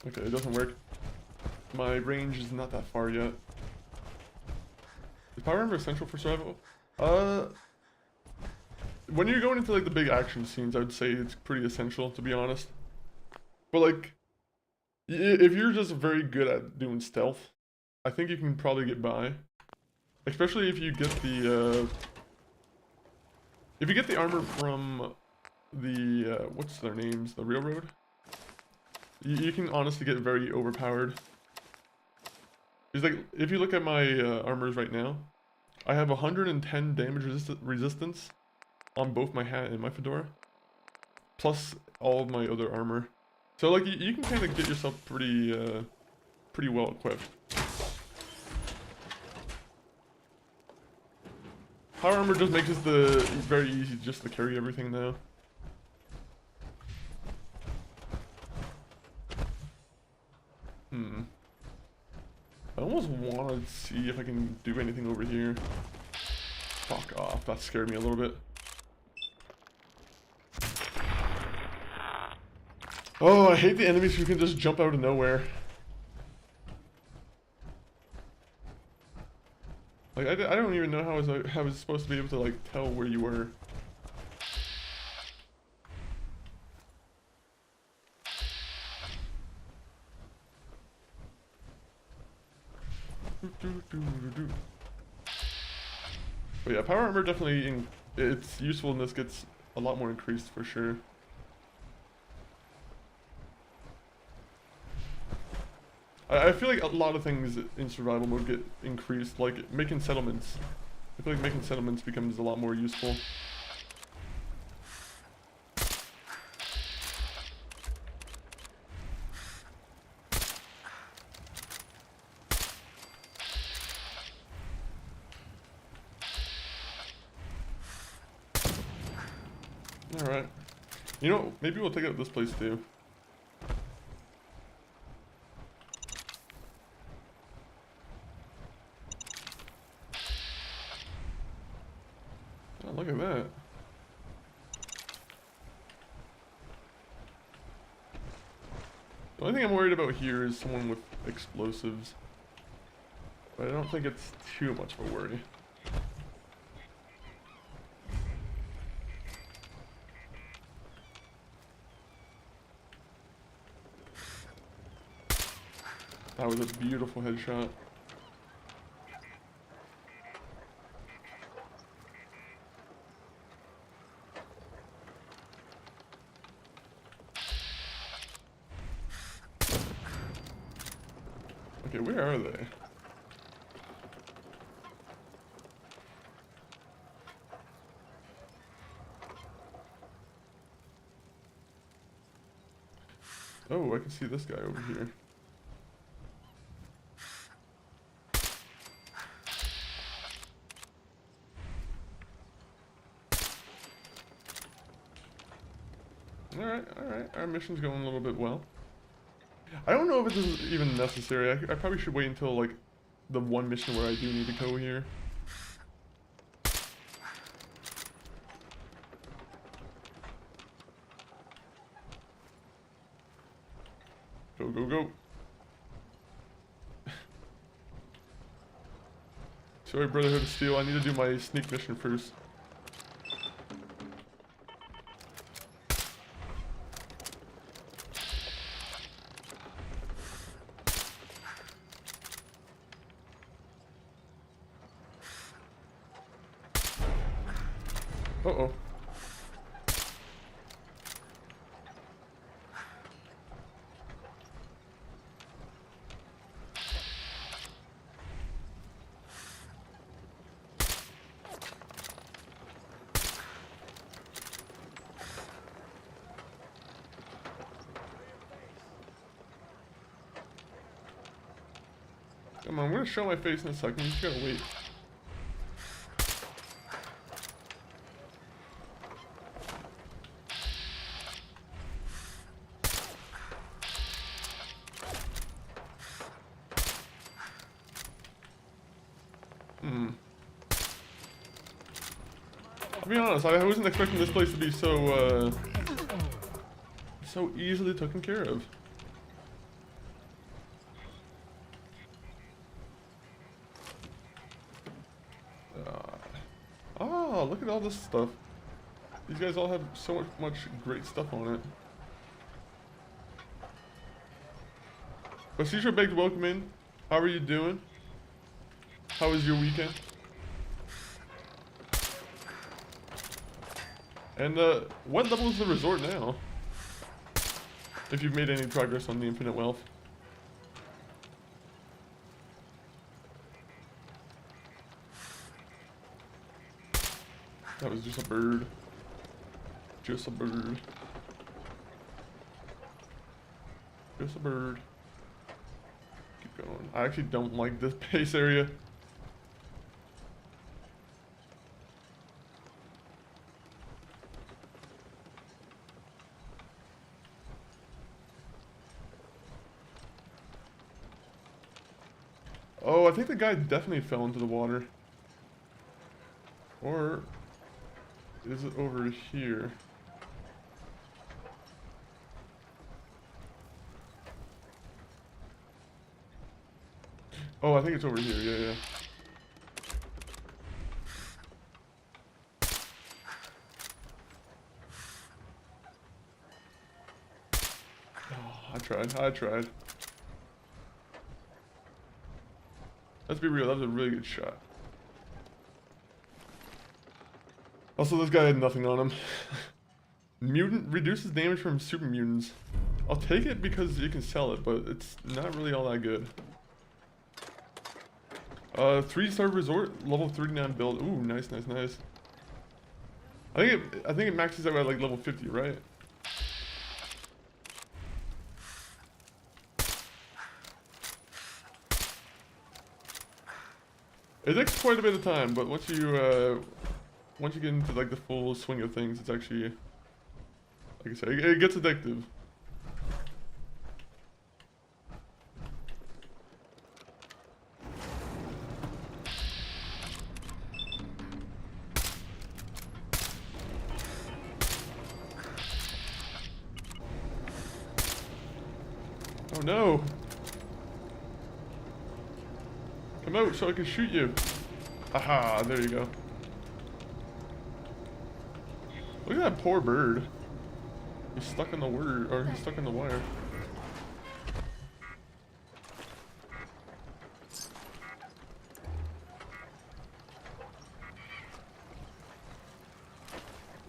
Speaker 1: Okay, it doesn't work. My range is not that far yet. Is power armor essential for survival? When you're going into like the big action scenes, I would say it's pretty essential, to be honest. But like, if you're just very good at doing stealth, I think you can probably get by. Especially if you get the armor from the what's their names? The railroad. You can honestly get very overpowered. It's like, if you look at my armors right now, I have 110 damage resistance on both my hat and my fedora, plus all of my other armor. So like, you can kind of get yourself pretty well equipped. Power armor just makes it very easy just to carry everything now. I almost want to see if I can do anything over here. Fuck off, that scared me a little bit. Oh, I hate the enemies who can just jump out of nowhere. Like, I don't even know how I was supposed to be able to, like, tell where you were. But yeah, power armor definitely, its usefulness gets a lot more increased for sure. I feel like a lot of things in survival mode get increased, like making settlements. I feel like making settlements becomes a lot more useful. Alright. You know, maybe we'll take out this place too. Oh, look at that. The only thing I'm worried about here is someone with explosives. But I don't think it's too much of a worry. That was a beautiful headshot. Okay, where are they? Oh, I can see this guy over here. Alright, our mission's going a little bit well. I don't know if this is even necessary. I probably should wait until, like, the one mission where I do need to go here. Go, go, go. Sorry, Brotherhood of Steel, I need to do my sneak mission first. Uh-oh. Come on, I'm gonna show my face in a second. You just gotta wait. To be honest, I wasn't expecting this place to be so, so easily taken care of. Oh, look at all this stuff. These guys all have so much great stuff on it. Basisha begged welcome in. How are you doing? How was your weekend? And what level is the resort now? If you've made any progress on the infinite wealth. That was just a bird. Just a bird. Just a bird. Keep going. I actually don't like this base area. Oh, I think the guy definitely fell into the water. Or is it over here? Oh, I think it's over here. Yeah, yeah. Oh, I tried. Let's be real, that was a really good shot. Also, this guy had nothing on him. Mutant reduces damage from super mutants. I'll take it because you can sell it, but it's not really all that good. 3-star resort, level 39 build. Ooh, nice, nice, nice. I think it maxes out at like level 50, right? It takes quite a bit of time, but once you get into like the full swing of things, it's actually, like I said, it gets addictive. Oh no! Come out so I can shoot you. Aha, there you go. Look at that poor bird. He's stuck in the he's stuck in the wire.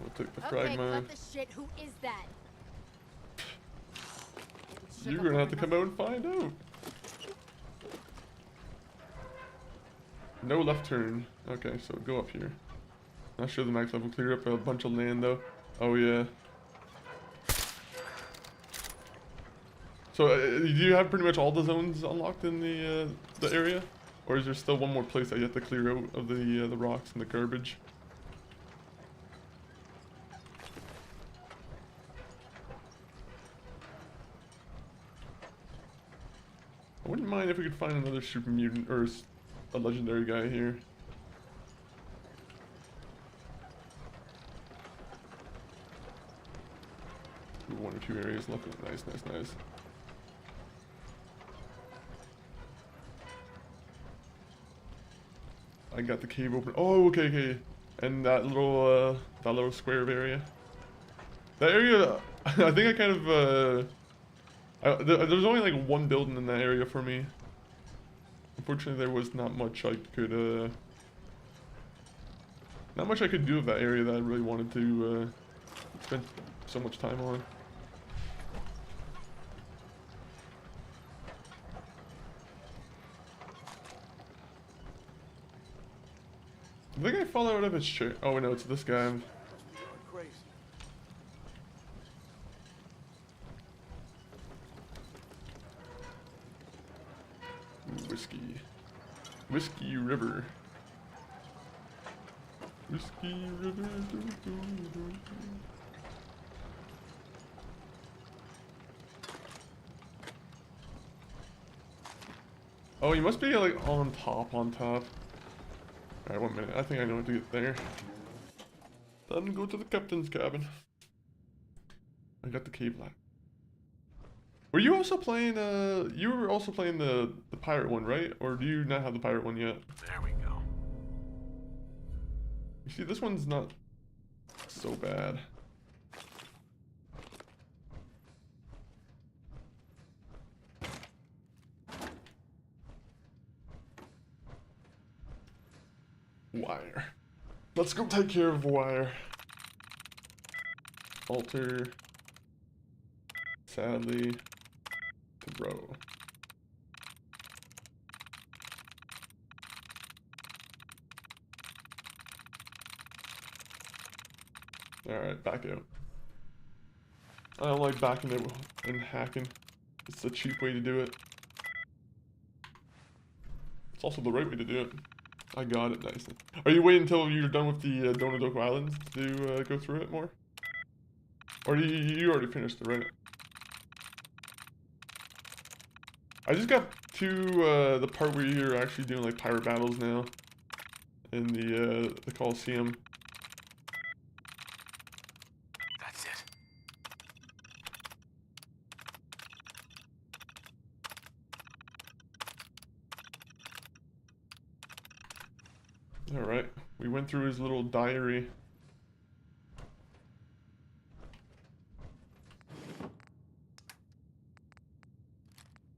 Speaker 1: We'll take the frag mine.
Speaker 18: Cut the shit. Who is that?
Speaker 1: You're gonna have to come out and find out. No left turn. Okay, so go up here. Not sure the max level cleared up a bunch of land though. Oh yeah. So do you have pretty much all the zones unlocked in the area, or is there still one more place that you have to clear out of the rocks and the garbage? I wouldn't mind if we could find another super mutant or a legendary guy here. Ooh, 1 or 2 areas left. Nice, nice, nice. I got the cave open. Oh, okay, okay. And that little square of area. That area, I think I kind of there's only like one building in that area for me. Unfortunately, there was not much I could do with that area that I really wanted to spend so much time on. I think I fall out of his chair. Oh no, it's this guy. Whiskey River. Whiskey River. Oh, you must be like on top. Alright, 1 minute. I think I know how to get there. Time to go to the captain's cabin. I got the cave light. Were you also playing, you were also playing the pirate one, right? Or do you not have the pirate one yet?
Speaker 16: There we go.
Speaker 1: You see, this one's not so bad. Wire. Let's go take care of wire. Alter. Sadly. Throw. Alright, back out. I don't like backing it and hacking. It's a cheap way to do it. It's also the right way to do it. I got it nicely. Are you waiting until you're done with the Donadoko Islands to go through it more? Or you already finished it, right? I just got to the part where you're actually doing like pirate battles now in the Coliseum.
Speaker 16: That's it.
Speaker 1: All right, we went through his little diary.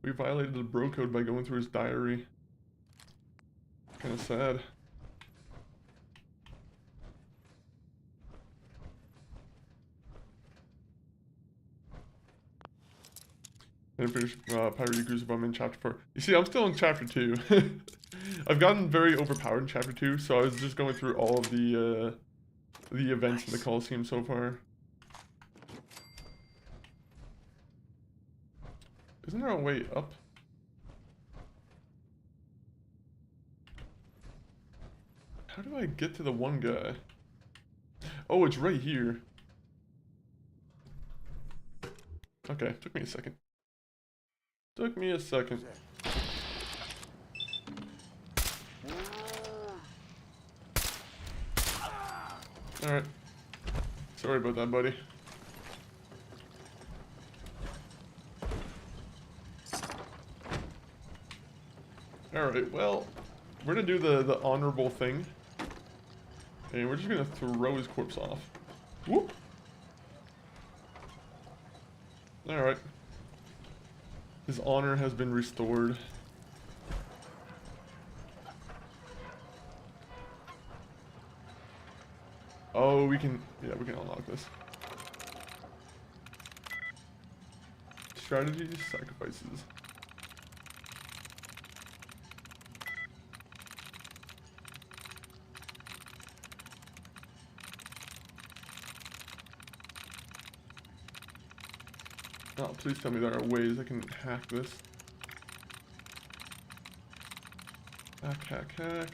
Speaker 1: We violated the bro code by going through his diary. of sad. And finish Pirate Goosebumps. I'm in chapter 4. You see, I'm still in chapter 2. I've gotten very overpowered in chapter 2, so I was just going through all of the events in the Coliseum so far. Isn't there a way up? How do I get to the one guy? Oh, it's right here. Okay, took me a second. Took me a second. Alright. Sorry about that, buddy. Alright, well, we're gonna do the honorable thing. And we're just gonna throw his corpse off. Whoop! Alright. His honor has been restored. Oh, we can unlock this. Strategies, sacrifices. Oh, please tell me there are ways I can hack this. Hack, hack, hack.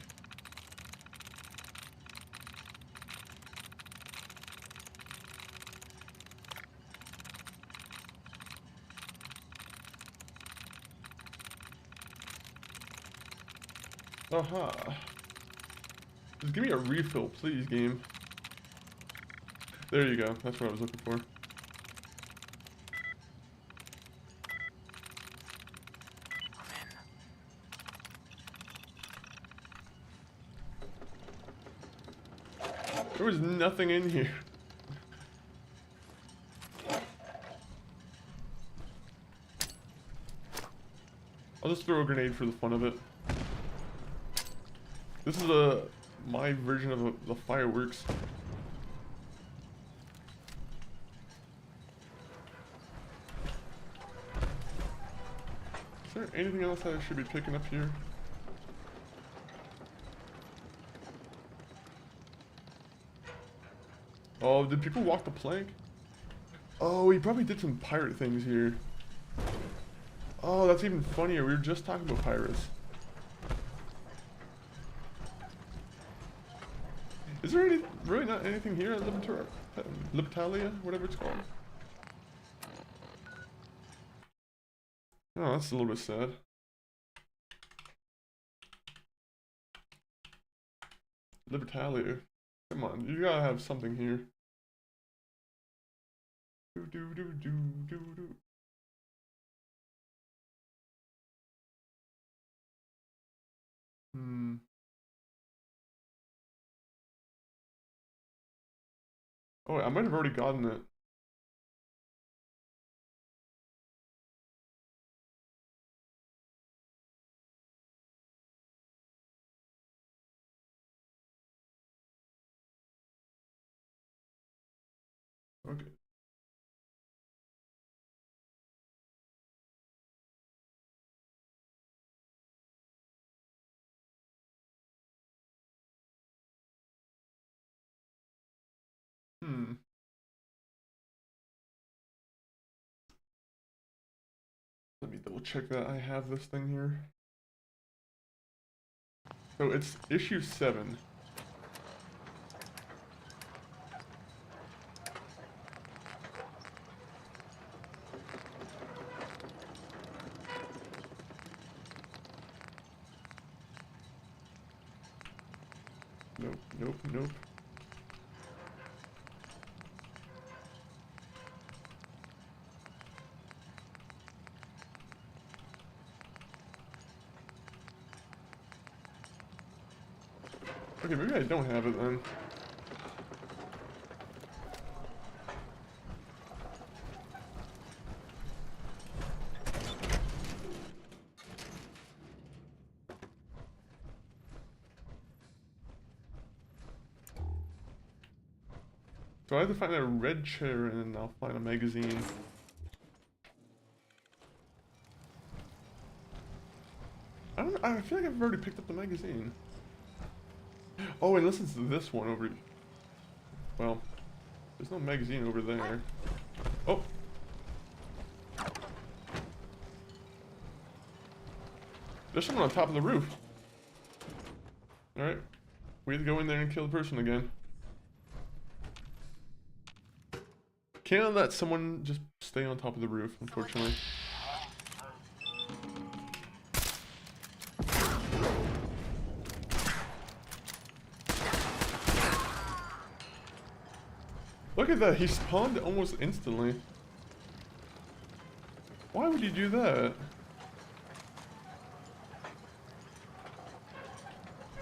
Speaker 1: Aha. Just give me a refill, please, game. There you go. That's what I was looking for. There was nothing in here. I'll just throw a grenade for the fun of it. This is my version of the fireworks. Is there anything else that I should be picking up here? Oh, did people walk the plank? Oh, he probably did some pirate things here. Oh, that's even funnier. We were just talking about pirates. Is there really not anything here at Libertalia, whatever it's called? Oh, that's a little bit sad. Libertalia. Come on, you gotta have something here. Do. Oh, wait, I might have already gotten it. Okay. Let me double check that I have this thing here. So it's issue 7. Nope. Okay, maybe I don't have it then. So I have to find a red chair and then I'll find a magazine. I feel like I've already picked up the magazine. Oh, and listen to this one over. Well, there's no magazine over there. Oh. There's someone on top of the roof. Alright. We have to go in there and kill the person again. Can't let someone just stay on top of the roof, unfortunately. Look at that, he spawned almost instantly. Why would you do that?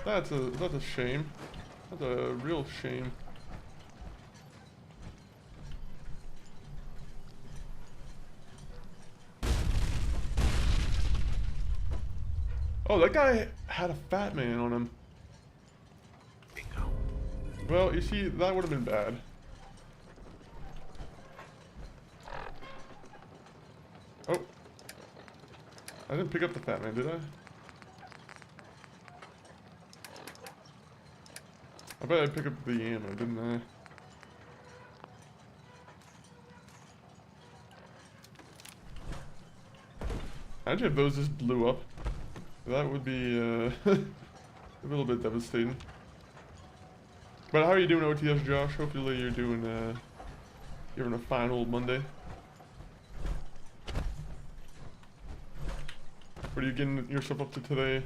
Speaker 1: That's a shame. That's a real shame. Oh, that guy had a fat man on him. Bingo. Well, you see, that would have been bad. Oh. I didn't pick up the fat man, did I? I bet I picked up the ammo, didn't I? Imagine if those just blew up. That would be a little bit devastating. But how are you doing, OTS Josh? Hopefully you're doing you're having a fine old Monday. What are you getting yourself up to today?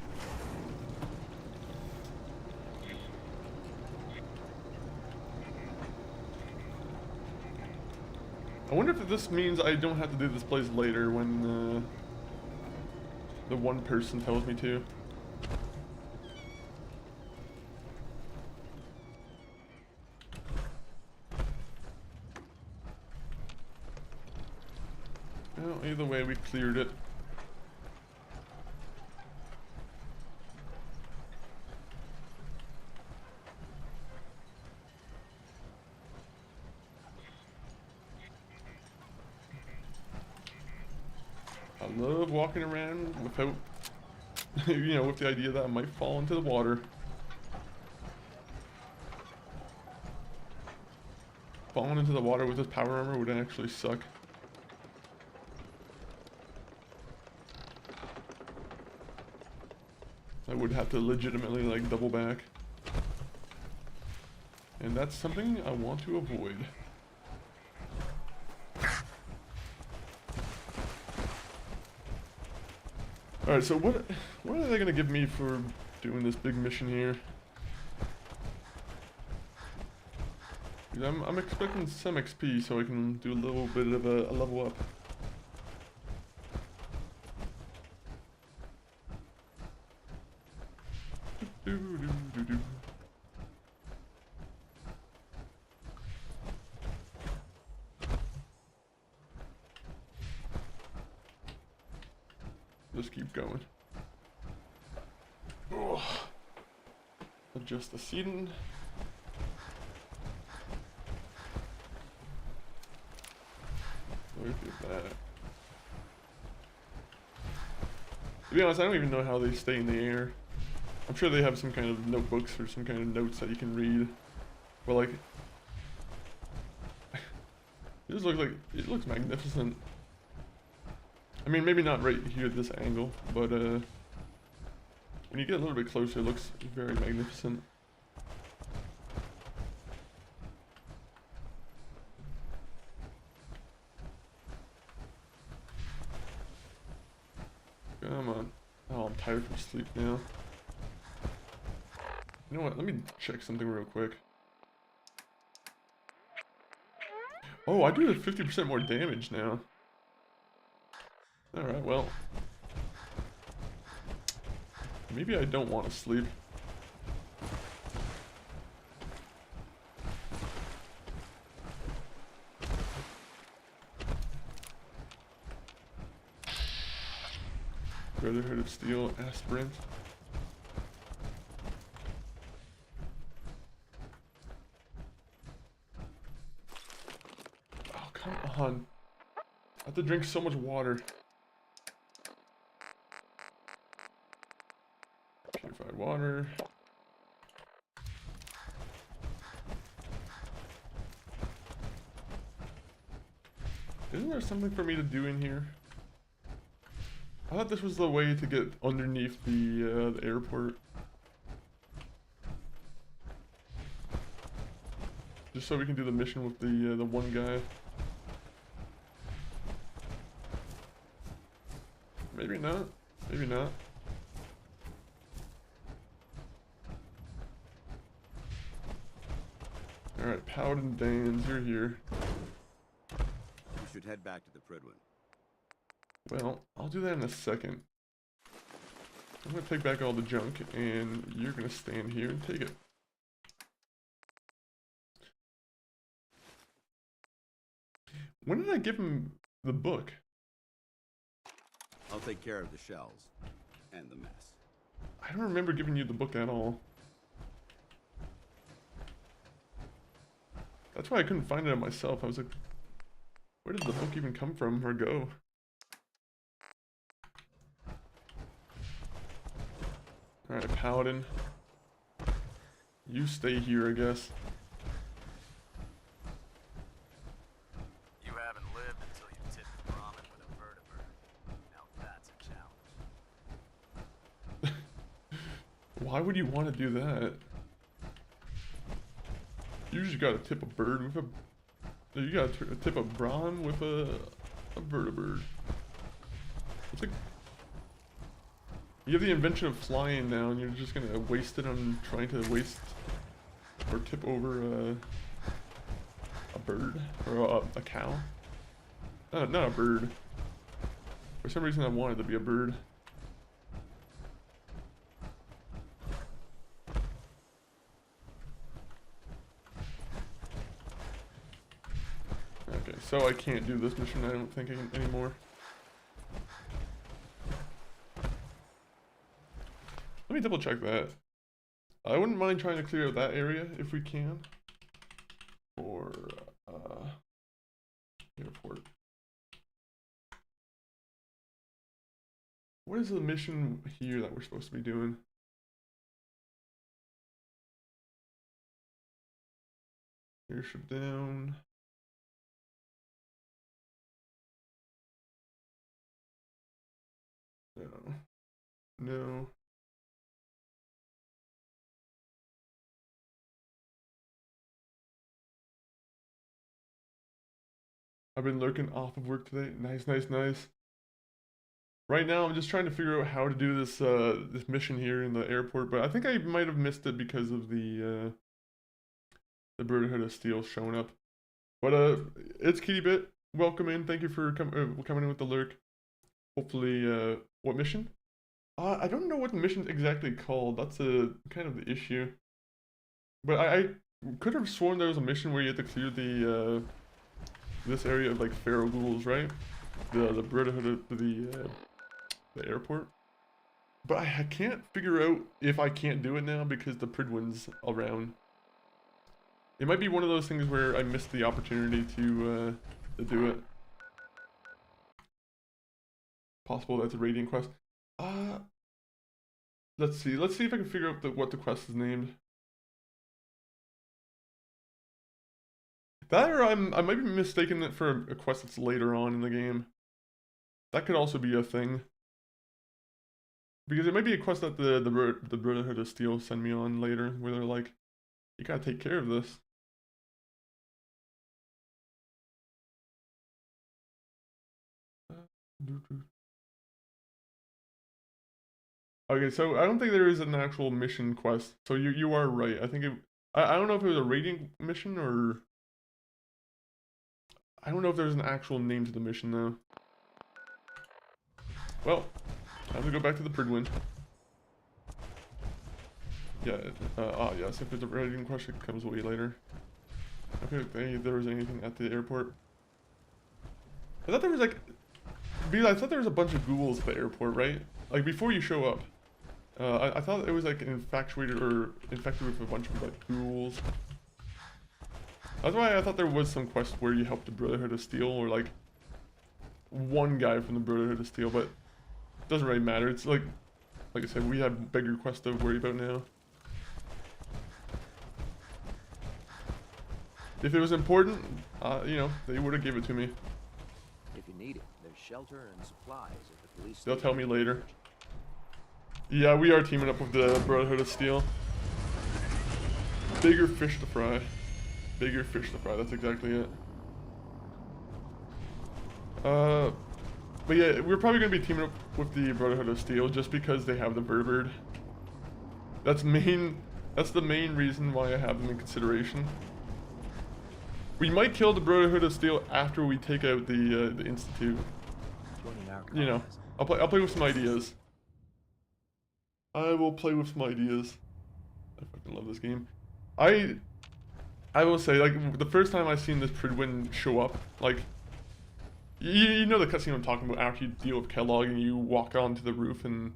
Speaker 1: I wonder if this means I don't have to do this place later when the one person tells me to. Well, either way, we cleared it. I love walking around without, you know, with the idea that I might fall into the water. Falling into the water with this power armor would actually suck. I would have to legitimately, like, double back. And that's something I want to avoid. Alright, so what are they gonna give me for doing this big mission here? I'm expecting some XP so I can do a little bit of a level up. Just keep going. Oh. Adjust the seating. Look at that. To be honest, I don't even know how they stay in the air. I'm sure they have some kind of notebooks or some kind of notes that you can read. But like, it just looks like, it looks magnificent. I mean, maybe not right here at this angle, but when you get a little bit closer, it looks very magnificent. Come on. Oh, I'm tired from sleep now. You know what? Let me check something real quick. Oh, I do 50% more damage now. Alright, well. Maybe I don't want to sleep. Brotherhood of Steel aspirant. God. I have to drink so much water. Purified water. Isn't there something for me to do in here? I thought this was the way to get underneath the airport. Just so we can do the mission with the one guy. Maybe not. Maybe not. Alright, Paladin Dans, you're here.
Speaker 5: You should head back to the Prydwen.
Speaker 1: Well, I'll do that in a second. I'm gonna take back all the junk, and you're gonna stand here and take it. When did I give him the book?
Speaker 5: I'll take care of the shells and the mess.
Speaker 1: I don't remember giving you the book at all. That's why I couldn't find it myself. I was like, where did the book even come from or go? Alright, Paladin. You stay here, I guess.
Speaker 16: You haven't lived until you tipped the ramen with a vertebrate. Now that's a challenge.
Speaker 1: Why would you want to do that? You just gotta tip a bird with a... You gotta tip a brawn with a vertebrate. It's like... You have the invention of flying now, and you're just gonna waste it on trying to waste or tip over a bird or a cow. Not a bird. For some reason, I wanted to be a bird. Okay, so I can't do this mission. I don't think anymore. Let me double check that. I wouldn't mind trying to clear out that area if we can. Or airport. What is the mission here that we're supposed to be doing? Airship down. No. No. I've been lurking off of work today. Nice, nice, nice. Right now, I'm just trying to figure out how to do this this mission here in the airport, but I think I might have missed it because of the Brotherhood of Steel showing up. But it's KittyBit. Welcome in. Thank you for coming in with the lurk. Hopefully, what mission? I don't know what the mission's exactly called. That's kind of the issue. But I could have sworn there was a mission where you had to clear the this area of like feral ghouls, right? The Brotherhood of the airport. But I can't figure out if I can't do it now because the Prydwen's around. It might be one of those things where I missed the opportunity to do it. Possible that's a raiding quest. Let's see if I can figure out what the quest is named. That or I might be mistaking it for a quest that's later on in the game. That could also be a thing. Because it might be a quest that the Brotherhood of Steel send me on later, where they're like, you gotta take care of this. Okay, so I don't think there is an actual mission quest. So you are right. I think I don't know if it was a raiding mission or I don't know if there's an actual name to the mission though. Well, time to go back to the Prydwen. Yeah, yes, if it's a raiding quest, it comes way later. Okay, if there was anything at the airport. I thought there was like, because I thought there was a bunch of ghouls at the airport, right? Like before you show up. I thought it was like infatuated or infected with a bunch of like ghouls. That's why I thought there was some quest where you help the Brotherhood of Steel, or like one guy from the Brotherhood of Steel, but it doesn't really matter. It's like I said, we have bigger quests to worry about now. If it was important, you know, they would have gave it to me.
Speaker 15: If you need it, there's shelter and supplies at the police
Speaker 1: They'll
Speaker 15: station.
Speaker 1: tell me later. Yeah, we are teaming up with the Brotherhood of Steel. Bigger fish to fry. Bigger fish to fry, that's exactly it. But yeah, we're probably going to be teaming up with the Brotherhood of Steel just because they have the Vertibird. That's the main reason why I have them in consideration. We might kill the Brotherhood of Steel after we take out the Institute. You know, I'll play with some ideas. I will play with some ideas. I fucking love this game. I will say, like, the first time I seen this Pridwin show up, like, you know the cutscene I'm talking about after you deal with Kellogg and you walk onto the roof and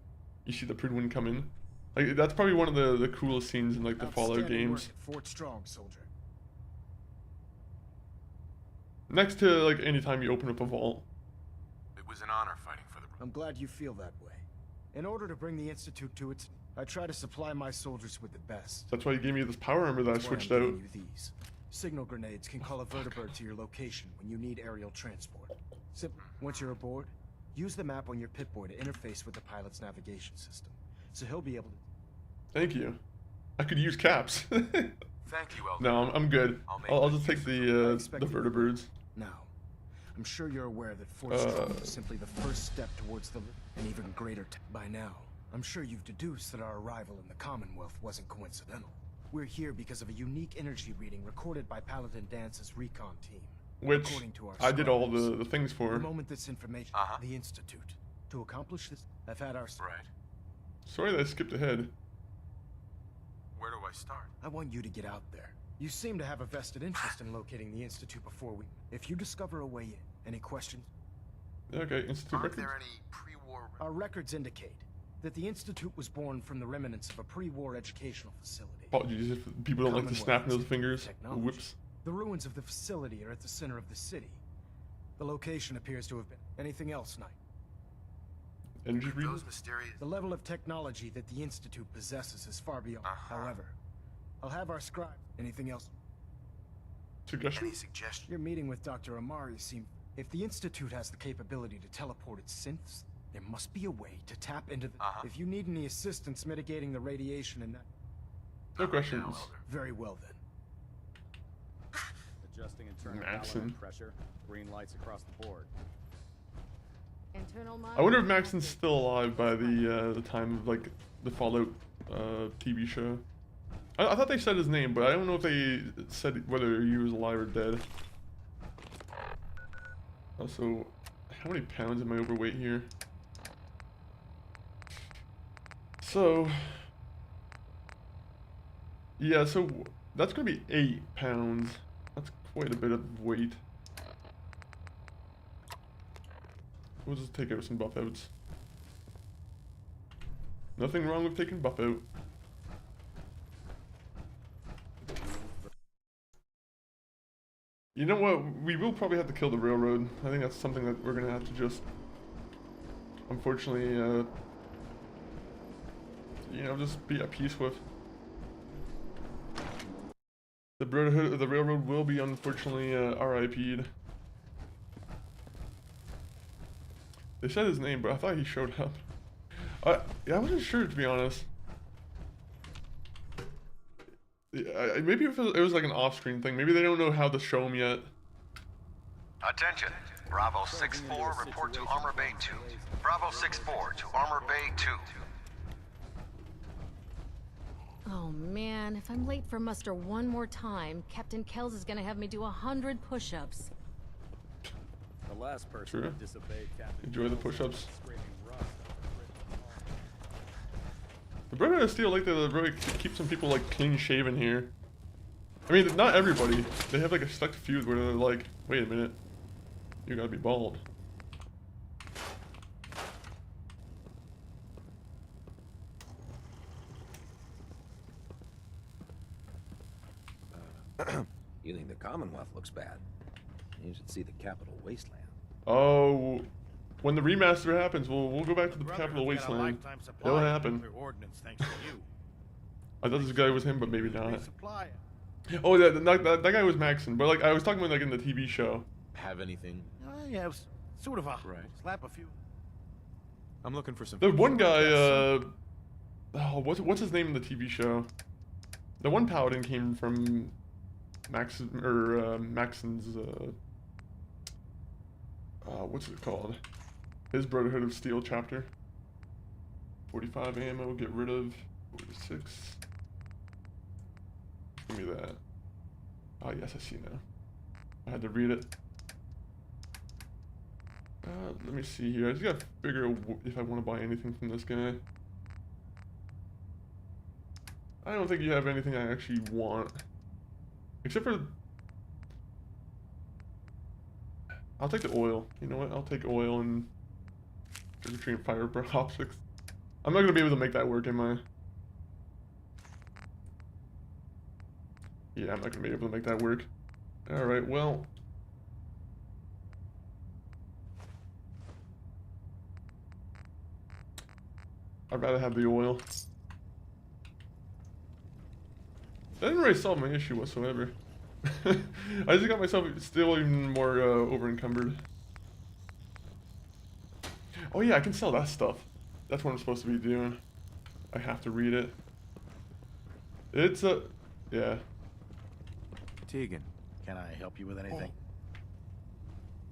Speaker 1: you see the Pridwin come in. Like, that's probably one of the coolest scenes in like the Fallout games.
Speaker 9: Fort Strong, soldier.
Speaker 1: Next to like anytime you open up a vault.
Speaker 2: It was an honor fighting for the...
Speaker 9: I'm glad you feel that way. In order to bring the Institute to its... I try to supply my soldiers with the best.
Speaker 1: That's why you gave me this power armor that I switched out.
Speaker 9: You these. Signal grenades can call a vertibird to your location when you need aerial transport. Once you're aboard, use the map on your Pip-Boy to interface with the pilot's navigation system. So he'll be able to...
Speaker 1: Thank you. I could use caps.
Speaker 2: Thank you, Elder.
Speaker 1: No, I'm good. I'll just take the vertibirds.
Speaker 9: Now, I'm sure you're aware that Fort Strong is simply the first step towards an even greater... By now, I'm sure you've deduced that our arrival in the Commonwealth wasn't coincidental. We're here because of a unique energy reading recorded by Paladin Dance's recon team.
Speaker 1: Which I did all the things for.
Speaker 9: The moment this information, the Institute. To accomplish this, I've had our...
Speaker 2: Right.
Speaker 1: Sorry that I skipped ahead.
Speaker 2: Where do I start?
Speaker 9: I want you to get out there. You seem to have a vested interest in locating the Institute before we... If you discover a way in, any questions?
Speaker 1: Okay, Institute
Speaker 2: Aren't
Speaker 1: records.
Speaker 2: there any pre-war...
Speaker 9: Our records indicate that the Institute was born from the remnants of a pre-war educational facility.
Speaker 1: Apologies if people don't like to snap those fingers. Whoops.
Speaker 9: The ruins of the facility are at the center of the city. The location appears to have been... Anything else, Knight?
Speaker 1: Energy reading?
Speaker 2: Those mysterious...
Speaker 9: The level of technology that the Institute possesses is far beyond. However, I'll have our scribe... Anything else?
Speaker 1: Suggestion?
Speaker 2: Any suggestion?
Speaker 9: Your meeting with Dr. Amari seemed... If the Institute has the capability to teleport its synths, there must be a way to tap into the... If you need any assistance mitigating the radiation and that...
Speaker 1: No questions.
Speaker 9: Very well, then.
Speaker 20: Adjusting internal
Speaker 1: Maxon.
Speaker 20: pressure. Green lights across the board.
Speaker 18: Internal
Speaker 1: I wonder if Maxon's still alive by the time of like the Fallout TV show. I thought they said his name, but I don't know if they said whether he was alive or dead. Also, how many pounds am I overweight here? So, yeah, so that's gonna be 8 pounds. That's quite a bit of weight. We'll just take out some buff outs. Nothing wrong with taking buff out. You know what? We will probably have to kill the railroad. I think that's something that we're gonna have to just, unfortunately, you know, just be at peace with. The Brotherhood, the railroad will be unfortunately RIP'd. They said his name, but I thought he showed up. Yeah, I wasn't sure, to be honest. Maybe if it was like an off-screen thing. Maybe they don't know how to show him yet.
Speaker 21: Attention. Bravo 6-4, report to Armor Bay 2. Bravo 6-4 to Armor Bay 2.
Speaker 18: Oh man, if I'm late for muster one more time, Captain Kells is gonna have me do 100 push-ups.
Speaker 20: The last person
Speaker 1: True.
Speaker 20: who disobeyed Captain
Speaker 1: Enjoy the push-ups.
Speaker 20: scraping rust off
Speaker 1: The Brotherhood of Steel like to really keep some people like clean-shaven here. I mean, not everybody. They have like a select few where they're like, wait a minute, you gotta be bald.
Speaker 15: You think the Commonwealth looks bad? You should see the Capital Wasteland.
Speaker 1: Oh, when the remaster happens, we'll go back to the Capital Wasteland. It'll happen. I thought this guy was him, but maybe not. Oh, yeah, that guy was Maxon, but like I was talking about like in the TV show.
Speaker 2: Have anything?
Speaker 12: Yeah, it was sort of a slap a few.
Speaker 2: I'm looking for some.
Speaker 1: The one guy, oh, what's his name in the TV show? The one paladin came from Maxon's, what's it called? His Brotherhood of Steel chapter. 45 ammo, get rid of 46. Give me that. Oh yes, I see now. I had to read it. Let me see here. I just gotta figure out if I want to buy anything from this guy. I don't think you have anything I actually want. Except for... I'll take the oil. You know what? I'll take oil and... Between fire optics. I'm not gonna be able to make that work, am I? Yeah, I'm not gonna be able to make that work. Alright, well... I'd rather have the oil. That didn't really solve my issue whatsoever. I just got myself still even more over encumbered. Oh yeah, I can sell that stuff. That's what I'm supposed to be doing. I have to read it. It's a... yeah.
Speaker 12: Tegan, can I help you with anything?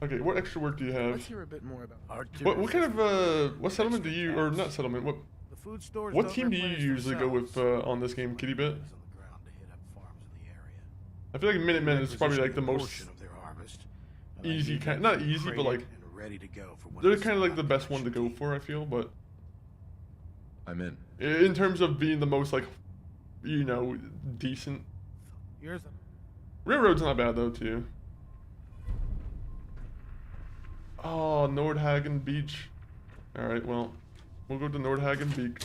Speaker 1: Okay, what extra work do you have?
Speaker 12: Let's hear a bit more about
Speaker 1: What kind of what settlement do you, or not settlement, what team do you usually go with on this game, Kitty Bit? I feel like Minutemen is probably like the most easy kind, not easy, but like they're kind of like the best one to go for, I feel, but
Speaker 2: I'm in.
Speaker 1: In terms of being the most like, you know, decent. Railroad's not bad though too. Oh, Nordhagen Beach. Alright, well, we'll go to Nordhagen Beach.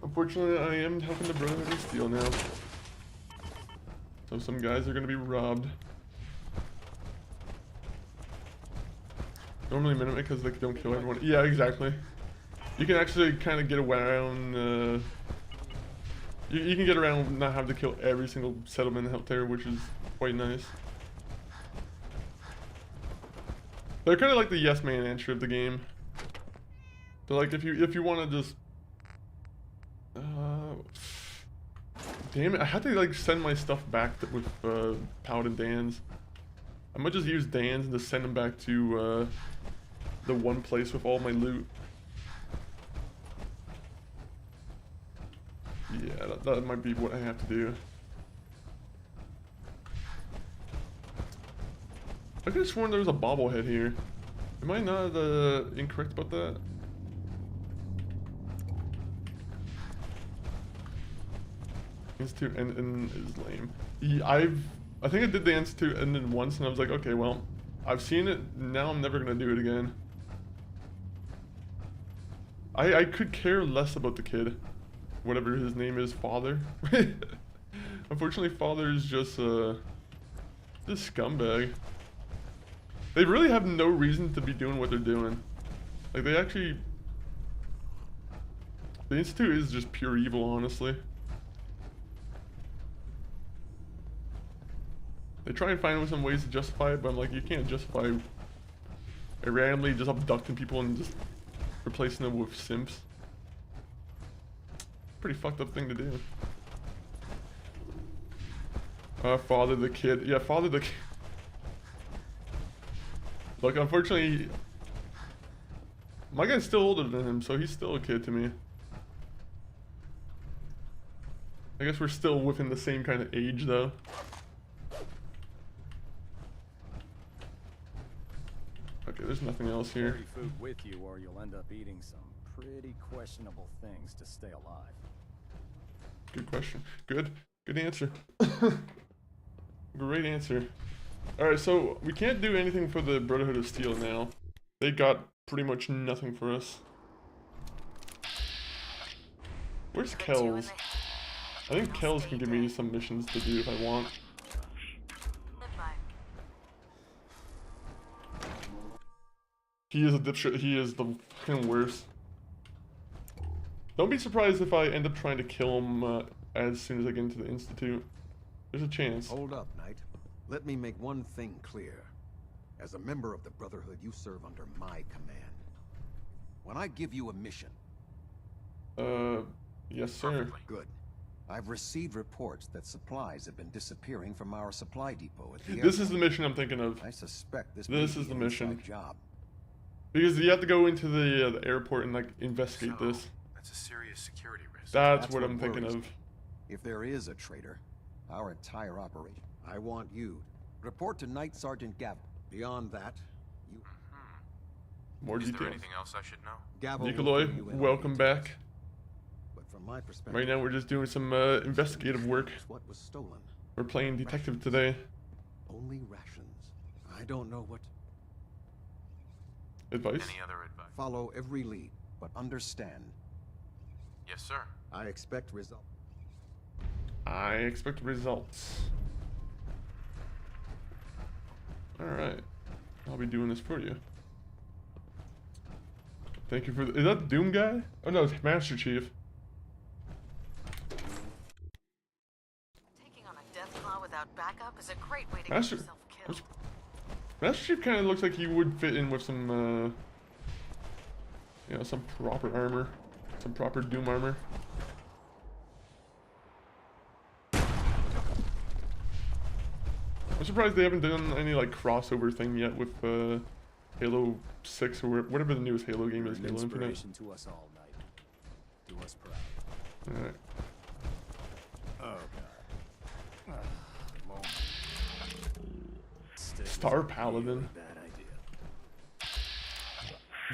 Speaker 1: Unfortunately, I am helping the Brotherhood of Steel now. So some guys are going to be robbed. Normally Minutemen because they don't kill everyone. Yeah, exactly. You can actually kind of get around... you can get around not having to kill every single settlement out there, which is quite nice. They're kind of like the yes man answer of the game. So like if you want to just damn it, I had to like send my stuff back with Paladin Dan's. I might just use Dan's and just send them back to the one place with all my loot. Yeah, that might be what I have to do. I could have sworn there was a bobblehead here. Am I not incorrect about that? Institute and is lame. Yeah, I think I did the Institute ending once and I was like, okay, well, I've seen it, now I'm never gonna do it again. I could care less about the kid. Whatever his name is, Father. Unfortunately, Father is just this scumbag. They really have no reason to be doing what they're doing. Like, they actually... The Institute is just pure evil, honestly. They try and find some ways to justify it, but I'm like, you can't justify randomly just abducting people and just replacing them with simps. Pretty fucked up thing to do. Father the kid. Yeah, Father the kid. Look, unfortunately, my guy's still older than him, so he's still a kid to me. I guess we're still within the same kind of age, though. Okay, there's nothing else here.
Speaker 20: Carry food with you, or you'll end up eating some pretty questionable things to stay alive.
Speaker 1: Good question. Good answer. Great answer. Alright, so we can't do anything for the Brotherhood of Steel now. They got pretty much nothing for us. Where's Kells? I think Kells can give me some missions to do if I want. He is a dipshit. He is the fucking worst. Don't be surprised if I end up trying to kill him as soon as I get into the Institute. There's a chance.
Speaker 6: Hold up, Knight. Let me make one thing clear. As a member of the Brotherhood, you serve under my command. When I give you a mission...
Speaker 1: yes, sir.
Speaker 6: Good. I've received reports that supplies have been disappearing from our supply depot at the
Speaker 1: This
Speaker 6: airport.
Speaker 1: is the mission I'm thinking of.
Speaker 6: I suspect this
Speaker 1: is the mission.
Speaker 6: Job.
Speaker 1: Because you have to go into the airport and, like, investigate this.
Speaker 2: That's a serious security risk.
Speaker 1: That's what I'm thinking of.
Speaker 6: If there is a traitor, our entire operation... I want you. Report to Knight Sergeant Gavel. Beyond that, you...
Speaker 1: More
Speaker 2: Is
Speaker 1: details.
Speaker 2: there anything else I should know?
Speaker 6: Gavel
Speaker 1: Nikolai, welcome back.
Speaker 6: But from my perspective...
Speaker 1: Right now we're just doing some investigative work.
Speaker 6: What was stolen?
Speaker 1: We're playing detective today.
Speaker 6: Only rations. I don't know what...
Speaker 1: Advice?
Speaker 2: Any other advice?
Speaker 6: Follow every lead, but understand.
Speaker 2: Yes, sir.
Speaker 6: I expect results.
Speaker 1: I expect results. Alright. I'll be doing this for you. Thank you for is that Doom guy? Oh no, it's Master Chief.
Speaker 13: Taking on a death claw without backup is a great way to
Speaker 1: Master
Speaker 13: get yourself killed.
Speaker 1: Master Chief kind of looks like he would fit in with some you know, some proper armor. Some proper Doom armor. I'm surprised they haven't done any like crossover thing yet with Halo 6 or whatever the newest Halo game is.
Speaker 20: You're an
Speaker 1: Halo Infinite.
Speaker 20: inspiration to us all, Knight. Do us proud.
Speaker 1: Alright.
Speaker 20: Oh god.
Speaker 1: Star Paladin.
Speaker 20: Bad idea.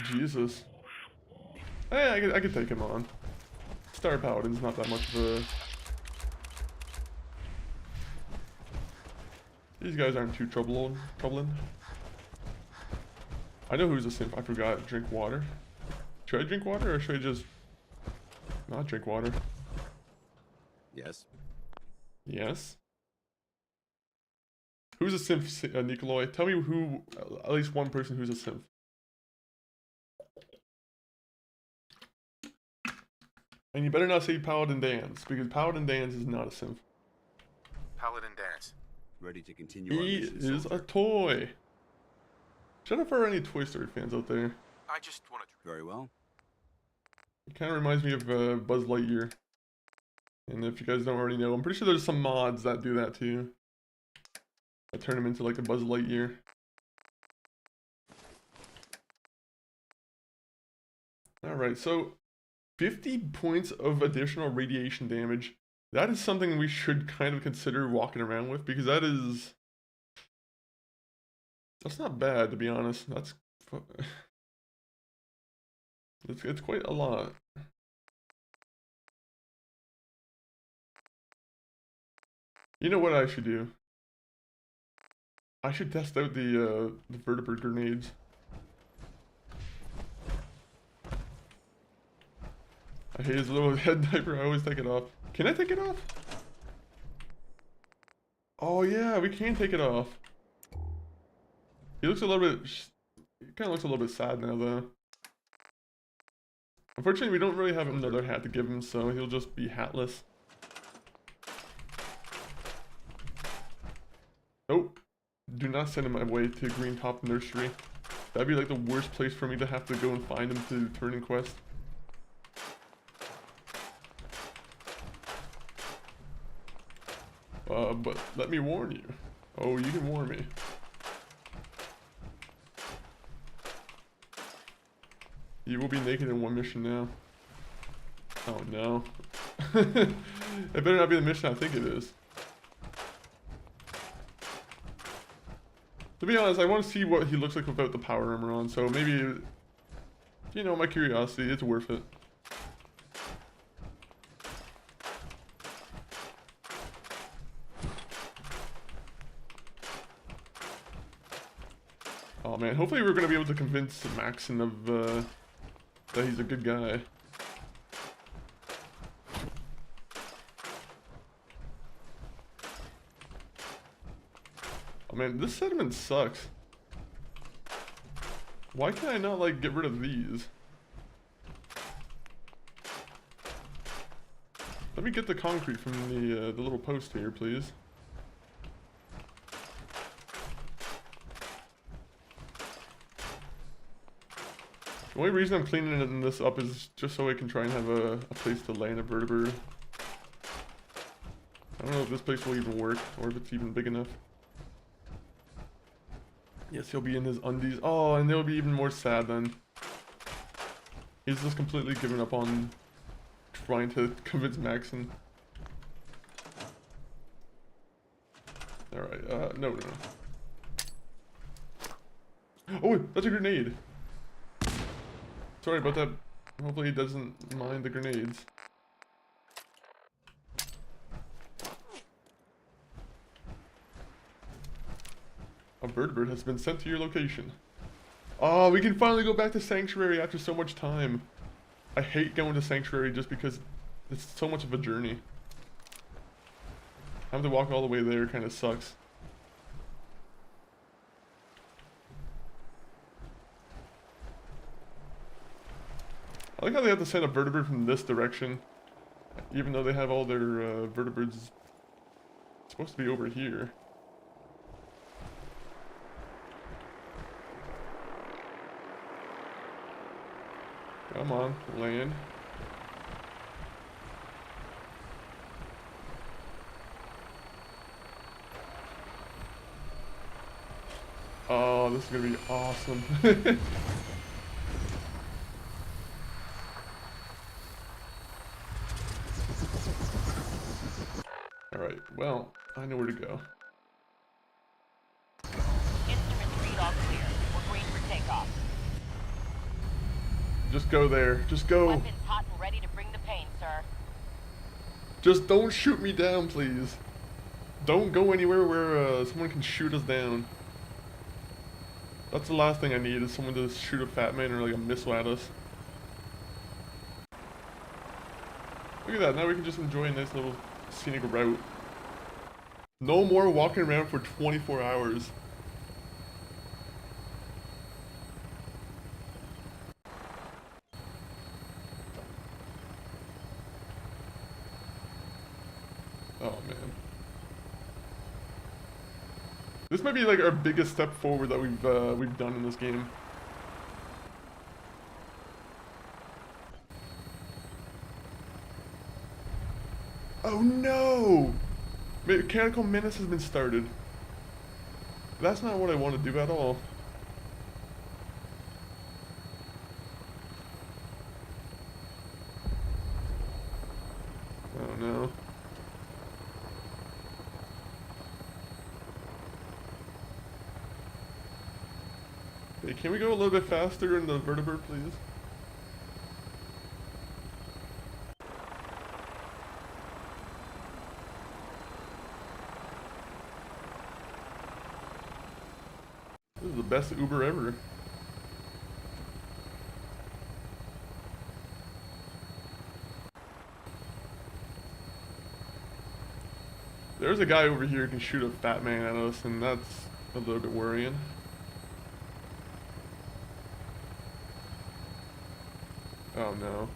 Speaker 1: Jesus. Hey, I could take him on. Star Paladin's not that much of a... These guys aren't too troubling. I know who's a simp. I forgot. Drink water. Should I drink water or should I just not drink water?
Speaker 5: Yes.
Speaker 1: Yes. Who's a simp, Nikolai? Tell me who, at least one person who's a simp. And you better not say Paladin Dance, because Paladin Dance is not a simp.
Speaker 2: Paladin Dance.
Speaker 5: Ready to continue
Speaker 1: He is a toy. Shout out for any Toy Story fans out there.
Speaker 2: I just want to...
Speaker 5: Very well.
Speaker 1: It kind of reminds me of Buzz Lightyear. And if you guys don't already know, I'm pretty sure there's some mods that do that too. That turn him into like a Buzz Lightyear. Alright, so 50 points of additional radiation damage. That is something we should kind of consider walking around with, because that's not bad, to be honest. It's quite a lot. You know what I should do? I should test out the vertebrate grenades. I hate his little head diaper. I always take it off. Can I take it off? Oh yeah, we can take it off. He looks a little bit... He kind of looks a little bit sad now though. Unfortunately, we don't really have another hat to give him, so he'll just be hatless. Nope. Do not send him my way to Green Top Nursery. That'd be like the worst place for me to have to go and find him to turn in quest. But let me warn you. Oh, you can warn me. You will be naked in one mission now. Oh no. It better not be the mission I think it is. To be honest, I want to see what he looks like without the power armor on, so maybe, you know, my curiosity, it's worth it. Oh man, hopefully we're going to be able to convince Maxon of, that he's a good guy. Oh man, this sediment sucks. Why can I not, like, get rid of these? Let me get the concrete from the little post here, please. The only reason I'm cleaning this up is just so I can try and have a place to land a vertebrate. I don't know if this place will even work, or if it's even big enough. Yes, he'll be in his undies. Oh, and they'll be even more sad then. He's just completely given up on trying to convince Maxon. Alright, no. Oh, that's a grenade! Sorry about that. Hopefully he doesn't mind the grenades. A vertebrate has been sent to your location. Oh, we can finally go back to Sanctuary after so much time. I hate going to Sanctuary just because it's so much of a journey. Having to walk all the way there kind of sucks. I like how they have to send a vertebrate from this direction, even though they have all their vertebrates supposed to be over here. Come on, land. Oh, this is gonna be awesome. Alright, well, I know where to go.
Speaker 13: Instruments read all clear. We're green for takeoff.
Speaker 1: Just go there. Just go.
Speaker 13: Weapons hot and ready to bring the pain, sir.
Speaker 1: Just don't shoot me down, please. Don't go anywhere where someone can shoot us down. That's the last thing I need, is someone to shoot a fat man or like a missile at us. Look at that, now we can just enjoy a nice little scenic route. No more walking around for 24 hours. Oh man. This might be like our biggest step forward that we've done in this game. Oh no! Mechanical Menace has been started. That's not what I want to do at all. Oh no. Hey, can we go a little bit faster in the vertebrate, please? This is the best Uber ever. There's a guy over here who can shoot a fat man at us, and that's a little bit worrying. Oh no.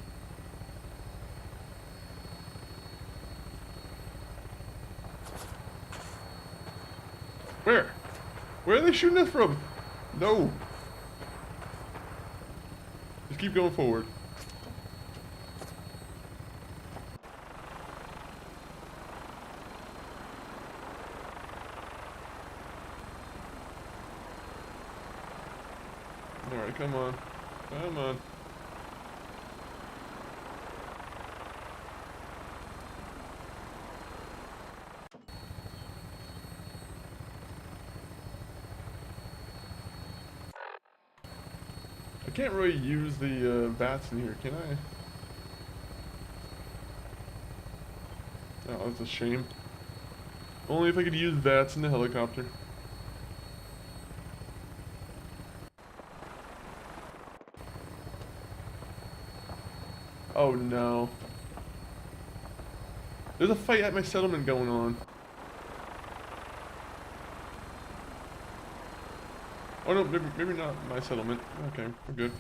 Speaker 1: Where? Where are they shooting us from? No. Just keep going forward. Alright, come on. Come on. I can't really use the bats in here, can I? Oh, that's a shame. Only if I could use bats in the helicopter. Oh no. There's a fight at my settlement going on. Oh no, maybe not my settlement. Okay, we're good.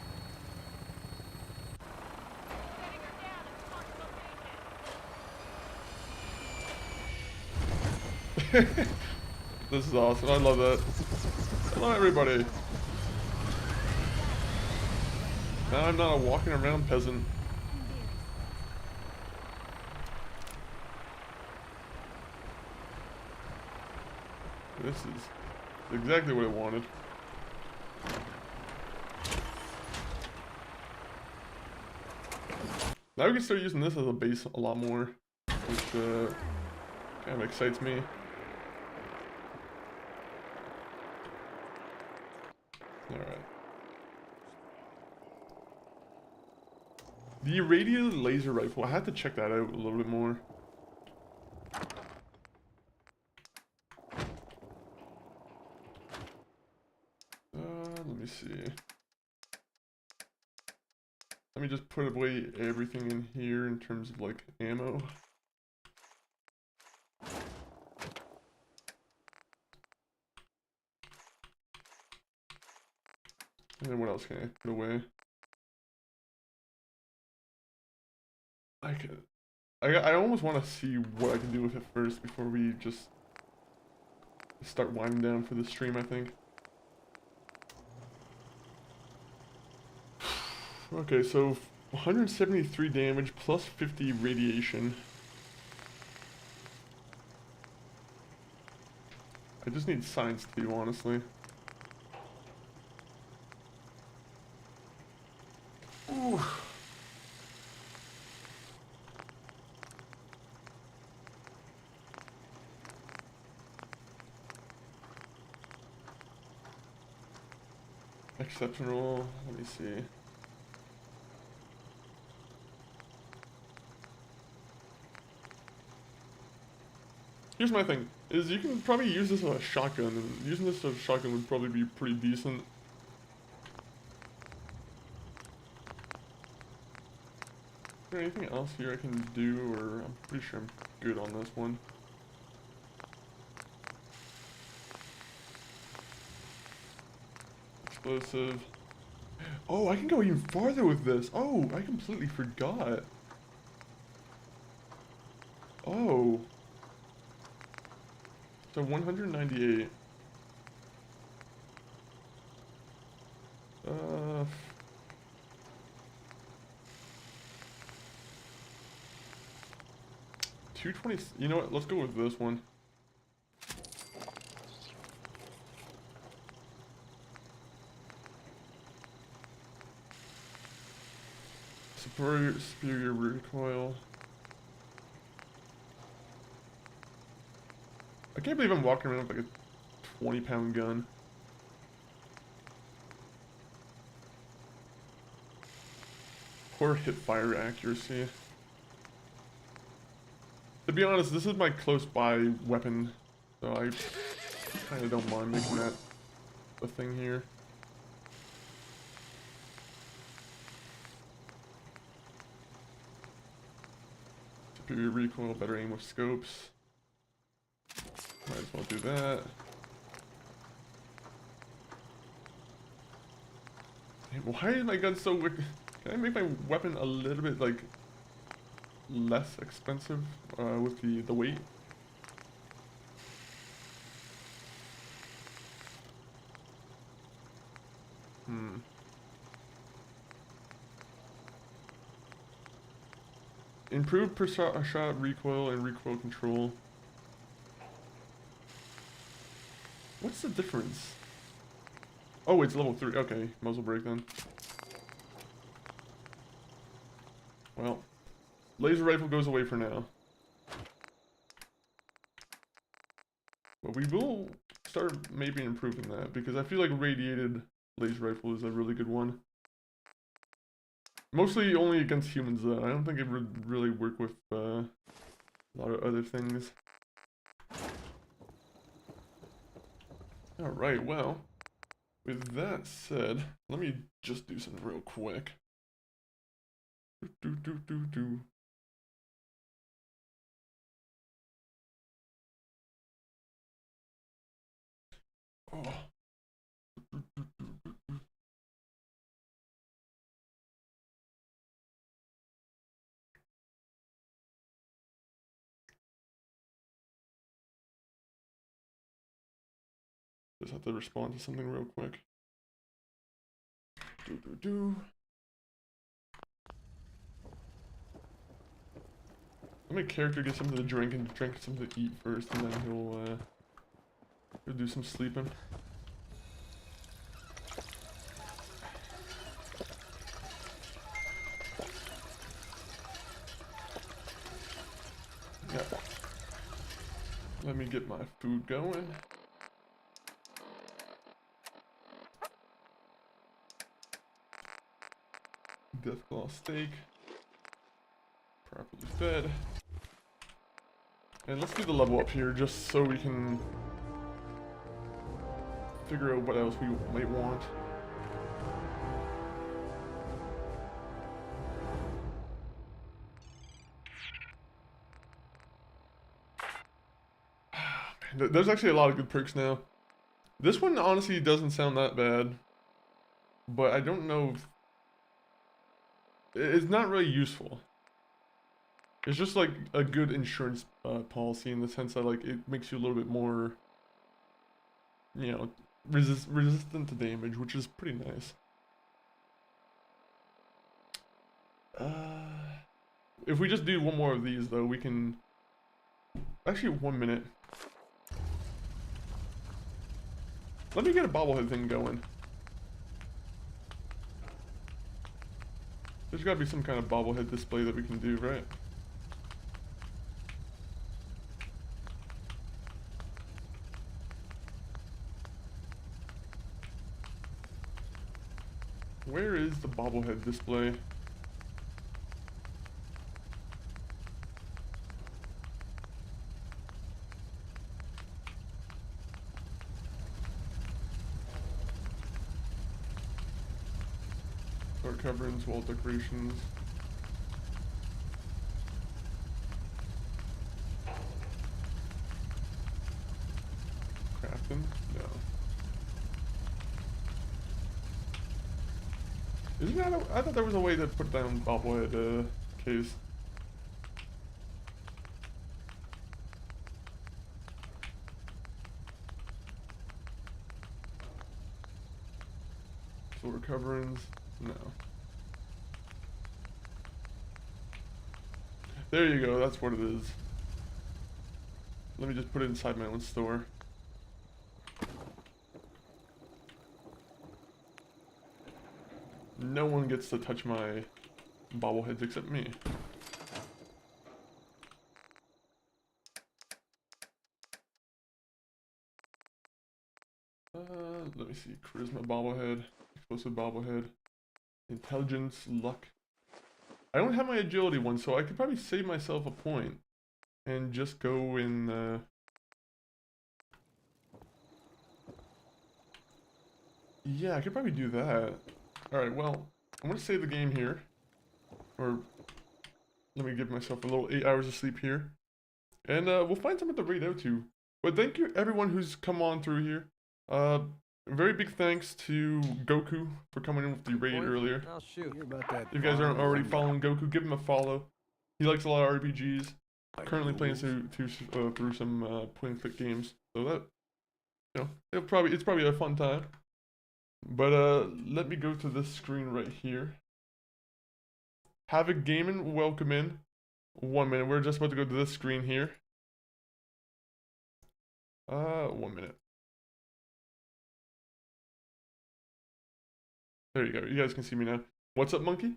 Speaker 1: This is awesome. I love that. Hello, everybody. Now I'm not a walking around peasant. This is exactly what I wanted. Now we can start using this as a base a lot more, which kind of excites me. Alright. The irradiated laser rifle, I have to check that out a little bit more. Let me see. Let me just put away everything in here in terms of like ammo. And then what else can I put away? I almost want to see what I can do with it first before we just start winding down for the stream, I think. Okay, so 173 damage plus 50 radiation. I just need science too, honestly. Ooh. Exceptional, let me see. Here's my thing, is you can probably use this as a shotgun, and using this as a shotgun would probably be pretty decent. Is there anything else here I can do, or I'm pretty sure I'm good on this one. Explosive. Oh, I can go even farther with this. Oh, I completely forgot. Oh. So 198. 220. You know what? Let's go with this one. Superior recoil. I can't believe I'm walking around with like a 20-pound gun. Poor hip fire accuracy. To be honest, this is my close-by weapon, so I kind of don't mind making that a thing here. Superior recoil, better aim with scopes. Might as well do that. Why is my gun so wicked? Can I make my weapon a little bit, like, less expensive with the weight? Improved per shot recoil and recoil control. What's the difference? Oh, it's level 3. Okay, muzzle brake then. Well, laser rifle goes away for now. But we will start maybe improving that, because I feel like radiated laser rifle is a really good one. Mostly only against humans though. I don't think it would really work with a lot of other things. Alright, well, with that said, let me just do something real quick. Oh. Just have to respond to something real quick. Let my character get something to drink and drink something to eat first, and then he'll do some sleeping. Yeah. Let me get my food going. Deathclaw steak. Properly fed. And let's do the level up here just so we can figure out what else we might want. There's actually a lot of good perks now. This one honestly doesn't sound that bad, but I don't know if it's not really useful. It's just like a good insurance policy in the sense that like it makes you a little bit more, you know, resistant to damage, which is pretty nice. If we just do one more of these though, we can actually 1 minute. Let me get a bobblehead thing going. There's gotta be some kind of bobblehead display that we can do, right? Where is the bobblehead display? Door coverings, wall decorations. Crafting? No. Isn't that I thought there was a way to put down bobblehead case. Door coverings? No. There you go, that's what it is. Let me just put it inside my own store. No one gets to touch my bobbleheads except me. Let me see. Charisma bobblehead, explosive bobblehead, intelligence, luck. I don't have my agility one, so I could probably save myself a point and just go in. Yeah, I could probably do that. Alright, well, I'm gonna save the game here. Or, let me give myself a little 8 hours of sleep here. And we'll find something to raid out to. But thank you everyone who's come on through here. Very big thanks to Goku for coming in with the raid earlier.
Speaker 20: I'll shoot. About that
Speaker 1: If you guys aren't already following Goku, give him a follow. He likes a lot of RPGs. Currently playing through some point-and-click games. So that, you know, it's probably a fun time. But let me go to this screen right here. Havoc Gaming, welcome in. 1 minute. We're just about to go to this screen here. 1 minute. There you go. You guys can see me now. What's up, monkey?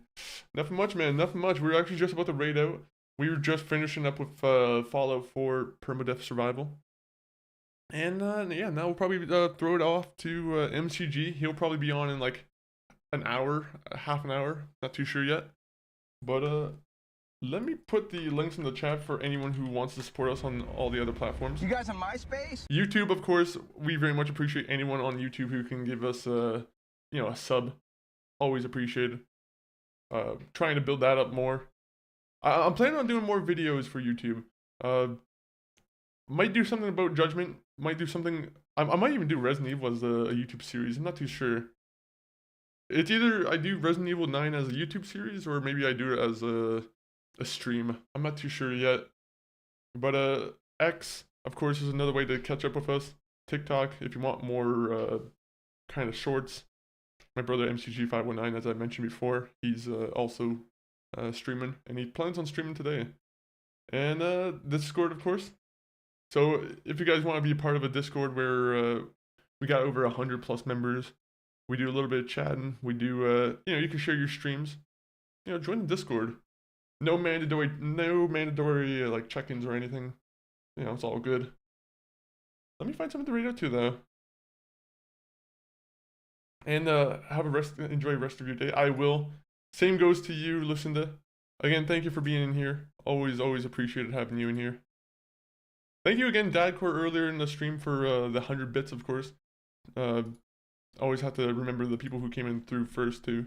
Speaker 1: Nothing much, man. Nothing much. We're actually just about to raid out. We were just finishing up with Fallout 4 Permadeath Survival. And yeah, now we'll probably throw it off to MCG. He'll probably be on in like an hour, half an hour. Not too sure yet. But let me put the links in the chat for anyone who wants to support us on all the other platforms.
Speaker 4: You guys on MySpace?
Speaker 1: YouTube, of course. We very much appreciate anyone on YouTube who can give us you know, a sub. Always appreciated. Trying to build that up more. I'm planning on doing more videos for YouTube. Might do something about Judgment. Might do something I might even do Resident Evil as a YouTube series. I'm not too sure. It's either I do Resident Evil 9 as a YouTube series, or maybe I do it as a stream. I'm not too sure yet. But X, of course, is another way to catch up with us. TikTok, if you want more kind of shorts. My brother MCG519, as I mentioned before, he's also streaming, and he plans on streaming today. And Discord, of course. So if you guys want to be a part of a Discord where we got over 100+ members, we do a little bit of chatting. We do, you can share your streams. Join the Discord. No mandatory like check-ins or anything. It's all good. Let me find something to read out to though. And enjoy the rest of your day. I will. Same goes to you, Lucinda. Again, thank you for being in here. Always appreciated having you in here. Thank you again, Dadcore, earlier in the stream for the 100 bits, of course. Always have to remember the people who came in through first, too.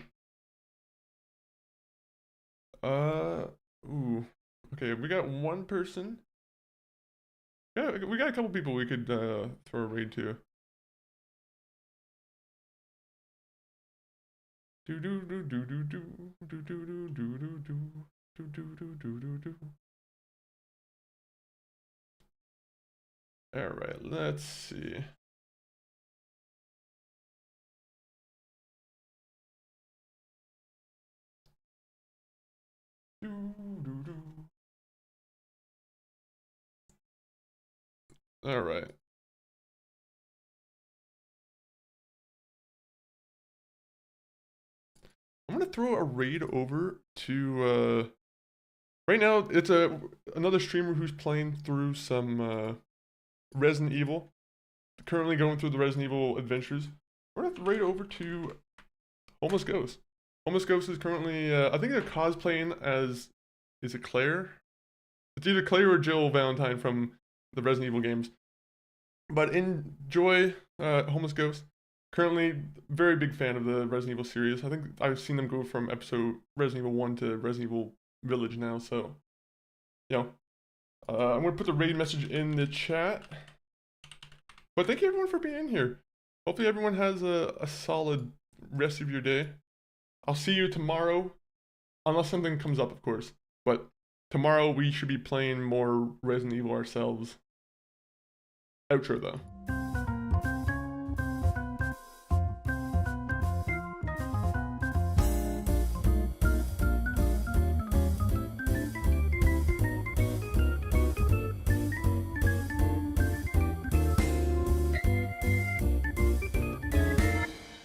Speaker 1: Ooh. Okay, we got one person. Yeah, we got a couple people we could throw a raid to. All right, let's see. All right. I'm gonna throw a raid over to right now it's another streamer who's playing through some Resident Evil. Currently going through the Resident Evil adventures. We're gonna raid over to Homeless Ghost. Homeless Ghost is currently I think they're cosplaying as, is it Claire? It's either Claire or Jill Valentine from the Resident Evil games. But enjoy Homeless Ghost. Currently, very big fan of the Resident Evil series. I think I've seen them go from Resident Evil 1 to Resident Evil Village now, so, I'm going to put the raid message in the chat. But thank you everyone for being in here. Hopefully everyone has a solid rest of your day. I'll see you tomorrow, unless something comes up, of course. But tomorrow we should be playing more Resident Evil ourselves. Outro, though.